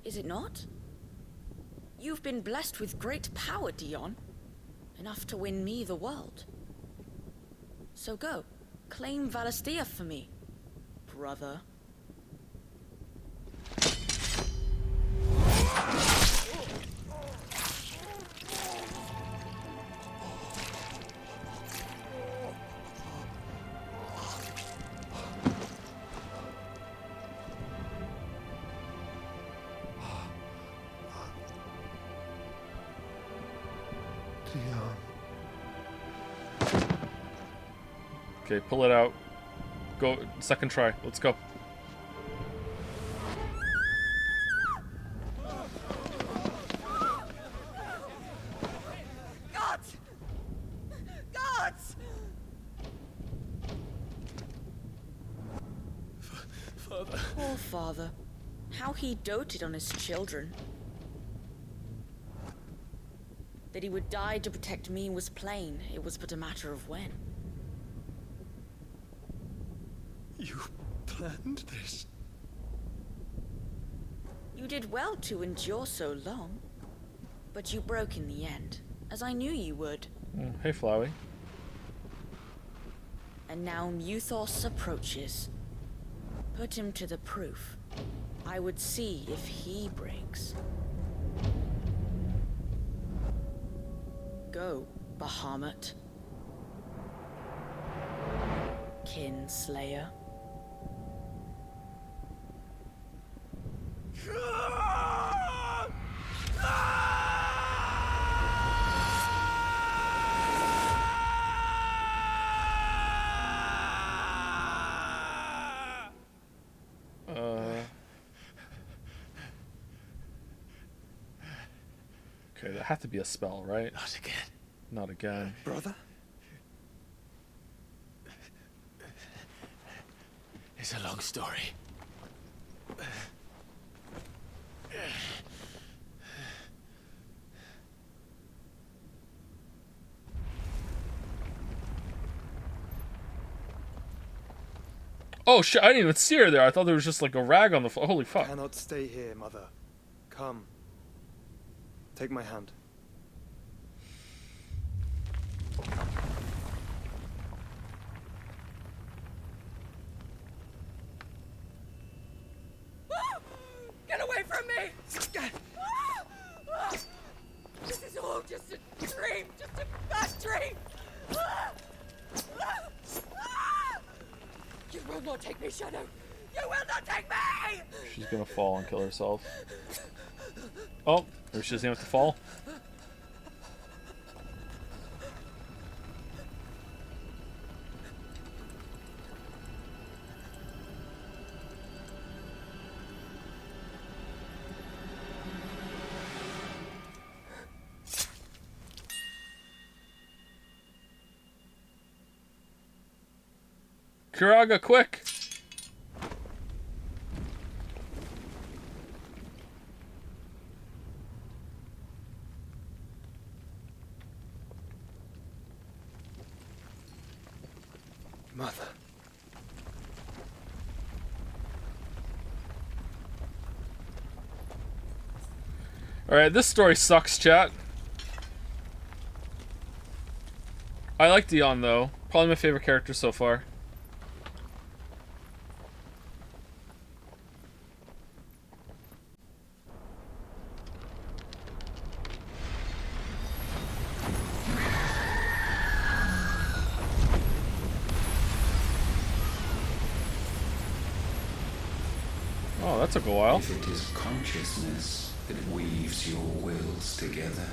is it not? You've been blessed with great power, Dion. Enough to win me the world. So go, claim Valisthea for me. brother. Okay, pull it out. Go, second try. Let's go. Gods! Gods! Father. Poor father. How he doted on his children. That he would die to protect me was plain. It was but a matter of when. You planned this? You did well to endure so long. But you broke in the end, as I knew you would. Hey, Flowey. And now Muthos approaches. Put him to the proof. I would see if he breaks. Go, Bahamut. Kinslayer. Okay, that had to be a spell, right? Not again. Not again. Brother? It's a long story. Oh shit, I didn't even see her there. I thought there was just like a rag on the floor. Holy fuck. Cannot stay here, mother. Come. Take my hand. Get away from me! This is all just a dream, just a bad dream! You will not take me, Shadow! You will not take me! She's gonna fall and kill herself. Oh, or she doesn't have to fall. Kiraga, quick! Mother. Alright, this story sucks, chat. I like Dion, though. Probably my favorite character so far. Oh, that took a while. If it is consciousness that weaves your wills together,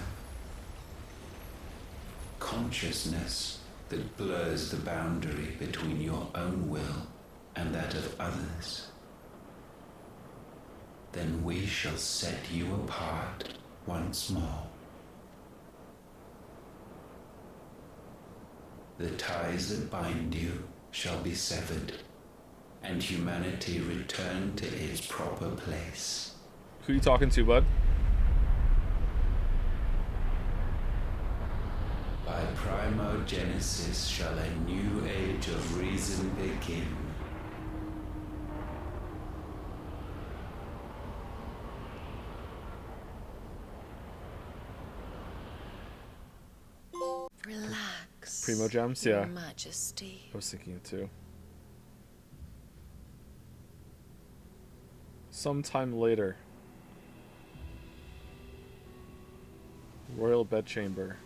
consciousness that blurs the boundary between your own will and that of others, then we shall set you apart once more. The ties that bind you shall be severed, and humanity return to its proper place. Who you talking to, bud? By primogenesis shall a new age of reason begin. Relax. Primo Gems? Yeah. Your Majesty. I was thinking it too. Sometime later. Royal Bedchamber.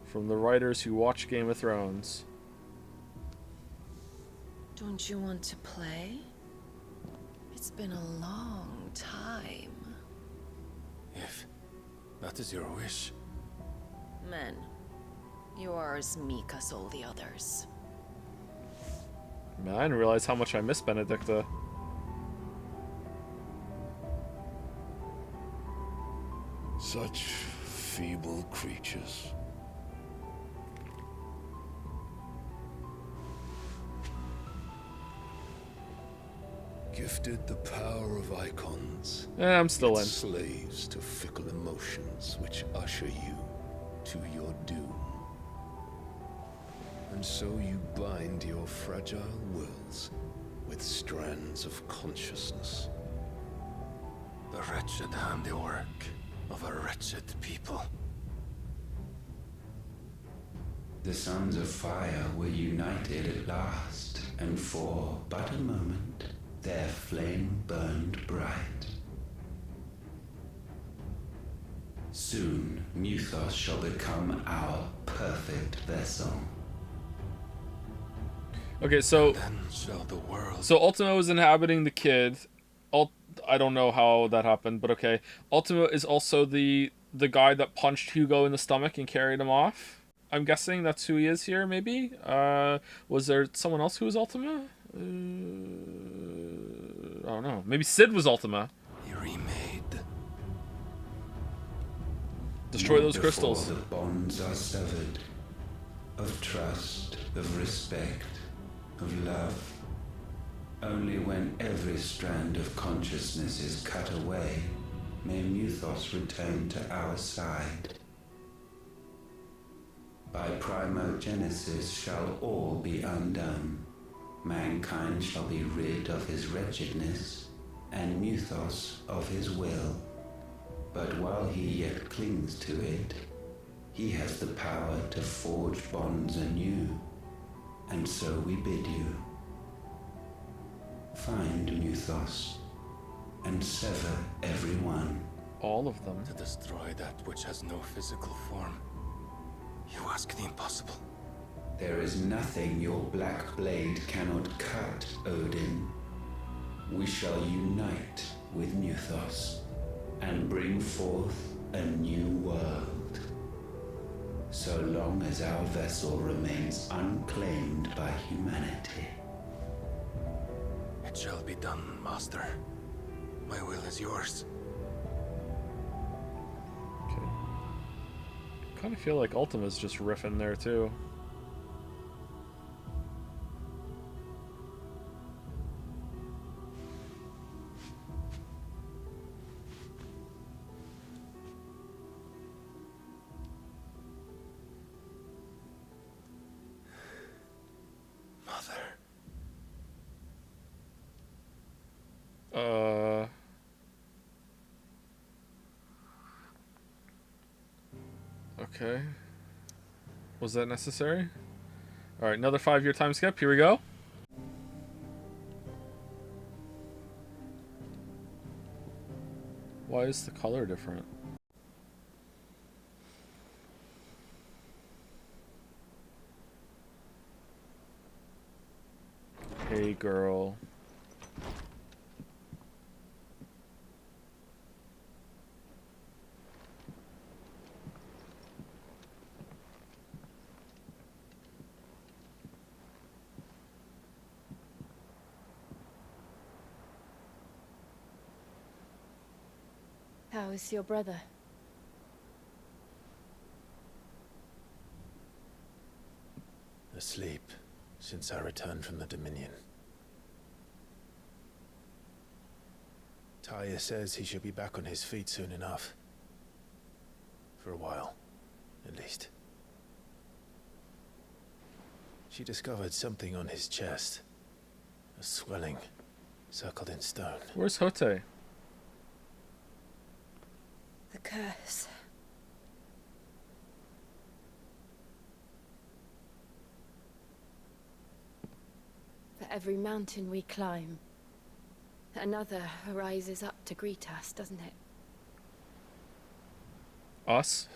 From the writers who watch Game of Thrones. Don't you want to play? It's been a long time. If that is your wish. Men, you are as meek as all the others. Man, I didn't realize how much I miss Benedicta. Such feeble creatures. Gifted the power of icons. I'm still in. Slaves to fickle emotions which usher you to your doom. And so you bind your fragile wills with strands of consciousness. The wretched handiwork of a wretched people. The sons of fire were united at last, and for but a moment their flame burned bright. Soon Muthos shall become our perfect vessel. Okay, so Then shall the world. So Ultima was inhabiting the kid. I don't know how that happened, but okay. Ultima is also the guy that punched Hugo in the stomach and carried him off. I'm guessing that's who he is here, maybe? Was there someone else who was Ultima? I don't know. Maybe Sid was Ultima. He remade. Destroy those Before crystals. the bonds are severed, of trust, of respect, of love. Only when every strand of consciousness is cut away, may Muthos return to our side. By primogenesis shall all be undone. Mankind shall be rid of his wretchedness, and Muthos of his will. But while he yet clings to it, he has the power to forge bonds anew. And so we bid you. Find Muthos, and sever every one. All of them. To destroy that which has no physical form. You ask the impossible. There is nothing your black blade cannot cut, Odin. We shall unite with Muthos, and bring forth a new world. So long as our vessel remains unclaimed by humanity. It shall be done, Master. My will is yours. Okay. I kind of feel like Ultima's just riffing there too. Okay. Was that necessary? Alright, another 5-year time skip. Here we go. Why is the color different? Hey, girl. How is your brother? Asleep since I returned from the Dominion. Talia says he should be back on his feet soon enough. For a while, at least. She discovered something on his chest. A swelling, circled in stone. Where's Hote? The curse. For every mountain we climb, another rises up to greet us, doesn't it? Us?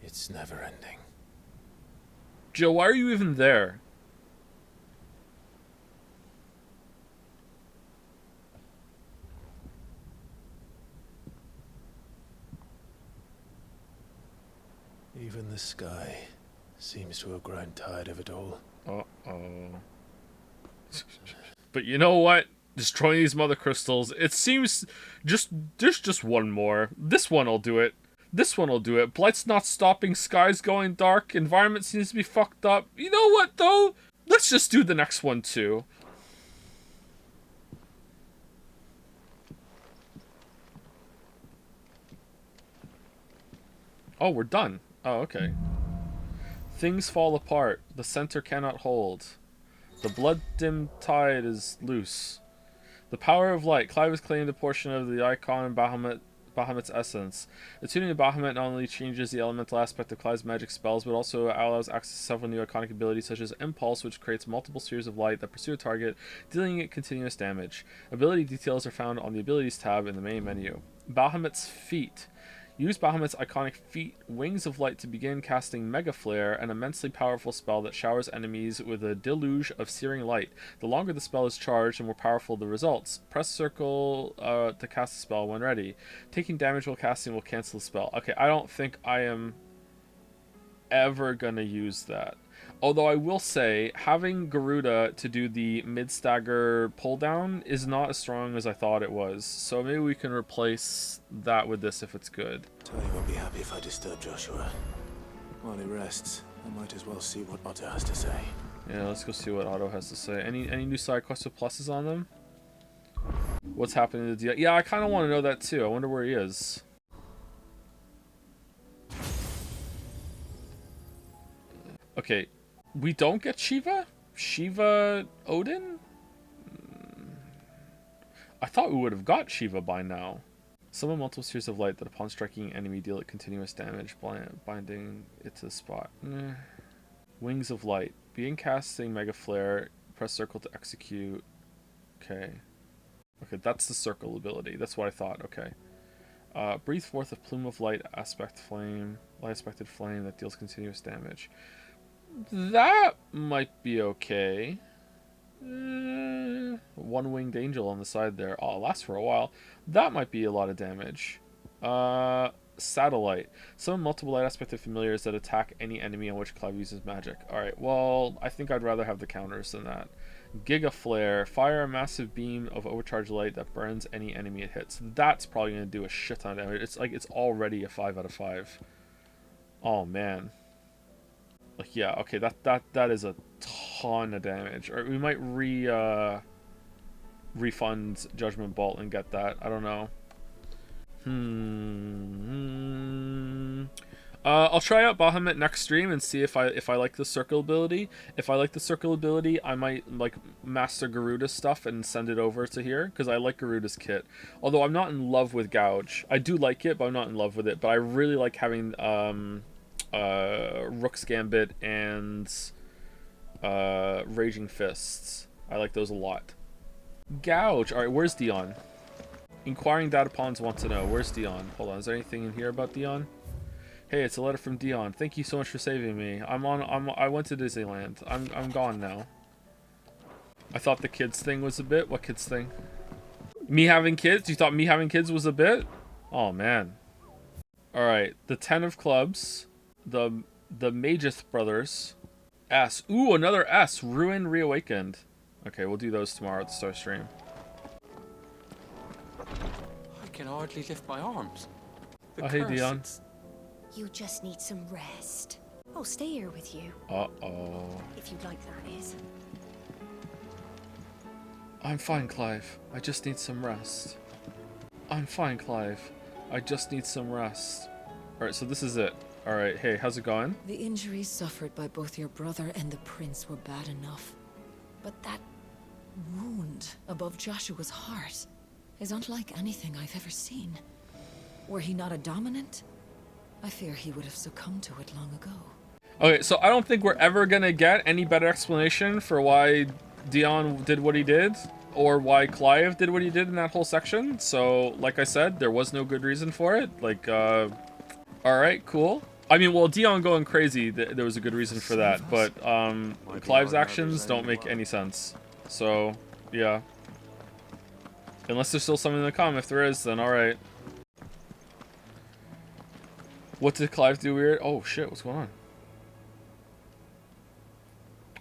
It's never ending. Jill, why are you even there? Even the sky seems to have grown tired of it all. Uh-oh. But you know what? Destroying these mother crystals, it seems there's just one more. This one will do it. This one will do it. Blight's not stopping, sky's going dark, environment seems to be fucked up. You know what, though? Let's just do the next one, too. Oh, we're done. Oh, okay. Things fall apart. The center cannot hold. The blood-dimmed tide is loose. The power of light. Clive has claimed a portion of the icon in Bahamut's essence. Attuning to Bahamut not only changes the elemental aspect of Clive's magic spells, but also allows access to several new iconic abilities such as Impulse, which creates multiple spheres of light that pursue a target, dealing it continuous damage. Ability details are found on the Abilities tab in the main menu. Bahamut's feat. Use Bahamut's iconic feat, Wings of Light, to begin casting Mega Flare, an immensely powerful spell that showers enemies with a deluge of searing light. The longer the spell is charged, the more powerful the results. Press circle to cast the spell when ready. Taking damage while casting will cancel the spell. Okay, I don't think I am ever gonna use that. Although I will say, having Garuda to do the mid-stagger pull-down is not as strong as I thought it was. So maybe we can replace that with this if it's good. Tony won't be happy if I disturb Joshua. While he rests, I might as well see what Otto has to say. Yeah, let's go see what Otto has to say. Any new side quests with pluses on them? What's happening to the deal? Yeah, I kind of want to know that too. I wonder where he is. Okay. We don't get Shiva? Shiva Odin? I thought we would have got Shiva by now. Summon multiple spheres of light that upon striking an enemy deal it continuous damage, binding it to the spot. Wings of Light. Begin casting Mega Flare. Press circle to execute. Okay. Okay, that's the circle ability. That's what I thought. Okay. Breathe forth a plume of light aspected flame that deals continuous damage. That might be okay. One-winged angel on the side there. Oh, it'll last for a while. That might be a lot of damage. Satellite. Summon multiple light aspected familiars that attack any enemy on which Clive uses magic. Alright, well, I think I'd rather have the counters than that. Giga Flare. Fire a massive beam of overcharged light that burns any enemy it hits. That's probably going to do a shit ton of damage. It's like it's already a 5 out of 5. Oh, man. Like, yeah, okay, that is a ton of damage. Or we might refund Judgment Bolt and get that. I don't know. I'll try out Bahamut next stream and see if I like the circle ability. If I like the circle ability, I might like master Garuda's stuff and send it over to here because I like Garuda's kit. Although I'm not in love with Gouge. I do like it, but I'm not in love with it. But I really like having Rook's Gambit and Raging Fists. I like those a lot. Gouge. Alright, where's Dion? Inquiring Data Pawns want to know. Where's Dion? Hold on, is there anything in here about Dion? Hey, it's a letter from Dion. Thank you so much for saving me. I went to Disneyland. I'm gone now. I thought the kids thing was a bit. What kids thing? Me having kids? You thought me having kids was a bit? Oh man. Alright, the 10 of clubs. The Mageth brothers. S. Ooh, another S. Ruin Reawakened. Okay, we'll do those tomorrow at the Star Stream. I can hardly lift my arms. Oh, hey, Dion. You just need some rest. I'll stay here with you. Uh-oh. If you'd like, that is. I'm fine, Clive. I just need some rest. I'm fine, Clive. I just need some rest. Alright, so this is it. Alright, hey, how's it going? The injuries suffered by both your brother and the prince were bad enough. But that wound above Joshua's heart is unlike anything I've ever seen. Were he not a dominant, I fear he would have succumbed to it long ago. Okay, so I don't think we're ever gonna get any better explanation for why Dion did what he did, or why Clive did what he did in that whole section. So, like I said, there was no good reason for it. Like, alright, cool. I mean, well, Dion going crazy, there was a good reason for that, but, Clive's actions don't make any sense. So, yeah. Unless there's still something to come. If there is, then alright. What did Clive do weird? Oh shit, what's going on?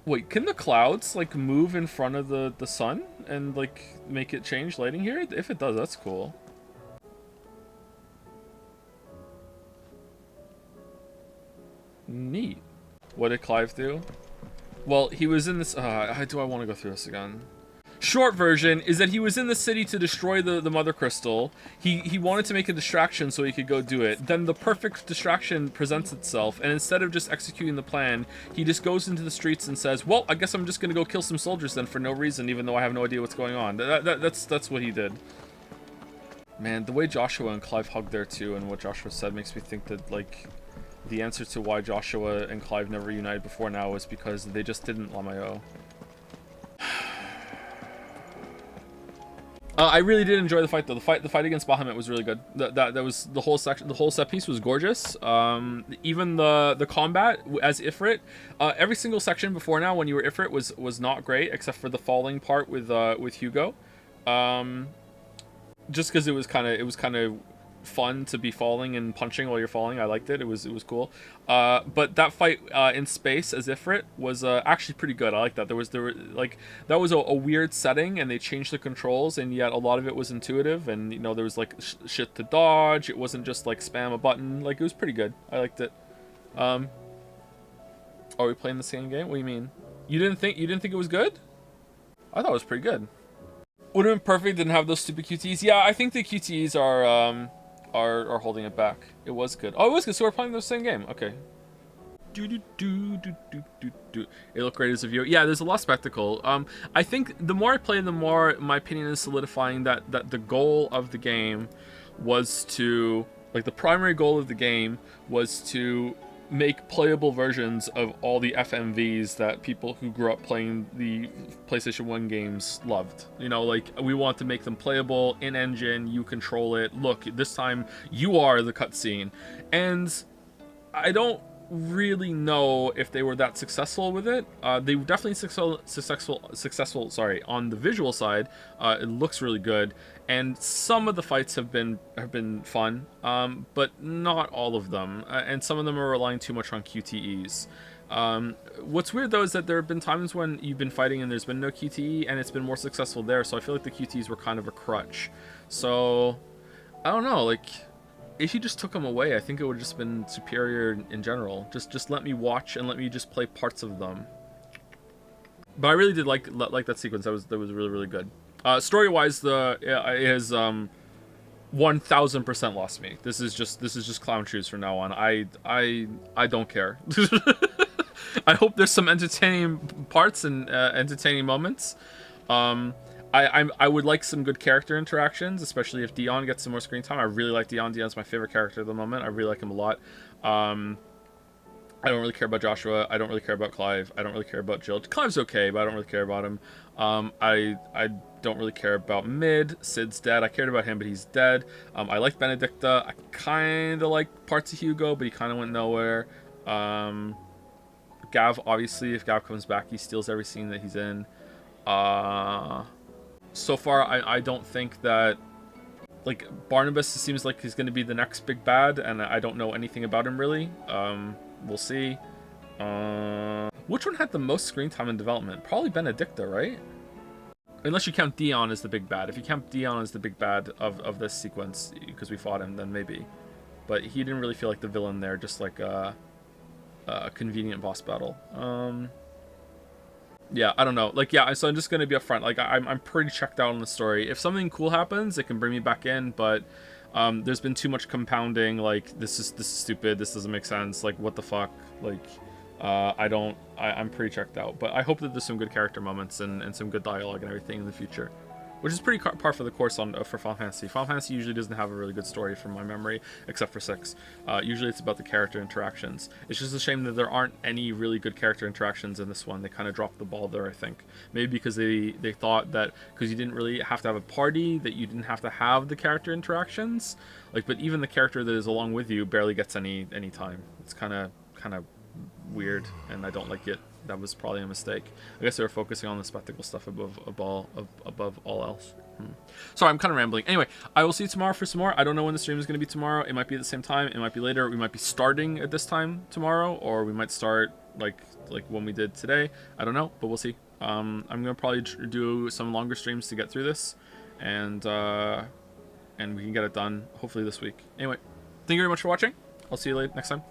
Wait, can the clouds, like, move in front of the sun and, like, make it change lighting here? If it does, that's cool. Neat. What did Clive do? Well, he was in this... do I want to go through this again? Short version is that he was in the city to destroy the Mother Crystal. He wanted to make a distraction so he could go do it. Then the perfect distraction presents itself, and instead of just executing the plan, he just goes into the streets and says, well, I guess I'm just gonna go kill some soldiers then for no reason, even though I have no idea what's going on. That's what he did. Man, the way Joshua and Clive hugged there too, and what Joshua said makes me think that, like, the answer to why Joshua and Clive never united before now is because they just didn't, Lamayo. I really did enjoy the fight though. The fight against Bahamut was really good. That was the whole section. The whole set piece was gorgeous. Even the combat as Ifrit. Every single section before now when you were Ifrit was not great, except for the falling part with Hugo. Just because it was kind of fun to be falling and punching while you're falling. I liked it. It was cool. But that fight in space as Ifrit was actually pretty good. I like that. There was that was a weird setting, and they changed the controls, and yet a lot of it was intuitive, and you know there was like shit to dodge. It wasn't just like spam a button. Like it was pretty good. I liked it. Are we playing the same game? What do you mean? You didn't think it was good? I thought it was pretty good. Would have been perfect. Didn't have those stupid QTEs. Yeah, I think the QTEs are holding it back. It was good. Oh, it was good. So we're playing the same game. Okay. It looked great as a viewer. Yeah, there's a lot of spectacle. I think the more I play, the more my opinion is solidifying that the goal of the game was to, like, the primary goal of the game was to make playable versions of all the FMVs that people who grew up playing the PlayStation 1 games loved. You know, like, we want to make them playable, in-engine, you control it. Look, this time you are the cutscene. And I don't really know if they were that successful with it. They were definitely successful, sorry, on the visual side. It looks really good. And some of the fights have been fun, but not all of them. And some of them are relying too much on QTEs. What's weird though is that there have been times when you've been fighting and there's been no QTE, and it's been more successful there. So I feel like the QTEs were kind of a crutch. So I don't know. Like, if you just took them away, I think it would have just been superior in general. Just let me watch and let me just play parts of them. But I really did like that sequence. That was really, really good. Story-wise, it has 1000% lost me. This is just clown shoes from now on. I don't care. I hope there's some entertaining parts and entertaining moments. I would like some good character interactions, especially if Dion gets some more screen time. I really like Dion. Dion's my favorite character at the moment. I really like him a lot. I don't really care about Joshua. I don't really care about Clive. I don't really care about Jill. Clive's okay, but I don't really care about him. I don't really care about Mid. Sid's dead. I cared about him, but he's dead. I like Benedicta. I kind of like parts of Hugo, but he kind of went nowhere. Gav, obviously, if Gav comes back, he steals every scene that he's in. So far, I don't think that, like, Barnabas seems like he's going to be the next big bad, and I don't know anything about him, really. We'll see. Which one had the most screen time in development? Probably Benedicta, right? Unless you count Dion as the big bad. If you count Dion as the big bad of this sequence, because we fought him, then maybe. But he didn't really feel like the villain there, just like a convenient boss battle. Yeah, I don't know. Like, yeah, so I'm just gonna be upfront. Like, I'm pretty checked out on the story. If something cool happens, it can bring me back in, but there's been too much compounding. Like, this is stupid. This doesn't make sense. Like, what the fuck? Like, I'm pretty checked out. But I hope that there's some good character moments and some good dialogue and everything in the future. which is pretty par for the course on for Final Fantasy. Final Fantasy usually doesn't have a really good story from my memory, except for 6. Usually it's about the character interactions. It's just a shame that there aren't any really good character interactions in this one. They kind of dropped the ball there, I think. Maybe because they thought that because you didn't really have to have a party, that you didn't have to have the character interactions. Like, but even the character that is along with you barely gets any time. It's kind of weird, and I don't like it. That was probably a mistake. I guess they were focusing on the spectacle stuff above all else. Sorry, I'm kind of rambling. Anyway, I will see you tomorrow for some more. I don't know when the stream is going to be tomorrow. It might be at the same time. It might be later. We might be starting at this time tomorrow, or we might start like when we did today. I don't know, but we'll see. I'm going to probably do some longer streams to get through this, and we can get it done hopefully this week. Anyway, thank you very much for watching. I'll see you later next time.